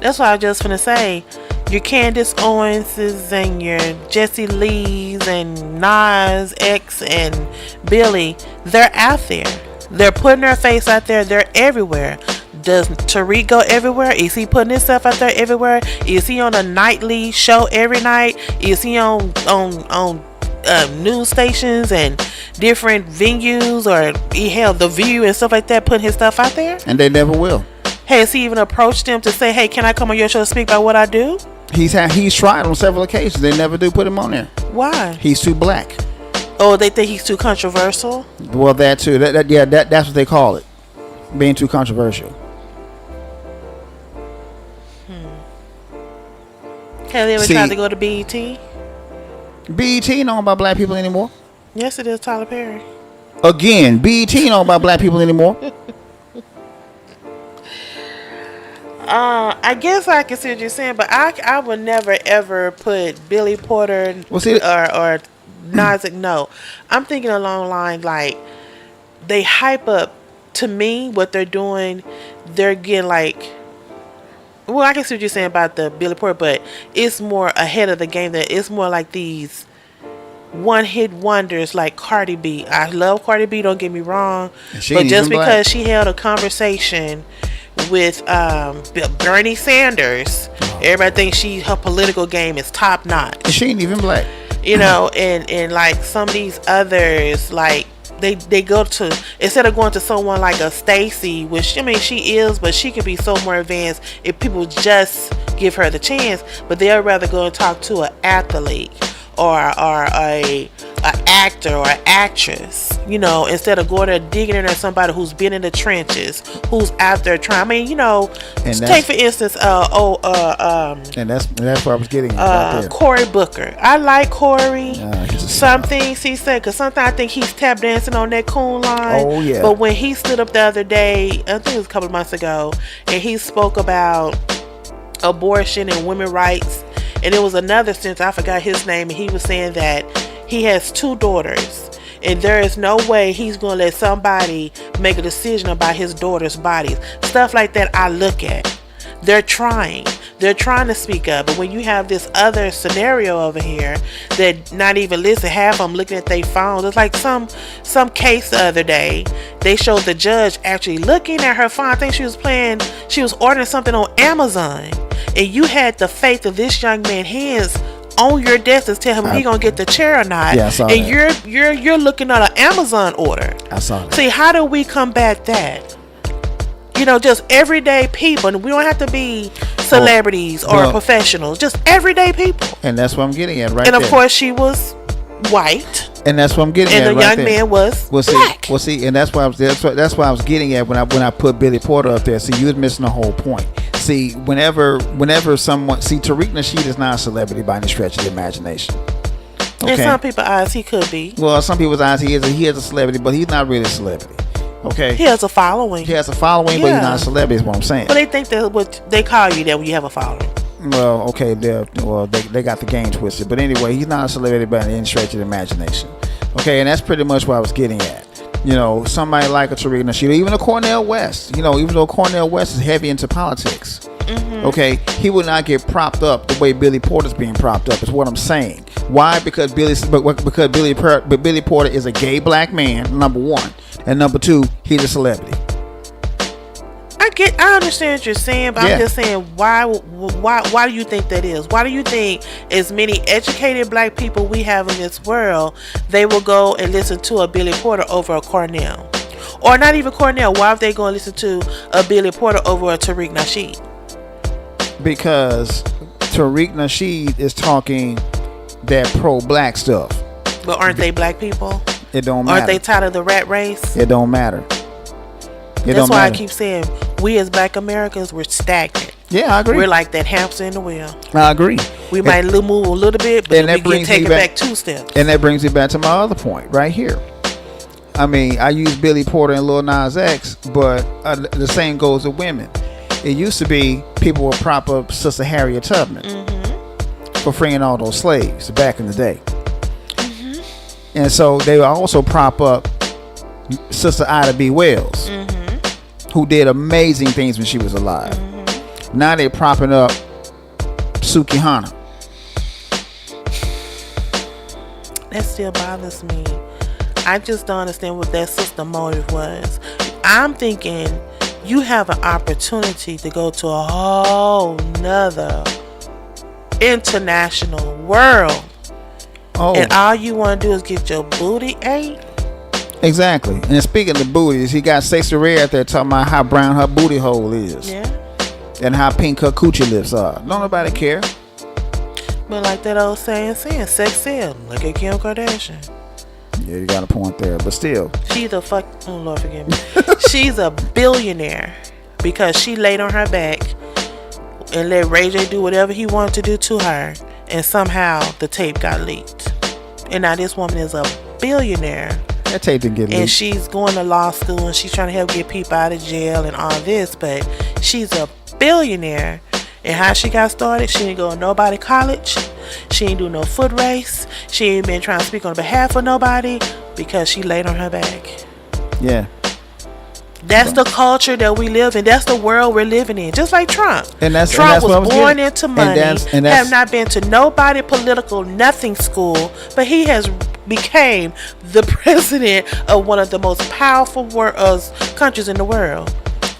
Speaker 2: That's what I was just finna say. Your Candace Owenses and your Jesse Lees and Nas X and Billy, they're out there. They're putting their face out there. They're everywhere. Does Tariq go everywhere? Is he putting himself out there everywhere? Is he on a nightly show every night? Is he on news stations and different venues, or he held The View and stuff like that, putting his stuff out there?
Speaker 1: And they never will.
Speaker 2: Has he even approached them to say, hey, can I come on your show to speak about what I do?
Speaker 1: He's tried on several occasions. They never do put him on there.
Speaker 2: Why?
Speaker 1: He's too black.
Speaker 2: Oh, they think he's too controversial?
Speaker 1: Well, that too. That's what they call it. Being too controversial.
Speaker 2: Have they ever
Speaker 1: See,
Speaker 2: tried to go to BET?
Speaker 1: BET ain't know about black people anymore.
Speaker 2: Yes, it is Tyler Perry.
Speaker 1: Again, BET ain't know about black people anymore.
Speaker 2: I guess I can see what you're saying, but I would never ever put Billy Porter
Speaker 1: Well, see,
Speaker 2: or Nas. No, I'm thinking along the line like they hype up. To me, what they're doing, they're getting like. Well, I can see what you're saying about the Billy Porter, but it's more ahead of the game. That it's more like these one-hit wonders like Cardi B. I love Cardi B. Don't get me wrong,
Speaker 1: She
Speaker 2: but
Speaker 1: ain't
Speaker 2: just
Speaker 1: even
Speaker 2: because
Speaker 1: black.
Speaker 2: she held a conversation with Bernie Sanders, everybody thinks her political game is top notch.
Speaker 1: She ain't even black.
Speaker 2: You know, and like some of these others, like they go to, instead of going to someone like a Stacey, which I mean she is, but she could be so more advanced if people just give her the chance. But they'd rather go and talk to an athlete or a actor or an actress, you know, instead of going there digging in at somebody who's been in the trenches, who's out there trying. I mean, you know,
Speaker 1: And
Speaker 2: take for instance,
Speaker 1: And that's where I was getting at right there.
Speaker 2: Cory Booker. I like Cory.
Speaker 1: He's a
Speaker 2: Some things he said, because sometimes I think he's tap dancing on that coon line.
Speaker 1: Oh, yeah.
Speaker 2: But when he stood up the other day, I think it was a couple of months ago, and he spoke about abortion and women's rights, and it was another sense, I forgot his name, and he was saying that he has 2 daughters, and there is no way he's going to let somebody make a decision about his daughter's bodies. Stuff like that I look at. They're trying to speak up, but when you have this other scenario over here that not even listen, half of them looking at their phones. It's like some case the other day, they showed the judge actually looking at her phone. I think she was ordering something on Amazon, and you had the faith of this young man's hands on your desk to tell him if he gonna get the chair or not.
Speaker 1: Yeah, I saw
Speaker 2: and
Speaker 1: that.
Speaker 2: you're looking at an Amazon order.
Speaker 1: I saw that.
Speaker 2: See, how do we combat that? You know, just everyday people. And we don't have to be celebrities or
Speaker 1: well,
Speaker 2: professionals. Just everyday people.
Speaker 1: And that's what I'm getting at right
Speaker 2: And
Speaker 1: there.
Speaker 2: of course, she was white.
Speaker 1: And that's what I'm getting
Speaker 2: And
Speaker 1: at
Speaker 2: the
Speaker 1: right
Speaker 2: young
Speaker 1: there.
Speaker 2: man was black.
Speaker 1: And that's why I was getting at when I put Billy Porter up there. See, you was missing the whole point. See, whenever someone Tariq Nasheed is not a celebrity by any stretch of the imagination. Okay.
Speaker 2: In some people's eyes, he could be.
Speaker 1: Well, some people's eyes he is a celebrity, but he's not really a celebrity. Okay.
Speaker 2: He has a following.
Speaker 1: He has a following, but he's not a celebrity. Is what I'm saying.
Speaker 2: But they think that what they call you that when you have a following.
Speaker 1: Well, okay, they got the game twisted. But anyway, he's not a celebrity by any stretch of the imagination. Okay, and that's pretty much what I was getting at. You know, somebody like a Tariq Nasheed, even a Cornel West. You know, even though Cornel West is heavy into politics, okay, he would not get propped up the way Billy Porter's being propped up. Is what I'm saying. Why? Because Billy Porter is a gay black man. Number one, and number two, he's a celebrity.
Speaker 2: I understand what you're saying, but I'm just saying, why do you think that is? Why do you think as many educated black people we have in this world, they will go and listen to a Billy Porter over a Cornell? Or not even Cornell, why would they go and listen to a Billy Porter over a Tariq Nasheed?
Speaker 1: Because Tariq Nasheed is talking that pro-black stuff.
Speaker 2: But aren't they black people?
Speaker 1: It don't matter.
Speaker 2: Aren't they tired of the rat race?
Speaker 1: It don't matter.
Speaker 2: That's why I keep saying we as black Americans, we're stagnant.
Speaker 1: Yeah, I agree.
Speaker 2: We're like that hamster in the wheel.
Speaker 1: I agree.
Speaker 2: We might move a little bit, but then we get taken back 2 steps.
Speaker 1: And that brings me back to my other point right here. I mean, I use Billy Porter and Lil Nas X, but the same goes with women. It used to be people would prop up Sister Harriet Tubman for freeing all those slaves back in the day. And so they would also prop up Sister Ida B. Wells, who did amazing things when she was alive. Now they're propping up Suki Hana.
Speaker 2: That still bothers me. I just don't understand what that sister motive was. I'm thinking you have an opportunity to go to a whole nother international world. And all you want to do is get your booty ate?
Speaker 1: Exactly. And speaking of booties, he got Sexy Red out there talking about how brown her booty hole is.
Speaker 2: Yeah.
Speaker 1: And how pink her coochie lips are. Don't nobody care.
Speaker 2: But like that old saying, sex sell. Look at Kim Kardashian.
Speaker 1: Yeah, you got a point there. But still.
Speaker 2: She's a oh Lord forgive me. She's a billionaire because she laid on her back and let Ray J do whatever he wanted to do to her. And somehow the tape got leaked. And now this woman is a billionaire.
Speaker 1: That tape didn't get leaked.
Speaker 2: And she's going to law school and she's trying to help get people out of jail and all this. But she's a billionaire. And how she got started, she didn't go to nobody college. She ain't do no foot race. She ain't been trying to speak on behalf of nobody because she laid on her back.
Speaker 1: Yeah.
Speaker 2: That's the culture that we live in. That's the world we're living in. Just like Trump. Trump was born into money, have not been to nobody political, nothing school, but he has became the president of one of the most powerful countries in the world.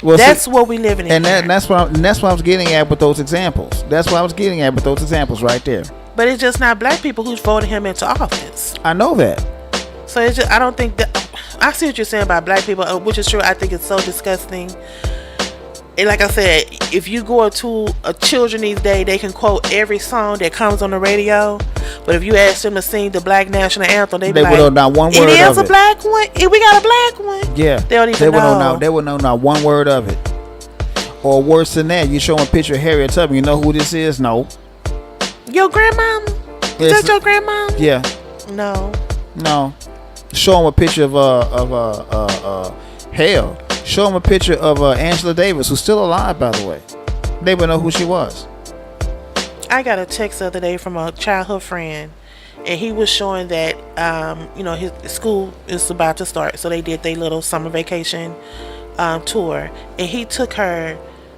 Speaker 2: Well, that's what we living in.
Speaker 1: And that's what I was getting at with those examples. That's what I was getting at with those examples right there.
Speaker 2: But it's just not black people who's voting him into office.
Speaker 1: I know that.
Speaker 2: So it's just, I don't think that. I see what you're saying about black people, which is true. I think it's so disgusting. And like I said, if you go to a children these days, they can quote every song that comes on the radio. But if you ask them to sing the black national anthem, they like,
Speaker 1: would know not one word
Speaker 2: it is
Speaker 1: of
Speaker 2: a black one. We got a black one.
Speaker 1: Yeah,
Speaker 2: they don't even know.
Speaker 1: They would know not one word of it. Or worse than that, you show them a picture of Harriet Tubman. You know who this is? No.
Speaker 2: Your grandmama? Is that your grandmama?
Speaker 1: Yeah. No. Show them a picture of hell. Show them a picture of Angela Davis, who's still alive, by the way. They would know who she was.
Speaker 2: I got a text the other day from a childhood friend, and he was showing that his school is about to start, so they did their little summer vacation tour, and he took her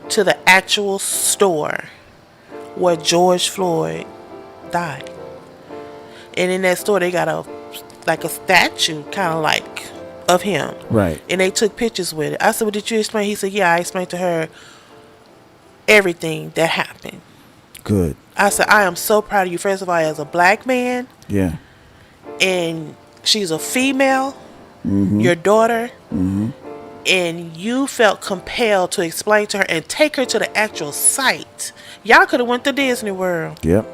Speaker 2: to the actual store where George Floyd died. And in that store, they got a statue, kind of like, of him.
Speaker 1: Right.
Speaker 2: And they took pictures with it. I said, well, did you explain? He said, yeah, I explained to her everything that happened.
Speaker 1: Good.
Speaker 2: I said, I am so proud of you, first of all, as a black man.
Speaker 1: Yeah.
Speaker 2: And she's a female, your daughter. And you felt compelled to explain to her and take her to the actual site. Y'all could have went to Disney World.
Speaker 1: Yep.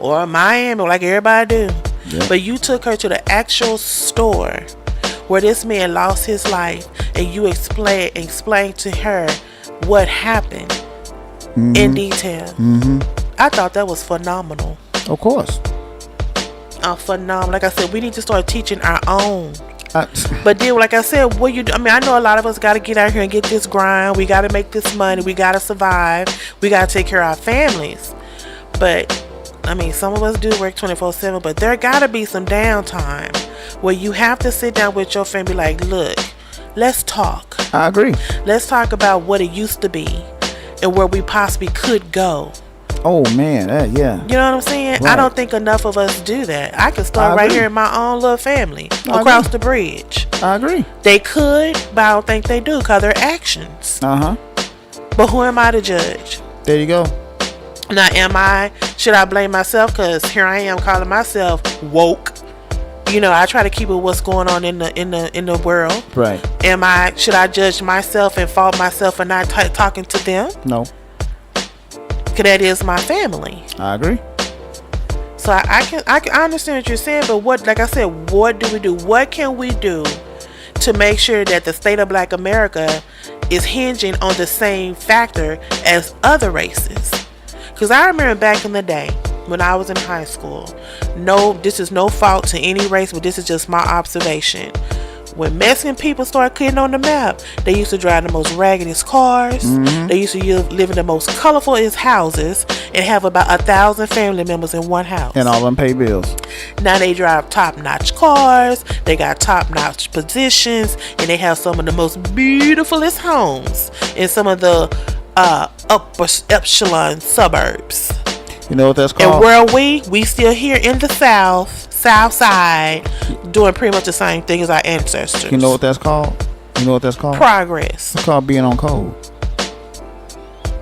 Speaker 2: Or Miami, like everybody do.
Speaker 1: Yep.
Speaker 2: But you took her to the actual store where this man lost his life, and you explained to her what happened in detail. I thought that was phenomenal.
Speaker 1: Of course.
Speaker 2: Phenomenal. Like I said, we need to start teaching our own.
Speaker 1: I,
Speaker 2: But then, like I said, what you do? I mean, I know a lot of us got to get out here and get this grind. We got to make this money. We got to survive. We got to take care of our families. But I mean, some of us do work 24/7, but there got to be some downtime where you have to sit down with your family. Like, look, let's talk.
Speaker 1: I agree.
Speaker 2: Let's talk about what it used to be and where we possibly could go.
Speaker 1: Oh man, yeah.
Speaker 2: You know what I'm saying?
Speaker 1: Right.
Speaker 2: I don't think enough of us do that. I can start
Speaker 1: I
Speaker 2: right
Speaker 1: agree.
Speaker 2: here in my own little family
Speaker 1: I
Speaker 2: across
Speaker 1: agree.
Speaker 2: the bridge.
Speaker 1: I agree.
Speaker 2: They could, but I don't think they do because their actions. But who am I to judge?
Speaker 1: There you go.
Speaker 2: Now, should I blame myself? Because here I am calling myself woke. You know, I try to keep it what's going on in the world.
Speaker 1: Right.
Speaker 2: Should I judge myself and fault myself for not talking to them?
Speaker 1: No.
Speaker 2: Because that is my family.
Speaker 1: I agree.
Speaker 2: So I understand what you're saying, but like I said, what do we do? What can we do to make sure that the state of Black America is hinging on the same factor as other races? Because I remember back in the day when I was in high school, this is no fault to any race, but this is just my observation. When Mexican people started getting on the map, they used to drive the most raggedest cars. They used to live in the most colorfulest houses and have about 1,000 family members in one house.
Speaker 1: And all them pay bills.
Speaker 2: Now they drive top-notch cars, they got top-notch positions, and they have some of the most beautifulest homes in some of the upper echelon suburbs.
Speaker 1: You know what that's
Speaker 2: And
Speaker 1: called?
Speaker 2: where are we still here in the south side, doing pretty much the same thing as our ancestors.
Speaker 1: You know what that's called? You know what that's called?
Speaker 2: Progress.
Speaker 1: It's called being on code.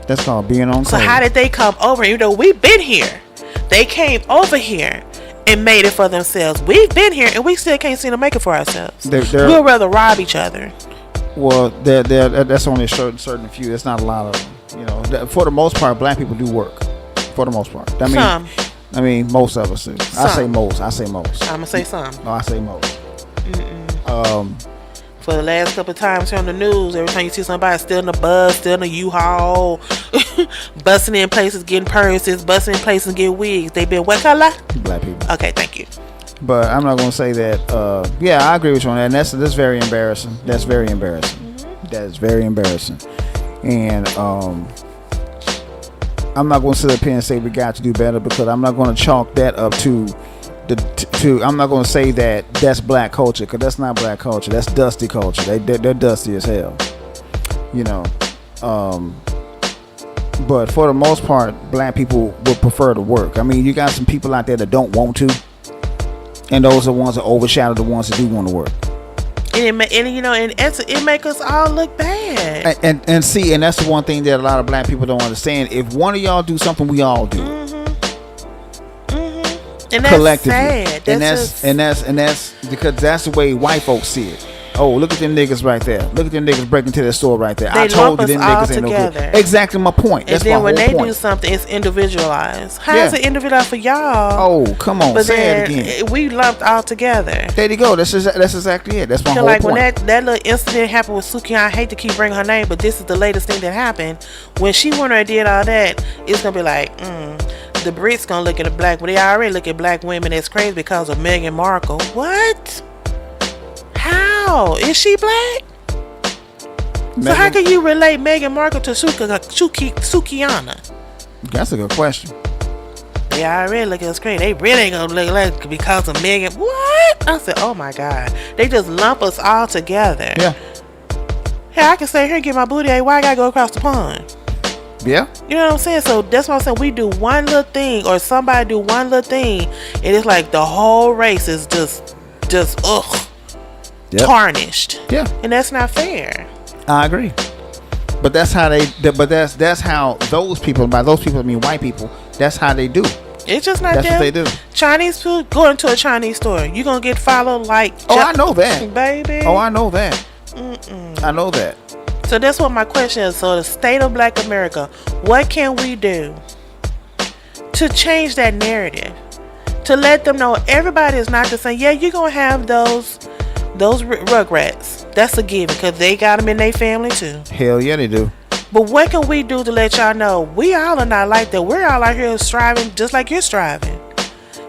Speaker 1: That's called being on code.
Speaker 2: So how did they come over? You know, we've been here. They came over here and made it for themselves. We've been here and we still can't seem to make it for ourselves. We'll rather rob each other.
Speaker 1: Well, that's only a certain few. That's not a lot of them. You know, for the most part, Black people do work. For the most part.
Speaker 2: Some.
Speaker 1: I mean, most of us do. I say most.
Speaker 2: I'm gonna say some.
Speaker 1: No, I say most.
Speaker 2: For the last couple of times here on the news, every time you see somebody still in the bus, still in the U-Haul, busting in places, getting purses, busting in places, getting wigs. They been what color?
Speaker 1: Black people.
Speaker 2: Okay, thank you.
Speaker 1: But I'm not gonna say that. Yeah, I agree with you on that. And that's very embarrassing. That's very embarrassing. That is very embarrassing. And I'm not going to sit up here and say we got to do better, because I'm not going to chalk that up to I'm not going to say that that's Black culture, because that's not Black culture. That's dusty culture. They're dusty as hell. You know. But for the most part, Black people would prefer to work. I mean, you got some people out there that don't want to, and those are the ones that overshadow the ones that do want to work.
Speaker 2: And you know, and it make us all look bad.
Speaker 1: And see, and that's the one thing that a lot of Black people don't understand. If one of y'all do something, we all do.
Speaker 2: And that's
Speaker 1: collectively.
Speaker 2: sad.
Speaker 1: And that's because that's the way white folks see it. Oh, look at them niggas right there. Look at them niggas breaking into the store right there.
Speaker 2: They
Speaker 1: I told you
Speaker 2: lump
Speaker 1: them
Speaker 2: us all
Speaker 1: niggas ain't no
Speaker 2: together.
Speaker 1: good. Exactly my point. That's
Speaker 2: and then
Speaker 1: my
Speaker 2: when
Speaker 1: whole
Speaker 2: they
Speaker 1: point.
Speaker 2: do something, it's individualized. How
Speaker 1: Yeah.
Speaker 2: is it individualized for y'all?
Speaker 1: Oh, come on,
Speaker 2: But
Speaker 1: say
Speaker 2: then
Speaker 1: it again.
Speaker 2: we lumped all together.
Speaker 1: There you go. That's exactly it. That's my whole
Speaker 2: Like
Speaker 1: point.
Speaker 2: when that little incident happened with Suki, I hate to keep bringing her name, but this is the latest thing that happened. When she went and did all that, it's gonna be like, the Brits gonna look at the black, but they already look at Black women as crazy because of Meghan Markle. What? How is she Black? So how can you relate Meghan Markle to Sukiana?
Speaker 1: That's a good question.
Speaker 2: They already look at us crazy. They really ain't gonna look like because of Meghan. What? I said, oh my God. They just lump us all together.
Speaker 1: Yeah.
Speaker 2: Hey, I can stay here and get my booty ate. Why I gotta go across the pond?
Speaker 1: Yeah.
Speaker 2: You know what I'm saying? So that's what I'm saying. We do one little thing, or somebody do one little thing, and it's like the whole race is just
Speaker 1: Yep.
Speaker 2: tarnished.
Speaker 1: Yeah.
Speaker 2: And that's not fair.
Speaker 1: I agree. But that's how that's how those people, by those people I mean white people, that's how they do.
Speaker 2: It's just not
Speaker 1: That's
Speaker 2: them.
Speaker 1: what they do.
Speaker 2: Chinese food, go into a Chinese store, you gonna get followed like
Speaker 1: I know that.
Speaker 2: baby.
Speaker 1: Oh, I know that. I know that.
Speaker 2: So that's what my question is. So the state of Black America, what can we do to change that narrative? To let them know everybody is not the same. Yeah, you're gonna have those rugrats. That's a given because they got them in their family too.
Speaker 1: Hell yeah, they do.
Speaker 2: But what can we do to let y'all know we all are not like that? We're all out here striving just like you're striving.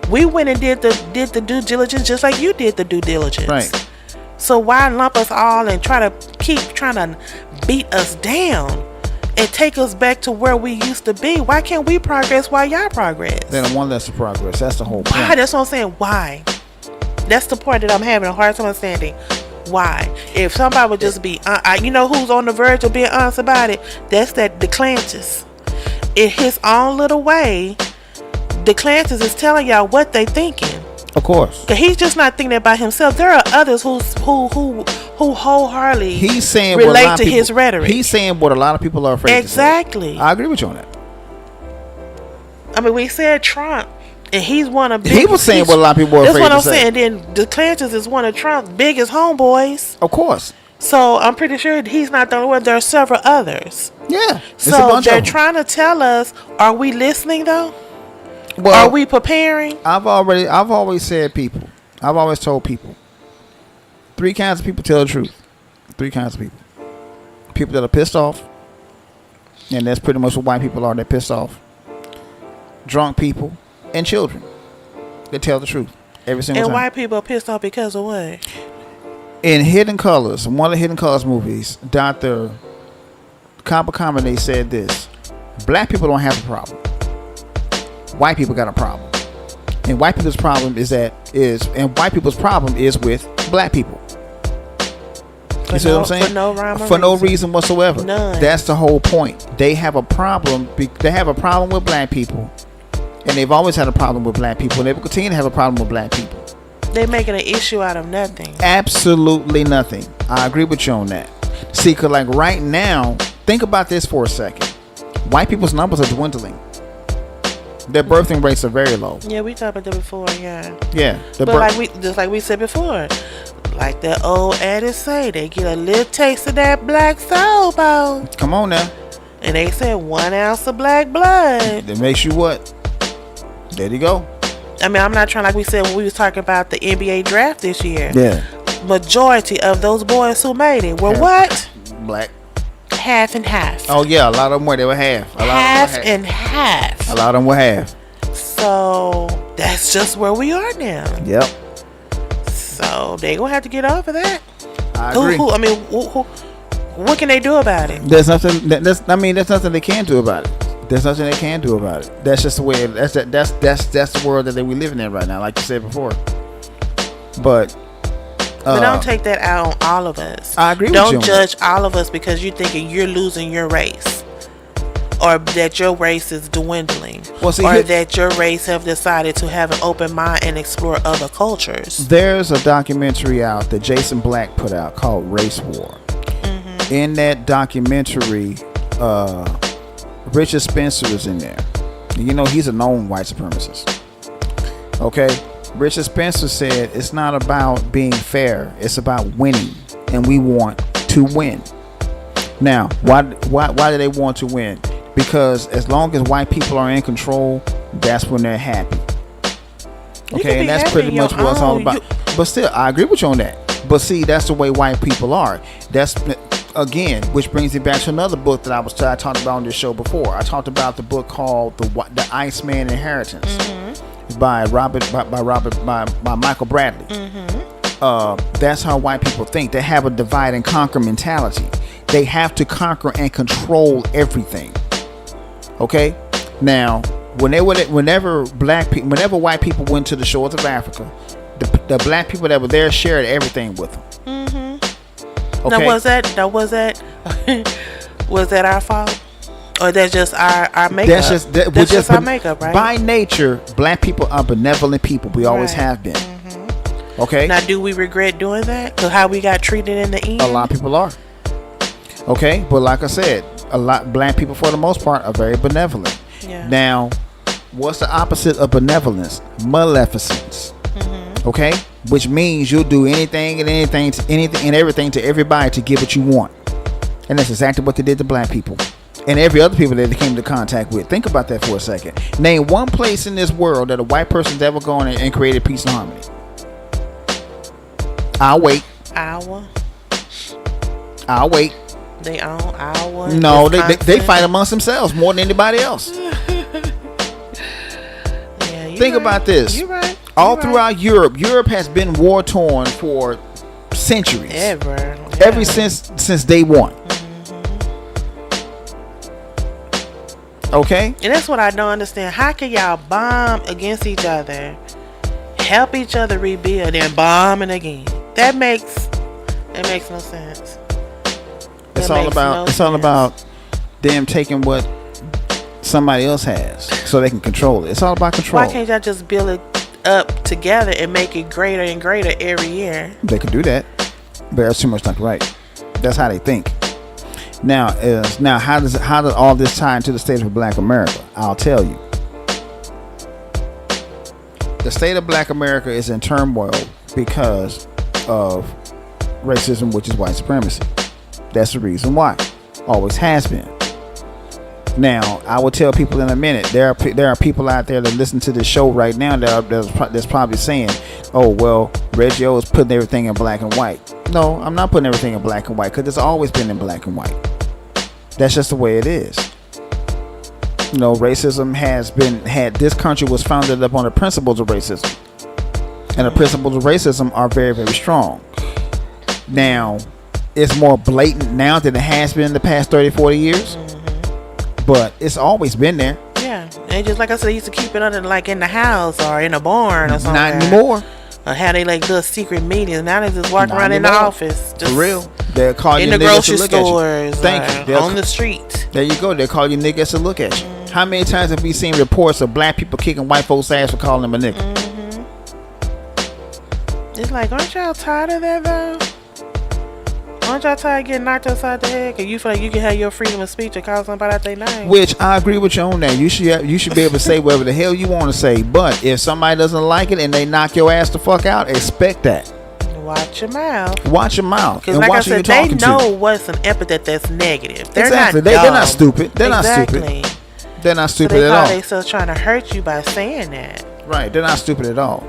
Speaker 2: We went and did the due diligence just like you did the due diligence.
Speaker 1: Right.
Speaker 2: So why lump us all and try to keep trying to beat us down and take us back to where we used to be? Why can't we progress while y'all progress?
Speaker 1: They don't want us to progress. That's the whole point.
Speaker 2: Why? That's what I'm saying. Why? That's the part that I'm having a hard time understanding. Why? If somebody would just be, you know who's on the verge of being honest about it? That's the Clantis. In his own little way, the Clantis is telling y'all what they thinking.
Speaker 1: Of course.
Speaker 2: Cause he's just not thinking about himself. There are others who wholeheartedly
Speaker 1: he's saying
Speaker 2: relate to his rhetoric.
Speaker 1: He's saying what a lot of people are afraid
Speaker 2: exactly.
Speaker 1: to say. I agree with you on that.
Speaker 2: I mean, we said Trump, and he's one of
Speaker 1: he was saying what a lot of people are afraid to say.
Speaker 2: That's what I'm saying. Then the Clantis is one of Trump's biggest homeboys.
Speaker 1: Of course.
Speaker 2: So I'm pretty sure he's not the only one. There are several others.
Speaker 1: Yeah.
Speaker 2: So they're trying to tell us: are we listening though?
Speaker 1: Well,
Speaker 2: are we preparing?
Speaker 1: I've always said people. I've always told people. 3 kinds of people tell the truth. 3 kinds of people. People that are pissed off. And that's pretty much what white people are. They're pissed off. Drunk people. And children. They tell the truth. Every single time.
Speaker 2: And white people are pissed off because of what?
Speaker 1: In Hidden Colors, one of the Hidden Colors movies, Dr. Kabakama said this. Black people don't have a problem. White people got a problem, and white people's problem is with black people. You see what I'm saying? For no reason whatsoever.
Speaker 2: None.
Speaker 1: That's the whole point. They have a problem. They have a problem with black people, and they've always had a problem with black people, and they will continue to have a problem with black people.
Speaker 2: They're making an issue out of nothing.
Speaker 1: Absolutely nothing. I agree with you on that. See, cause like right now, think about this for a second. White people's numbers are dwindling. Their birthing rates are very low.
Speaker 2: Yeah, we talked about that before. Yeah.
Speaker 1: Yeah.
Speaker 2: But like we said before, like that old adage say, they get a little taste of that black soul, bone.
Speaker 1: Come on now.
Speaker 2: And they said 1 ounce of black blood.
Speaker 1: That makes you what? There you go.
Speaker 2: I mean, I'm not trying, like we said when we was talking about the NBA draft this year.
Speaker 1: Yeah.
Speaker 2: Majority of those boys who made it were what?
Speaker 1: Black.
Speaker 2: Half and half.
Speaker 1: Oh yeah, a lot of them were. They were half.
Speaker 2: Half and half.
Speaker 1: A lot of them were half.
Speaker 2: So that's just where we are now.
Speaker 1: Yep.
Speaker 2: So they gonna have to get over that.
Speaker 1: I agree.
Speaker 2: What can they do about it?
Speaker 1: There's nothing. There's nothing they can do about it. There's nothing they can do about it. That's just the way. That's the world that we living in right now. Like you said before. But
Speaker 2: don't take that out on all of us.
Speaker 1: I agree with you.
Speaker 2: Don't judge all of us because you're thinking you're losing your race, or that your race is dwindling, or that your race have decided to have an open mind and explore other cultures.
Speaker 1: There's a documentary out that Jason Black put out called Race War. Mm-hmm. In that documentary, Richard Spencer is in there. You know, he's a known white supremacist. Okay? Richard Spencer said it's not about being fair, it's about winning, and we want to win. Now, why do they want to win? Because as long as white people are in control, that's when they're happy. Okay, and that's pretty much what it's all about. But still, I agree with you on that. But see, that's the way white people are. That's, again, which brings me back to another book that I talked about on this show before. I talked about the book called The Iceman Inheritance. Mm-hmm. By Michael Bradley. Mm-hmm. That's how white people think. They have a divide and conquer mentality. They have to conquer and control everything. Okay. Now, whenever white people went to the shores of Africa, the black people that were there shared everything with them. Mm-hmm. Okay.
Speaker 2: Now was that our fault? Or that's just our makeup. That's just our makeup, right?
Speaker 1: By nature, black people are benevolent people. We always have been. Mm-hmm. Okay.
Speaker 2: Now, do we regret doing that? Because how we got treated in the end?
Speaker 1: A lot of people are. Okay, but like I said, black people for the most part are very benevolent. Yeah. Now, what's the opposite of benevolence? Maleficence. Mm-hmm. Okay, which means you'll do anything and everything to everybody to get what you want, and that's exactly what they did to black people. and every other people that they came into contact with. Think about that for a second. Name one place in this world that a white person's ever gone and created peace and harmony. I'll wait.
Speaker 2: Iowa.
Speaker 1: I'll wait.
Speaker 2: They own Iowa.
Speaker 1: No, they fight amongst themselves more than anybody else. Think about this.
Speaker 2: You're right.
Speaker 1: All throughout Europe, Europe has been war torn for centuries. Ever since day one. Okay?
Speaker 2: And that's what I don't understand. How can y'all bomb against each other, help each other rebuild, and bombing again? That makes no sense.
Speaker 1: It's all about them taking what somebody else has so they can control it. It's all about control.
Speaker 2: Why can't y'all just build it up together and make it greater and greater every year?
Speaker 1: They could do that, but that's too much like right. That's how they think. Now how does all this tie into the state of Black America? I'll tell you. The state of Black America is in turmoil because of racism, which is white supremacy. That's the reason why. Always has been. Now, I will tell people in a minute. There are people out there that listen to this show right now that's probably saying, "Oh, well, Reggie O is putting everything in black and white." No, I'm not putting everything in black and white because it's always been in black and white. That's just the way it is. You know, racism this country was founded upon the principles of racism, and the principles of racism are very, very strong. Now, it's more blatant now than it has been in the past 30, 40 years. But it's always been there.
Speaker 2: Yeah. And just like I said, they used to keep it under like in the house or in a barn or something.
Speaker 1: Not anymore.
Speaker 2: Or how they like little secret meetings. Now they just walk around in the office. Just
Speaker 1: for real. They'll call you
Speaker 2: in the grocery stores.
Speaker 1: Thank you.
Speaker 2: On the street.
Speaker 1: There you go. They'll call you niggas to look at you. How many times have we seen reports of black people kicking white folks' ass for calling them a nigga?
Speaker 2: It's like, aren't y'all tired of that though? Aren't y'all tired of getting knocked upside the head? Cause you feel like you can have your freedom of speech and call somebody out their name.
Speaker 1: Which I agree with you on that. You should be able to say whatever the hell you want to say. But if somebody doesn't like it and they knock your ass the fuck out, expect that.
Speaker 2: Watch your mouth.
Speaker 1: Watch your mouth.
Speaker 2: Because like I said, they know what's an epithet that's negative. They're
Speaker 1: exactly.
Speaker 2: Not dumb.
Speaker 1: They're not stupid. They're
Speaker 2: exactly.
Speaker 1: not stupid. They're not stupid
Speaker 2: so
Speaker 1: at all.
Speaker 2: They still trying to hurt you by saying that.
Speaker 1: Right. They're not stupid at all.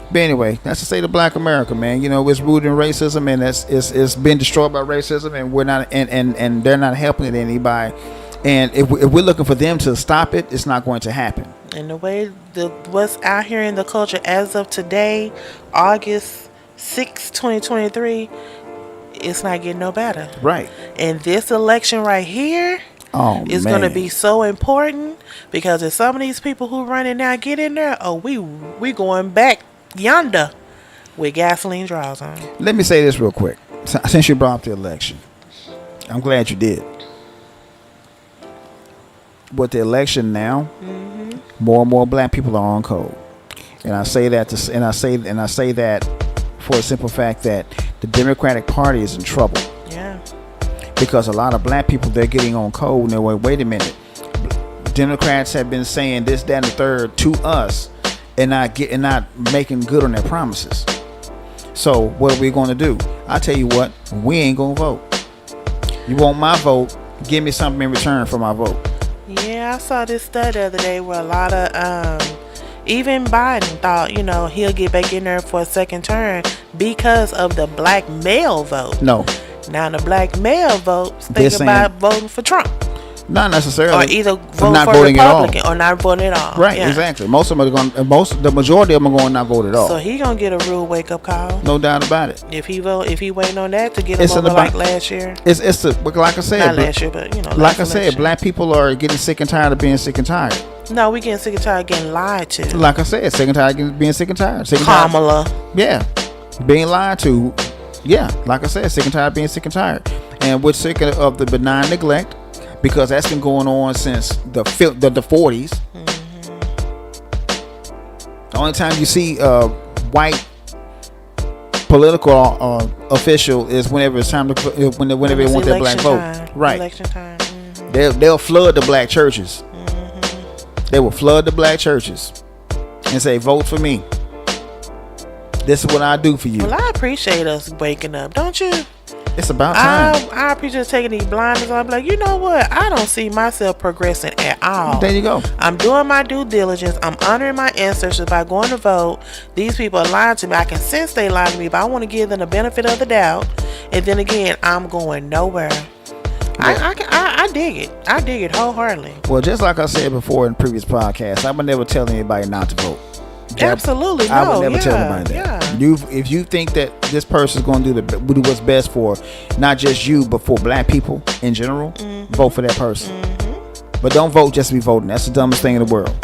Speaker 1: But anyway, that's the state of Black America, man. You know, it's rooted in racism, and it's been destroyed by racism, and we're not, and they're not helping it anybody. And if we're looking for them to stop it, it's not going to happen.
Speaker 2: And the way what's out here in the culture as of today, August 6, 2023, it's not getting no better.
Speaker 1: Right.
Speaker 2: And this election right here is going to be so important because if some of these people who running now get in there, we going back yonder with gasoline draws on.
Speaker 1: Let me say this real quick. Since you brought up the election, I'm glad you did. With the election now, more and more black people are on code, and I say that for a simple fact that the Democratic Party is in trouble.
Speaker 2: Yeah. Because
Speaker 1: a lot of black people, they're getting on code and they're like, wait a minute. Democrats have been saying this, that, and the third to us, and not making good on their promises. So what are we going to do? I tell you what, we ain't going to vote. You want my vote? Give me something in return for my vote.
Speaker 2: Yeah, I saw this study the other day where a lot of even Biden thought, he'll get back in there for a second term because of the black male vote.
Speaker 1: No.
Speaker 2: Now the black male votes think about voting for Trump.
Speaker 1: Not necessarily.
Speaker 2: Or either vote for Republican or not voting at all.
Speaker 1: Right, yeah. Exactly. Most of them are going. The majority of them are going to not vote at all.
Speaker 2: So he gonna get a real wake up call.
Speaker 1: No doubt about it.
Speaker 2: If he waiting on that to get him over like last year.
Speaker 1: Like I said.
Speaker 2: Not last year, but
Speaker 1: like I said, black people are getting sick and tired of being sick and tired.
Speaker 2: No, we getting sick and tired of getting lied to.
Speaker 1: Like I said, sick and tired of being sick and tired.
Speaker 2: Kamala.
Speaker 1: Yeah, being lied to. Yeah, like I said, sick and tired of being sick and tired, and we're sick of the benign neglect. Because that's been going on since the 40s. The only time you see a white political official is whenever it's time to whenever they want their black vote. Right.
Speaker 2: Election time.
Speaker 1: They'll flood the black churches. They will flood the black churches and say, "Vote for me. This is what I do for you."
Speaker 2: Well, I appreciate us waking up, don't you?
Speaker 1: It's about time.
Speaker 2: I appreciate taking these blinders. I'm like, you know what? I don't see myself progressing at all.
Speaker 1: There you go.
Speaker 2: I'm doing my due diligence. I'm honoring my ancestors by going to vote. These people are lying to me. I can sense they lying to me, but I want to give them the benefit of the doubt. And then again, I'm going nowhere. I dig it. I dig it wholeheartedly.
Speaker 1: Well, just like I said before in previous podcasts, I would never tell anybody not to vote.
Speaker 2: Absolutely,
Speaker 1: I would never tell anybody that. If you think that this person is going to do what's best for not just you, but for black people in general, vote for that person. But don't vote just to be voting. That's the dumbest thing in the world.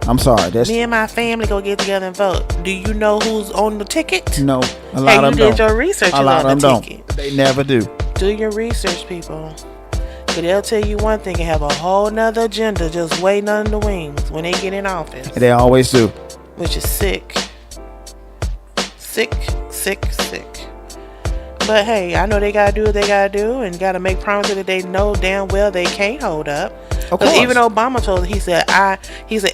Speaker 1: I'm sorry.
Speaker 2: Me and my family go get together and vote. Do you know who's on the ticket?
Speaker 1: No, a lot of them don't.
Speaker 2: You did your research on the ticket.
Speaker 1: They never do.
Speaker 2: Do your research, people. But they'll tell you one thing and have a whole nother agenda just waiting on the wings when they get in office.
Speaker 1: They always do.
Speaker 2: Which is sick. Sick. But hey, I know they gotta do what they gotta do and gotta make promises that they know damn well they can't hold up. Because even Obama told, he said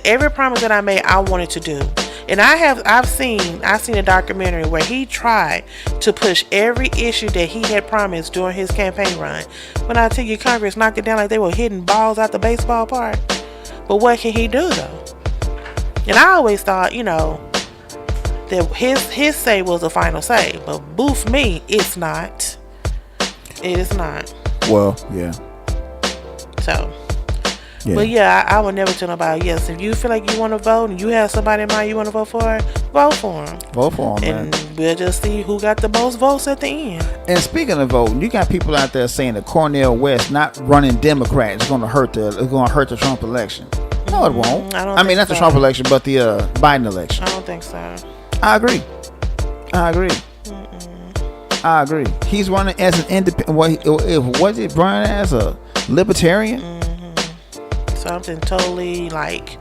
Speaker 2: every promise that I made, I wanted to do. And I've seen a documentary where he tried to push every issue that he had promised during his campaign run. When I tell you, Congress knocked it down like they were hitting balls out the baseball park. But what can he do though? And I always thought, that his say was the final say. But boof me, it's not. It is not.
Speaker 1: Well, yeah.
Speaker 2: So.
Speaker 1: Yeah.
Speaker 2: But yeah, I would never tell nobody. Yes, if you feel like you want to vote and you have somebody in mind you want to vote for them.
Speaker 1: Vote for them,
Speaker 2: and
Speaker 1: man.
Speaker 2: We'll just see who got the most votes at the end.
Speaker 1: And speaking of voting, you got people out there saying that Cornel West not running Democrat is going to hurt the Trump election. No, it won't. I mean, not the Trump election, but the Biden election.
Speaker 2: I don't think so.
Speaker 1: I agree. I agree. He's running as an independent. Was it running as a libertarian?
Speaker 2: Something totally like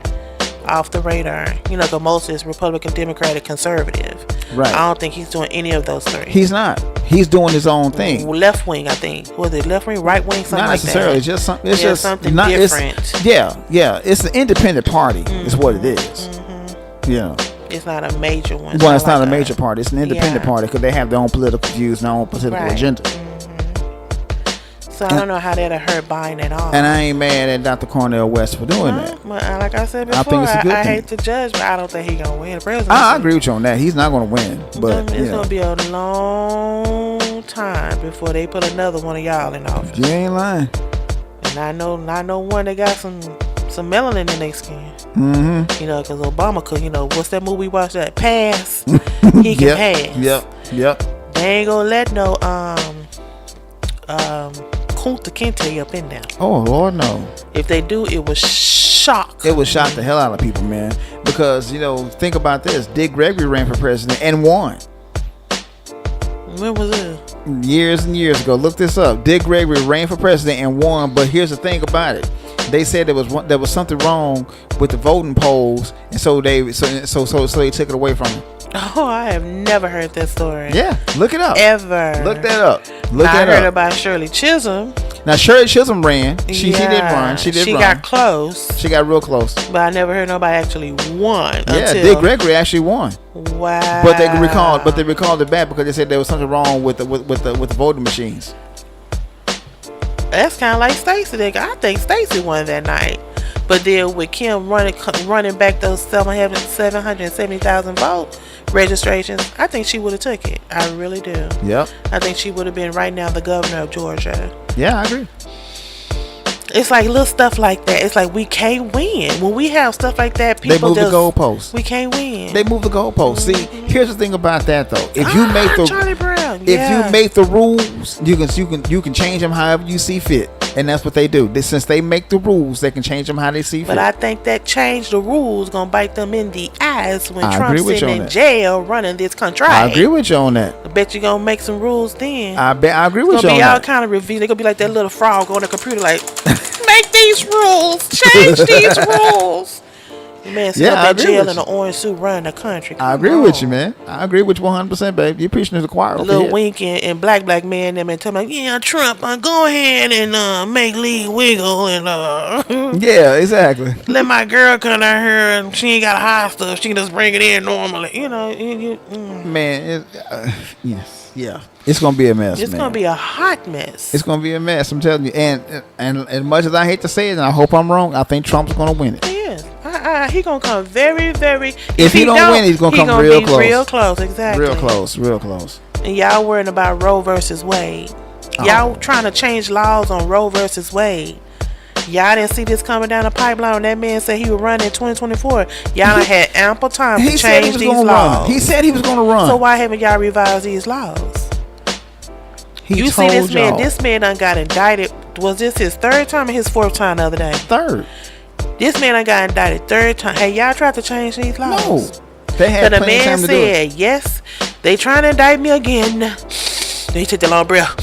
Speaker 2: off the radar. Because most is Republican, Democratic, Conservative.
Speaker 1: Right.
Speaker 2: I don't think he's doing any of those three.
Speaker 1: He's not. He's doing his own thing.
Speaker 2: Left wing, I think. Was it left wing, right wing, something
Speaker 1: not
Speaker 2: like that?
Speaker 1: Not necessarily. It's just
Speaker 2: something different.
Speaker 1: It's an independent party. Is what it is. Yeah.
Speaker 2: It's not a major one.
Speaker 1: Well, it's not a major party. It's an independent party because they have their own political views and their own political agenda.
Speaker 2: So I don't know how that'll hurt Biden at all.
Speaker 1: And I ain't mad at Dr. Cornel West for doing that.
Speaker 2: Well, like I said before,
Speaker 1: I think it's a good thing.
Speaker 2: I hate to judge, but I don't think he's gonna win the presidency.
Speaker 1: I agree with you on that. He's not gonna win, but
Speaker 2: it's gonna be a long time before they put another one of y'all in office.
Speaker 1: You ain't lying.
Speaker 2: And I know one that got some melanin in their skin. Because Obama could. What's that movie we watched? That Pass. He can pass.
Speaker 1: Yep.
Speaker 2: They ain't gonna let no Kunta Kinte up in there.
Speaker 1: Oh Lord, no.
Speaker 2: If they do, it was shock.
Speaker 1: It would shock the hell out of people, man. Because think about this: Dick Gregory ran for president and won.
Speaker 2: When was it?
Speaker 1: Years and years ago. Look this up. Dick Gregory ran for president and won. But here's the thing about it: they said there was something wrong with the voting polls, and so they took it away from him.
Speaker 2: Oh, I have never heard that story.
Speaker 1: Yeah, look it up.
Speaker 2: Ever.
Speaker 1: Look that up.
Speaker 2: I heard about Shirley Chisholm.
Speaker 1: Now Shirley Chisholm ran. She did run. She
Speaker 2: got close.
Speaker 1: She got real close.
Speaker 2: But I never heard nobody actually won.
Speaker 1: Yeah, Dick Gregory actually won.
Speaker 2: Wow.
Speaker 1: But they recalled it back because they said there was something wrong with the voting machines.
Speaker 2: That's kind of like Stacey. I think Stacey won that night. But then with Kim running back those 770,000 vote registrations, I think she would have took it. I really do.
Speaker 1: Yep.
Speaker 2: I think she would have been right now the governor of Georgia.
Speaker 1: Yeah, I agree.
Speaker 2: It's like little stuff like that. It's like we can't win. When we have stuff like that, people
Speaker 1: they move the goalposts.
Speaker 2: We can't win.
Speaker 1: They move the goalposts. See, here's the thing about that though. If you make the
Speaker 2: Charlie Brown,
Speaker 1: you make the rules, you can change them however you see fit. And that's what they do. Since they make the rules, they can change them how they see fit.
Speaker 2: But I think that change the rules gonna bite them in the ass when Trump's sitting in
Speaker 1: that.
Speaker 2: jail running this country.
Speaker 1: I agree with you on that.
Speaker 2: I bet you gonna make some rules then.
Speaker 1: I agree with you on that.
Speaker 2: It's gonna be all kind of review. They're gonna be like that little frog on the computer like, make these rules, change these rules. The man sitting
Speaker 1: Yeah,
Speaker 2: up
Speaker 1: I
Speaker 2: in
Speaker 1: agree
Speaker 2: jail
Speaker 1: with
Speaker 2: in an orange suit running the country.
Speaker 1: I
Speaker 2: Come
Speaker 1: agree with you,
Speaker 2: on.
Speaker 1: man. I agree with you 100%, babe. You're preaching to the choir over
Speaker 2: Little
Speaker 1: here.
Speaker 2: Wink and black man them and tell me, yeah, Trump, go ahead and make Lee wiggle and
Speaker 1: Yeah, exactly.
Speaker 2: let my girl come out here and she ain't got high stuff. She can just bring it in normally.
Speaker 1: Man, yes, yeah. It's gonna be a mess,
Speaker 2: It's
Speaker 1: man.
Speaker 2: gonna be a hot mess.
Speaker 1: It's gonna be a mess. I'm telling you. And as much as I hate to say it, and I hope I'm wrong, I think Trump's gonna win it.
Speaker 2: He is. He gonna come very, very.
Speaker 1: If he don't win, he's gonna come real
Speaker 2: be
Speaker 1: close.
Speaker 2: Real close, exactly.
Speaker 1: Real close, real close.
Speaker 2: And y'all worrying about Roe versus Wade. Y'all trying to change laws on Roe versus Wade. Y'all didn't see this coming down the pipeline when that man said he would run in 2024. Y'all done had ample time to change these laws.
Speaker 1: He said he was gonna run.
Speaker 2: So why haven't y'all revised these laws? You see this man? This man done got indicted. Was this his third time or his fourth time the other day?
Speaker 1: Third.
Speaker 2: This man done got indicted third time. Hey, y'all tried to change these laws?
Speaker 1: No. They had
Speaker 2: So the
Speaker 1: plenty of
Speaker 2: man
Speaker 1: time to do it.
Speaker 2: said, yes, they trying to indict me again. They took the long breath.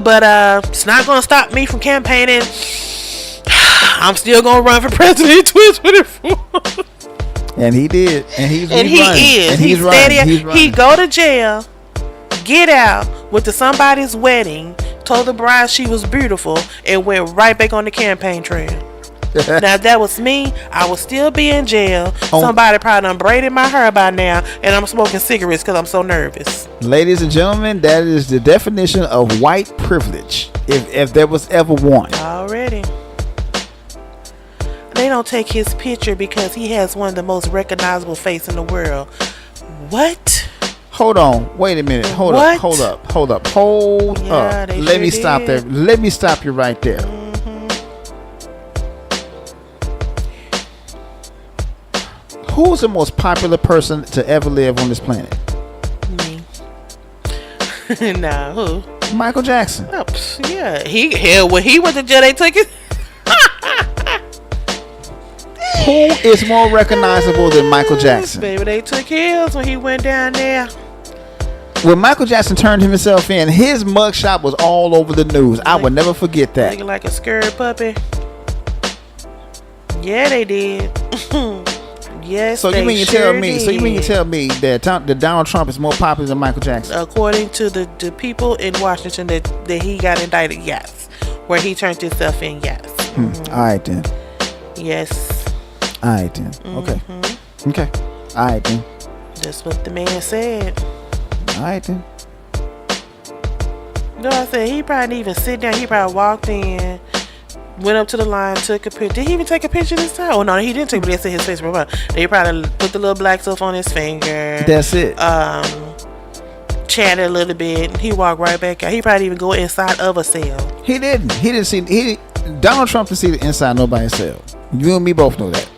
Speaker 2: But it's not going to stop me from campaigning. I'm still going to run for president in 2024.
Speaker 1: And he did. And he's
Speaker 2: And he
Speaker 1: running.
Speaker 2: is.
Speaker 1: And
Speaker 2: He's
Speaker 1: running.
Speaker 2: steady.
Speaker 1: He's running.
Speaker 2: He go to jail, get out, went to somebody's wedding, told the bride she was beautiful, and went right back on the campaign trail. Now, if that was me, I would still be in jail. Somebody probably done braided my hair by now, and I'm smoking cigarettes because I'm so nervous.
Speaker 1: Ladies and gentlemen, that is the definition of white privilege, if there was ever one.
Speaker 2: Already. They don't take his picture because he has one of the most recognizable faces in the world. What?
Speaker 1: Hold on. Wait a minute. Hold
Speaker 2: What?
Speaker 1: up. Hold up.
Speaker 2: they
Speaker 1: Let
Speaker 2: sure
Speaker 1: me stop there.
Speaker 2: did.
Speaker 1: Let me stop you right there. Who's the most popular person to ever live on this planet?
Speaker 2: Me. Nah, who?
Speaker 1: Michael Jackson.
Speaker 2: Oh, yeah. When he went to jail, they took it.
Speaker 1: Who is more recognizable than Michael Jackson?
Speaker 2: Baby, they took his when he went down there.
Speaker 1: When Michael Jackson turned himself in, his mugshot was all over the news. I would never forget that.
Speaker 2: Looking like a scared puppy. Yeah, they did. Yes,
Speaker 1: So
Speaker 2: they
Speaker 1: you mean you
Speaker 2: sure
Speaker 1: tell me?
Speaker 2: did.
Speaker 1: So you mean you tell me that Donald Trump is more popular than Michael Jackson?
Speaker 2: According to the people in Washington that he got indicted, yes. Where he turned himself in, yes.
Speaker 1: All right then.
Speaker 2: Yes.
Speaker 1: All right then. Okay. Okay. All right then.
Speaker 2: That's what the man said.
Speaker 1: All right then.
Speaker 2: No, I said he probably didn't even sit down. He probably walked in, went up to the line, took a picture. Did he even take a picture this time? Oh no, he didn't take. But they said his face. They probably put the little black stuff on his finger.
Speaker 1: That's it.
Speaker 2: Chatted a little bit. He walked right back out. He probably even go inside of a cell.
Speaker 1: He didn't. He didn't see. Donald Trump didn't see the inside of nobody's cell. You and me both know that.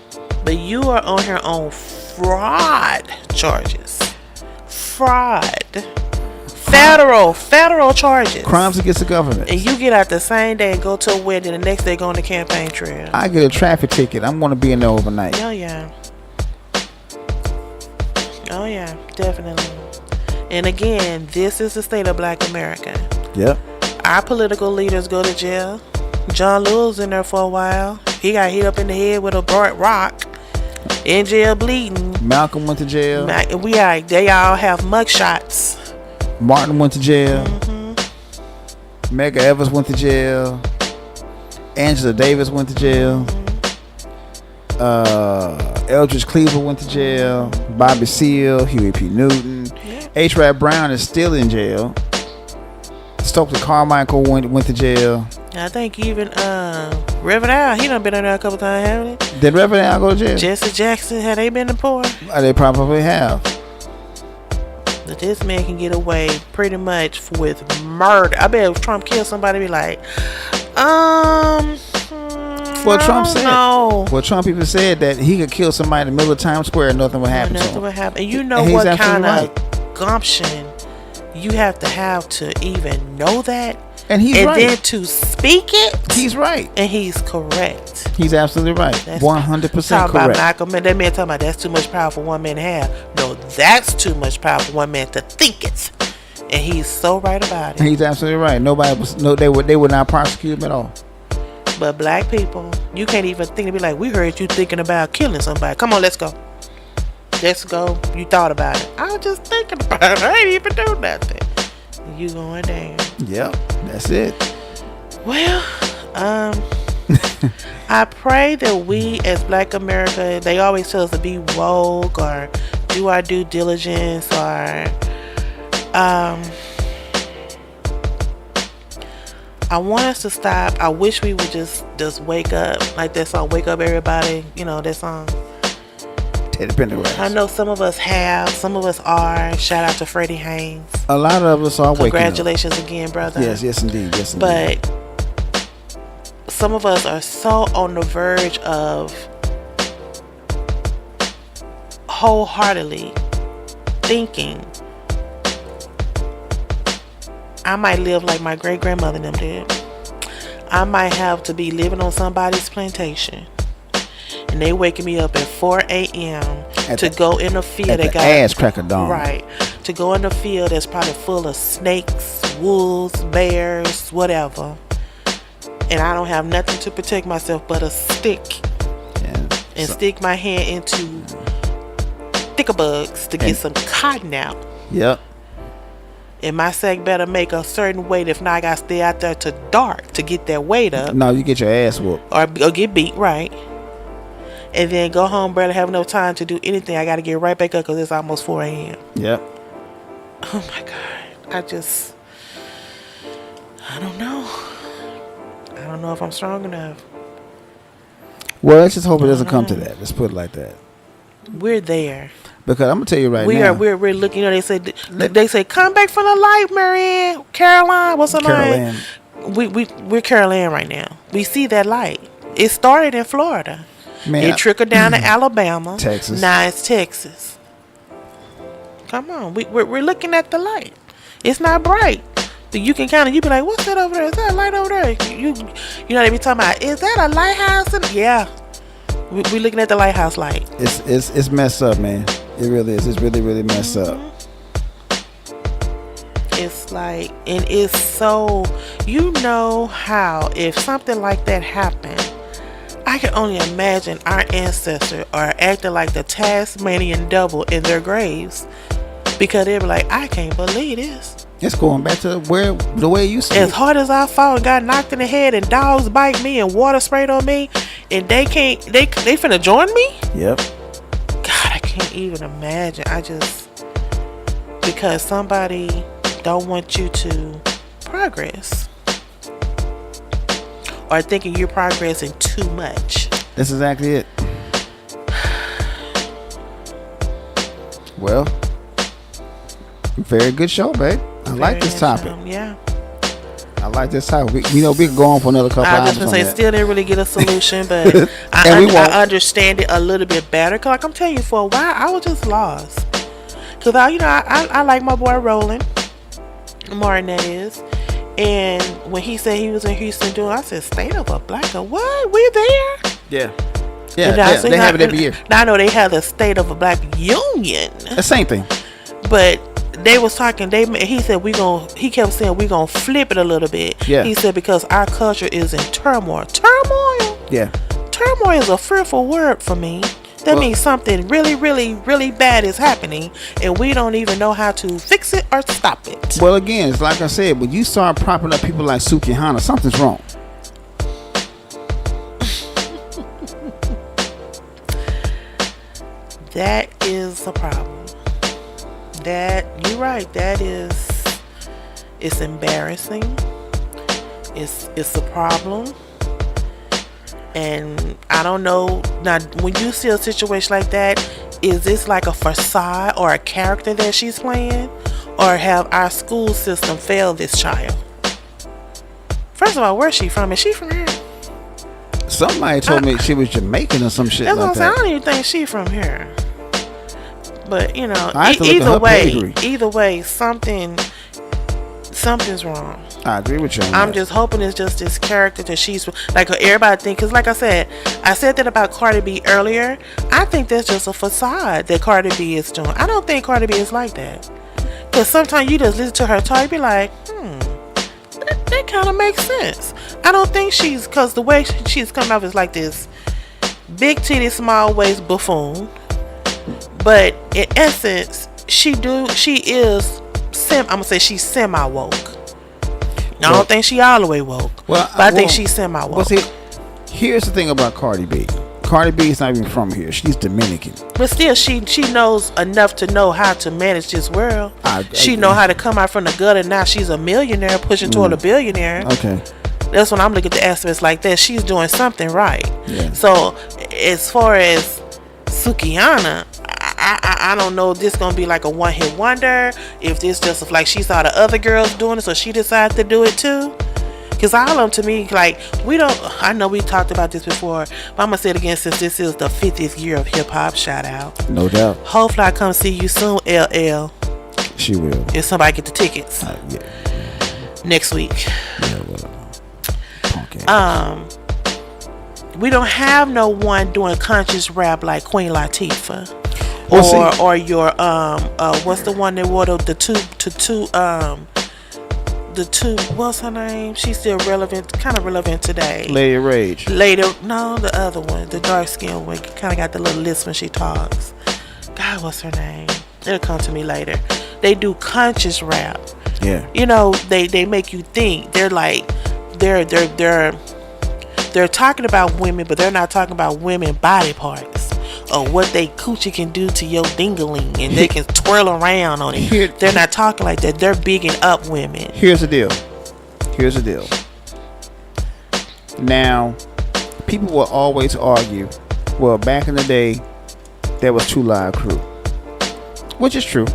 Speaker 2: But you are on here on fraud charges. Fraud. Federal charges.
Speaker 1: Crimes against the government.
Speaker 2: And you get out the same day and go to a wedding, the next day go on the campaign trail.
Speaker 1: I get a traffic ticket. I'm going to be in there overnight.
Speaker 2: Oh yeah. Oh yeah, definitely. And again, this is the state of Black America.
Speaker 1: Yep.
Speaker 2: Our political leaders go to jail. John Lewis in there for a while. He got hit up in the head with a bright rock. In jail bleeding.
Speaker 1: Malcolm went to jail.
Speaker 2: They all have mugshots.
Speaker 1: Martin went to jail. Medgar Evers went to jail. Angela Davis went to jail. Eldridge Cleaver went to jail. Bobby Seale, Huey P. Newton. H. Rap Brown is still in jail. Stokely Carmichael went to jail.
Speaker 2: I think even Reverend Al, he done been in there a couple times, haven't he?
Speaker 1: Did Reverend Al go to jail?
Speaker 2: Jesse Jackson, have they been to poor?
Speaker 1: They probably have.
Speaker 2: But this man can get away pretty much with murder. I bet if Trump killed somebody, be like,
Speaker 1: Well, Trump said.
Speaker 2: No.
Speaker 1: Well, Trump even said that he could kill somebody in the middle of Times Square and nothing would happen to
Speaker 2: Nothing
Speaker 1: him.
Speaker 2: would happen. And you know
Speaker 1: And
Speaker 2: what
Speaker 1: he's
Speaker 2: kind
Speaker 1: absolutely
Speaker 2: of gumption you have to even know that,
Speaker 1: And he's
Speaker 2: and
Speaker 1: right.
Speaker 2: then to speak it.
Speaker 1: He's right.
Speaker 2: And he's correct.
Speaker 1: He's absolutely right.
Speaker 2: That's
Speaker 1: 100%
Speaker 2: talking about
Speaker 1: correct.
Speaker 2: Malcolm, that man talking about that's too much power for one man to have. No, that's too much power for one man to think it. And he's so right about it.
Speaker 1: He's absolutely right. Nobody was they would not prosecute him at all.
Speaker 2: But black people, you can't even think to be like, we heard you thinking about killing somebody. Come on, let's go. Let's go. You thought about it. I was just thinking about it. I ain't even do nothing. You going down.
Speaker 1: Yep, that's it.
Speaker 2: Well, I pray that we as Black America, they always tell us to be woke or do our due diligence or I want us to stop. I wish we would just wake up, like that song, Wake Up Everybody, you know, that song.
Speaker 1: Teddy Pendergrass.
Speaker 2: I know some of us have, some of us are. Shout out to Freddie Haynes.
Speaker 1: A lot of us are waking up.
Speaker 2: Congratulations again, brother.
Speaker 1: Yes, indeed. Yes, indeed.
Speaker 2: But some of us are so on the verge of wholeheartedly thinking, I might live like my great grandmother and them did. I might have to be living on somebody's plantation, and they waking me up at 4 a.m. to go in a field that got
Speaker 1: ass crack of dawn.
Speaker 2: Right, to go in a field that's probably full of snakes, wolves, bears, whatever, and I don't have nothing to protect myself but a stick, and stick my hand into thicker bugs to get some cotton out.
Speaker 1: Yep.
Speaker 2: And my sack better make a certain weight. If not, I gotta stay out there to dark to get that weight up.
Speaker 1: No, you get your ass whooped.
Speaker 2: Or get beat, right. And then go home, barely have no time to do anything. I gotta get right back up because it's almost 4 a.m.
Speaker 1: Yep.
Speaker 2: Oh my God. I don't know. I don't know if I'm strong enough.
Speaker 1: Well, let's just hope it doesn't come to that. Let's put it like that.
Speaker 2: We're there.
Speaker 1: Because I'm gonna tell you now.
Speaker 2: We're looking. You know, they say come back from the light, Marianne, Caroline. What's her name? We're Caroline right now. We see that light. It started in Florida.
Speaker 1: Man,
Speaker 2: it trickled down to Alabama,
Speaker 1: Texas.
Speaker 2: Now it's Texas. Come on, we're looking at the light. It's not bright. You can kind of you be like, what's that over there? Is that a light over there? You know they be talking about. Is that a lighthouse? Yeah. We looking at the lighthouse light.
Speaker 1: It's messed up, man. It really is. It's really, really messed up.
Speaker 2: It's like, and it's so, you know how if something like that happened, I can only imagine our ancestors are acting like the Tasmanian devil in their graves because they'll be like, I can't believe this.
Speaker 1: It's going back to the way it used to be.
Speaker 2: As hard as I fought and got knocked in the head and dogs bite me and water sprayed on me and they finna join me?
Speaker 1: Yep.
Speaker 2: God, I can't even imagine. Because somebody don't want you to progress or thinking you're progressing too much.
Speaker 1: That's exactly it. Well, very good show, babe. I like this topic.
Speaker 2: Yeah.
Speaker 1: I like this topic. We can go on for another couple hours.
Speaker 2: I was just gonna say, still didn't really get a solution, but I understand it a little bit better. Cause like I'm telling you, for a while I was just lost. Cause I like my boy Roland Martin, that is. And when he said he was in Houston doing, I said, State of a Black. What? We there?
Speaker 1: Yeah. Yeah. They have it every year.
Speaker 2: Now I know they have the State of a Black Union.
Speaker 1: The same thing.
Speaker 2: But they was talking. He said he kept saying we gonna flip it a little bit.
Speaker 1: Yeah.
Speaker 2: He said because our culture is in turmoil. Turmoil.
Speaker 1: Yeah.
Speaker 2: Turmoil is a fearful word for me. That means something really, really, really bad is happening, and we don't even know how to fix it or stop it.
Speaker 1: Well, again, it's like I said, when you start propping up people like Suki Hana, something's wrong.
Speaker 2: That is a problem. You're right. It's embarrassing. It's a problem. And I don't know. Now, when you see a situation like that, is this like a facade or a character that she's playing? Or have our school system failed this child? First of all, where's she from? Is she from here?
Speaker 1: Somebody told me she was Jamaican or some shit
Speaker 2: That's
Speaker 1: like
Speaker 2: what I'm saying. I don't even think she's from here. But, you know, either way, something's wrong.
Speaker 1: I agree with you on
Speaker 2: I'm
Speaker 1: that.
Speaker 2: just hoping it's just this character that she's like everybody think, because like I said that about Cardi B earlier. I think that's just a facade that Cardi B is doing. I don't think Cardi B is like that, because sometimes you just listen to her talk, you be like, they that kind of makes sense. I don't think because the way she's coming off is like this big titty, small waist buffoon. But in essence, she is I'm gonna say she's semi woke. I don't think she all the way woke. But I think she's semi woke.
Speaker 1: Well, see, here's the thing about Cardi B. Cardi B is not even from here. She's Dominican.
Speaker 2: But still, she knows enough to know how to manage this world. She know how to come out from the gutter. Now she's a millionaire pushing toward a billionaire.
Speaker 1: Okay.
Speaker 2: That's when I'm looking at the aspects like that. She's doing something right.
Speaker 1: Yeah.
Speaker 2: So as far as Sukihana, I don't know if this gonna be like a one-hit wonder. If this just like she saw the other girls doing it, so she decided to do it too. Cause all of them to me, like I know we talked about this before, but I'm gonna say it again since this is the 50th year of hip hop. Shout out.
Speaker 1: No doubt.
Speaker 2: Hopefully I come see you soon, LL.
Speaker 1: She will.
Speaker 2: If somebody get the tickets.
Speaker 1: Yeah.
Speaker 2: Next week.
Speaker 1: Yeah, punk ass.
Speaker 2: We don't have no one doing conscious rap like Queen Latifah.
Speaker 1: Well,
Speaker 2: or your what's the one that wore the two what's her name? She's still kind of relevant today.
Speaker 1: Lady Rage.
Speaker 2: No, the other one, the dark skin one, kind of got the little lisp when she talks. God, what's her name? It'll come to me later. They do conscious rap.
Speaker 1: Yeah.
Speaker 2: You know, they make you think. They're like they're talking about women, but they're not talking about women body parts. Or what they coochie can do to your dingaling, and they can twirl around on it. They're not talking like that. They're bigging up women.
Speaker 1: Here's the deal. Now, people will always argue, well, back in the day, there was 2 Live Crew. Which is true.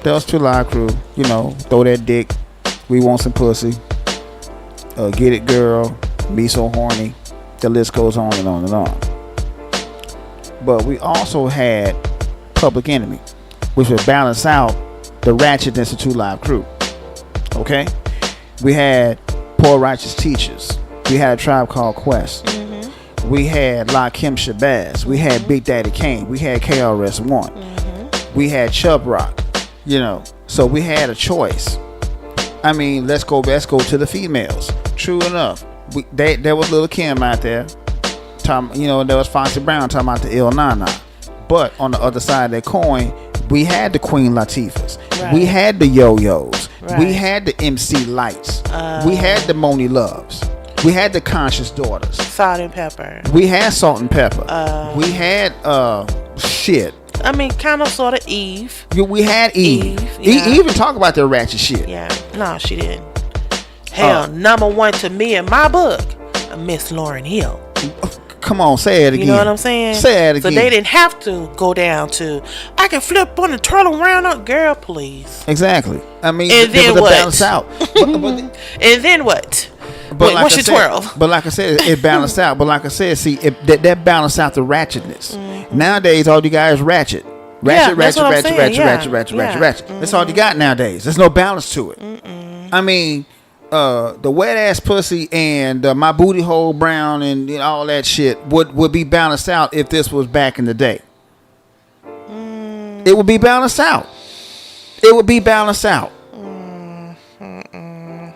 Speaker 1: There was 2 Live Crew. You know, throw that dick. We want some pussy. Get it, girl. Be so horny. The list goes on and on and on. But we also had Public Enemy, which would balance out the ratchetness of 2 Live Crew. Okay? We had Poor Righteous Teachers. We had a Tribe Called Quest. Mm-hmm. We had Lakim Shabazz. We had Big Daddy Kane. We had KRS-One. Mm-hmm. We had Chubb Rock. You know, so we had a choice. I mean, let's go to the females. True enough, there was Lil' Kim out there. You know, there was Foxy Brown talking about the Il Nana. But on the other side of that coin, we had the Queen Latifahs. Right. We had the Yo-Yos. Right. We had the MC Lights. We had the Moni Loves. We had the Conscious Daughters.
Speaker 2: Salt and Pepper.
Speaker 1: We had Salt and Pepper. We had shit.
Speaker 2: I mean, kind of, sort of Eve.
Speaker 1: We had Eve.
Speaker 2: Yeah.
Speaker 1: Eve even talk about their ratchet shit.
Speaker 2: Yeah. No, she didn't. Hell, number one to me in my book, Miss Lauryn Hill.
Speaker 1: Come on, say it again.
Speaker 2: You know what I'm saying?
Speaker 1: Say it again.
Speaker 2: So they didn't have to go down to, I can flip on and turn around on. Girl, please.
Speaker 1: Exactly. I mean,
Speaker 2: and then what?
Speaker 1: Balance out.
Speaker 2: And then what?
Speaker 1: But like
Speaker 2: once you twirl.
Speaker 1: But like I said, it balanced out. But like I said, see, that balanced out the ratchetness. Mm-hmm. Nowadays, all you got is ratchet. Ratchet. That's all you got nowadays. There's no balance to it. Mm-mm. I mean, the wet ass pussy and my booty hole brown and all that shit would be balanced out if this was back in the day. It would be balanced out. It would be balanced out.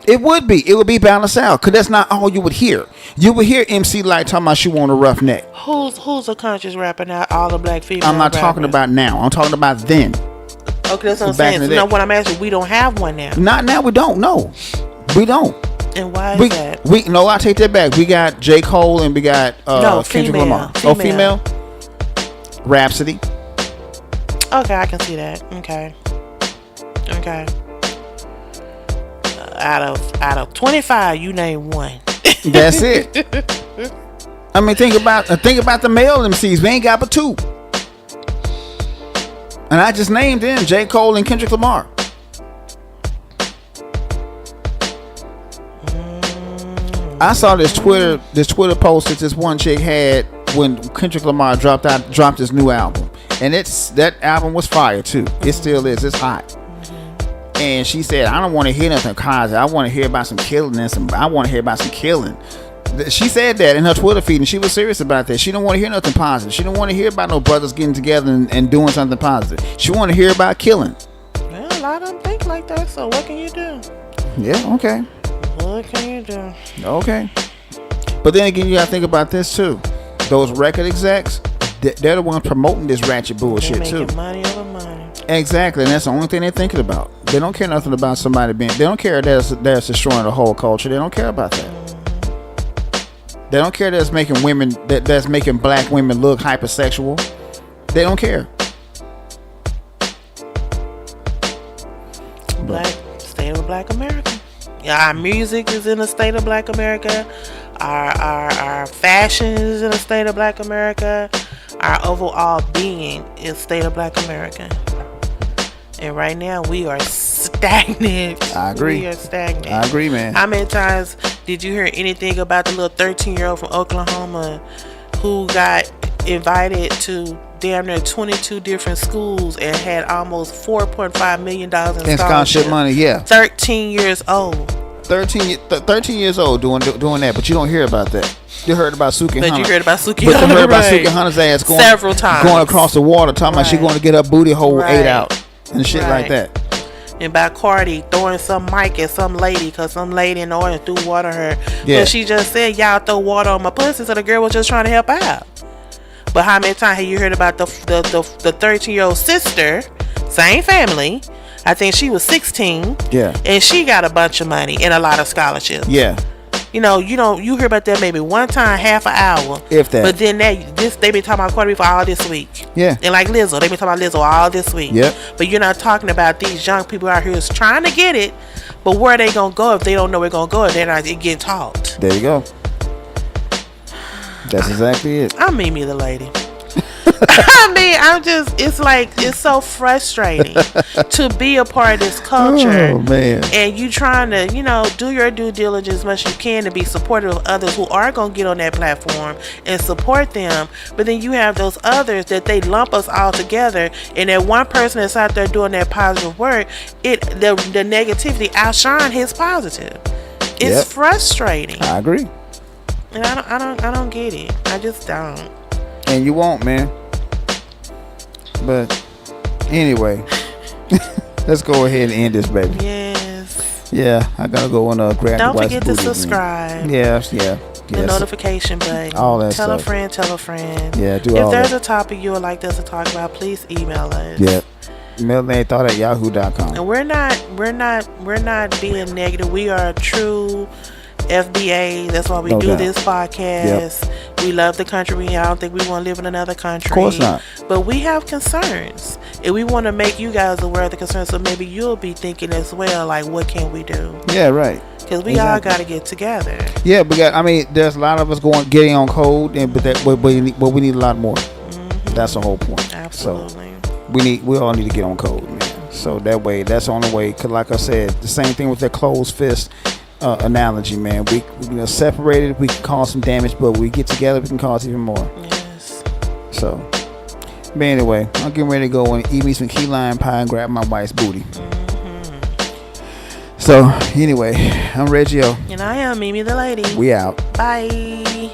Speaker 1: It would be balanced out, because that's not all you would hear. You would hear MC Light talking about she want a rough neck.
Speaker 2: Who's a conscious rapper now? All the black female
Speaker 1: I'm not
Speaker 2: rappers.
Speaker 1: talking about now. I'm talking about then.
Speaker 2: Okay, that's what I'm saying. So now what I'm asking, we don't have one now.
Speaker 1: Not now. We don't. No, we don't.
Speaker 2: And why is that?
Speaker 1: No, I take that back. We got J. Cole and we got Kendrick Lamar. Oh, female. Rhapsody.
Speaker 2: Okay, I can see that. Okay. Out of 25, you name one.
Speaker 1: That's it. I mean, think about the male MCs. We ain't got but 2. And I just named them, J. Cole and Kendrick Lamar. I saw this Twitter post that this one chick had when Kendrick Lamar dropped his new album, and that album was fire too. It still is. It's hot. And she said, I don't want to hear nothing positive. I want to hear about some killing I want to hear about some killing. She said that in her Twitter feed, and she was serious about that. She don't want to hear nothing positive. She don't want to hear about no brothers getting together and doing something positive. She want to hear about killing.
Speaker 2: Well, a lot of them think like that, so what can you do?
Speaker 1: Yeah, okay.
Speaker 2: What can you do?
Speaker 1: Okay. But then again, you gotta think about this too. Those record execs, they're the ones promoting this ratchet bullshit
Speaker 2: They're making
Speaker 1: too.
Speaker 2: money over money.
Speaker 1: Exactly, and that's the only thing they're thinking about. They don't care nothing about somebody being. They don't care that's destroying the whole culture. They don't care about that. They don't care that's making women that's making black women look hypersexual. They don't care.
Speaker 2: State of Black America. Yeah, our music is in the state of Black America. Our fashion is in the state of Black America. Our overall being is state of Black America. And right now we are stagnant.
Speaker 1: I agree.
Speaker 2: We are stagnant.
Speaker 1: I agree, man.
Speaker 2: How many times did you hear anything about the little 13-year-old from Oklahoma who got invited to damn near 22 different schools and had almost $4.5 million in
Speaker 1: scholarship money? Yeah.
Speaker 2: 13 years old.
Speaker 1: 13 years old doing that, but you don't hear about that. You heard about Suki Hunter.
Speaker 2: But you heard about Suki
Speaker 1: But
Speaker 2: Hunter.
Speaker 1: you heard about
Speaker 2: Right.
Speaker 1: Suki Hunter's ass going
Speaker 2: Several times.
Speaker 1: going across the water, talking about she
Speaker 2: Right.
Speaker 1: going to get her booty hole
Speaker 2: Right.
Speaker 1: ate out and shit like
Speaker 2: Right.
Speaker 1: that.
Speaker 2: And by Cardi throwing some mic at some lady because some lady in the audience threw water on her.
Speaker 1: Yeah.
Speaker 2: But she just said, y'all throw water on my pussy, so the girl was just trying to help out. But how many times have you heard about the 13-year-old sister, same family? I think she was 16.
Speaker 1: Yeah.
Speaker 2: And she got a bunch of money and a lot of scholarships.
Speaker 1: Yeah.
Speaker 2: You hear about that maybe one time, half an hour.
Speaker 1: If that.
Speaker 2: But then they been talking about Cardi for all this week.
Speaker 1: Yeah.
Speaker 2: And like Lizzo, they been talking about Lizzo all this week.
Speaker 1: Yep.
Speaker 2: But you're not talking about these young people out here who's trying to get it, but where they gonna go if they don't know where gonna go if they're not getting taught?
Speaker 1: There you go. That's exactly it.
Speaker 2: I'm Mimi the lady. It's so frustrating to be a part of this culture.
Speaker 1: Oh man.
Speaker 2: And you trying to, do your due diligence as much as you can to be supportive of others who are going to get on that platform and support them. But then you have those others that they lump us all together, and that one person that's out there doing that positive work, the negativity outshine his positive. It's
Speaker 1: Yep.
Speaker 2: frustrating.
Speaker 1: I agree.
Speaker 2: And I don't get it. I just don't.
Speaker 1: And you won't, man. But anyway, let's go ahead and end this, baby.
Speaker 2: Yes.
Speaker 1: Yeah, I gotta go and grab.
Speaker 2: Don't
Speaker 1: the wife's
Speaker 2: forget to
Speaker 1: booty again.
Speaker 2: subscribe.
Speaker 1: Yeah.
Speaker 2: The
Speaker 1: Yes.
Speaker 2: notification button.
Speaker 1: All that
Speaker 2: Tell a
Speaker 1: stuff.
Speaker 2: friend. Tell a friend.
Speaker 1: Yeah, do
Speaker 2: if
Speaker 1: all
Speaker 2: there's
Speaker 1: that.
Speaker 2: a topic you would like us to talk about, please email us.
Speaker 1: Yeah. Melanated@yahoo.com.
Speaker 2: And we're not being negative. We are a true FBA. That's why we
Speaker 1: No
Speaker 2: do
Speaker 1: doubt.
Speaker 2: this podcast. We love the country. I don't think we want to live in another country.
Speaker 1: Of course not.
Speaker 2: But we have concerns, and we want to make you guys aware of the concerns. So maybe you'll be thinking as well, like, what can we do?
Speaker 1: Yeah, right.
Speaker 2: Because we all got to get together.
Speaker 1: Yeah, there's a lot of us getting on code, but we need a lot more.
Speaker 2: Mm-hmm.
Speaker 1: That's the whole point.
Speaker 2: Absolutely.
Speaker 1: So we all need to get on code, man. So that's the only way. Cause like I said, the same thing with that closed fist analogy, man. We separated, we can cause some damage, but we get together, we can cause even more.
Speaker 2: Yes.
Speaker 1: So, but anyway, I'm getting ready to go and eat me some key lime pie and grab my wife's booty.
Speaker 2: Mm-hmm.
Speaker 1: So anyway, I'm Reggio.
Speaker 2: And I am Mimi the lady.
Speaker 1: We out.
Speaker 2: Bye.